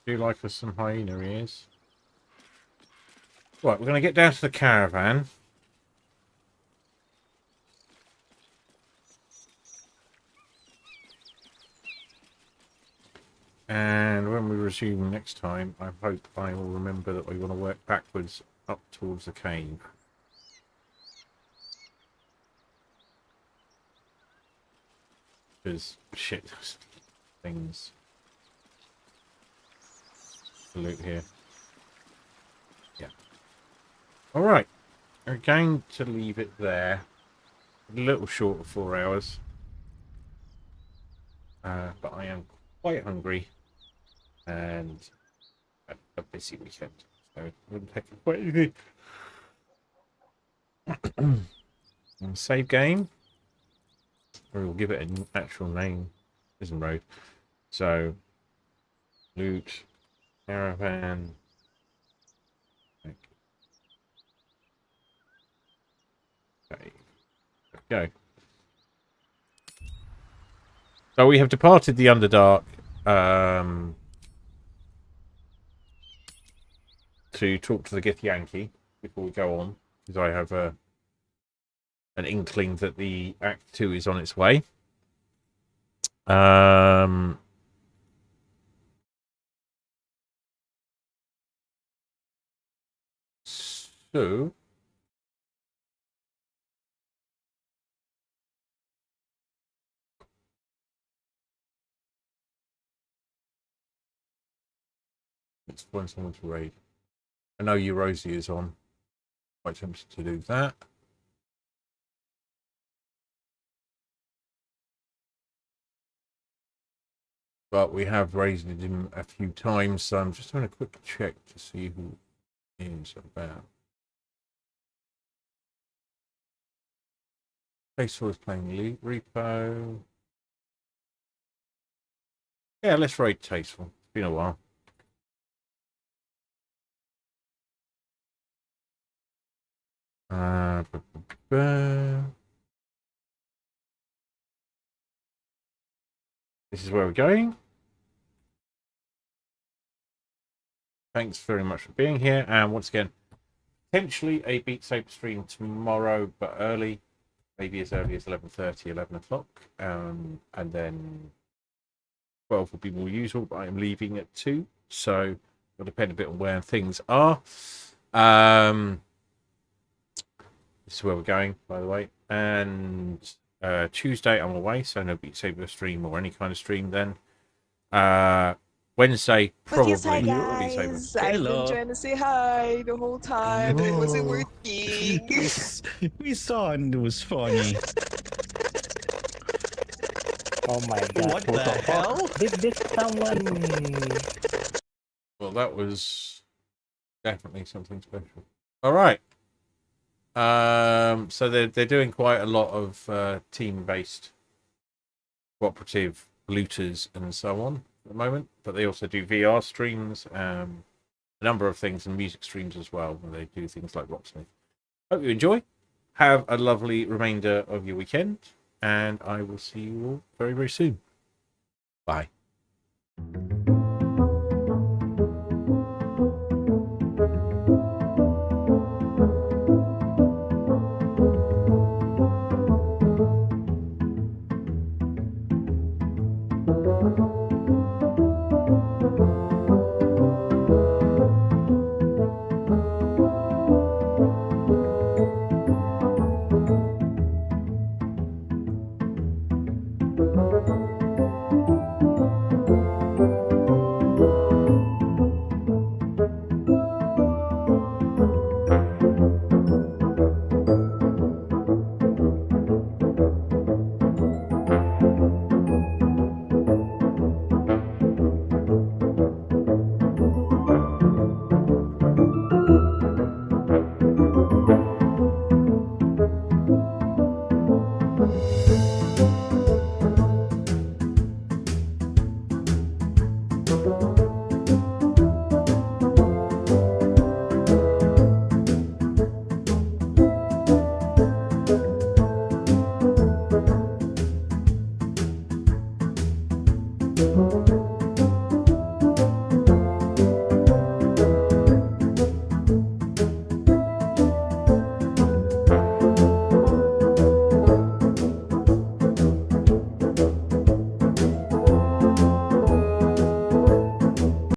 A: Do you like us some hyena ears? Right, we're going to get down to the caravan. And when we resume next time, I hope I will remember that we want to work backwards up towards the cave. Because, shit, there's things to loot here. Yeah. Alright. We're going to leave it there. A little short of 4 hours. But I am quite hungry. And a busy weekend. So it wouldn't take quite easy. Save game. Or we'll give it an actual name. Prison Road. So loot. Caravan. Okay. Go. So we have departed the Underdark to talk to the Githyanki before we go on, because I have an inkling that the Act 2 is on its way. So let's find someone to raid. I know Eurosi is on. Quite tempted to do that. But we have raised him a few times, so I'm just having a quick check to see who is about. Tasteful is playing Elite Repo. Yeah, let's raid Tasteful. It's been a while. this is where we're going. Thanks very much for being here. And once again, potentially a Beat Saber stream tomorrow, but early. Maybe as early as 11:30, 11 o'clock. And then 12 will be more usual, but I'm leaving at 2. So it'll depend a bit on where things are. This is where we're going, by the way. And Tuesday I'm away, so no Beat Saber stream or any kind of stream then. Wednesday, probably
S: But yes, hi
A: Beat Saber.
S: guys. I've been trying to say hi the whole time, but it wasn't working.
T: We saw and it was funny.
U: Oh my god.
T: What the hell?
U: Did this someone...
A: Well, that was definitely something special. All right. So they're doing quite a lot of team-based cooperative looters and so on at the moment, but they also do VR streams, a number of things, and music streams as well, where they do things like Rocksmith. Hope you enjoy. Have a lovely remainder of your weekend, and I will see you all very, very soon. Bye.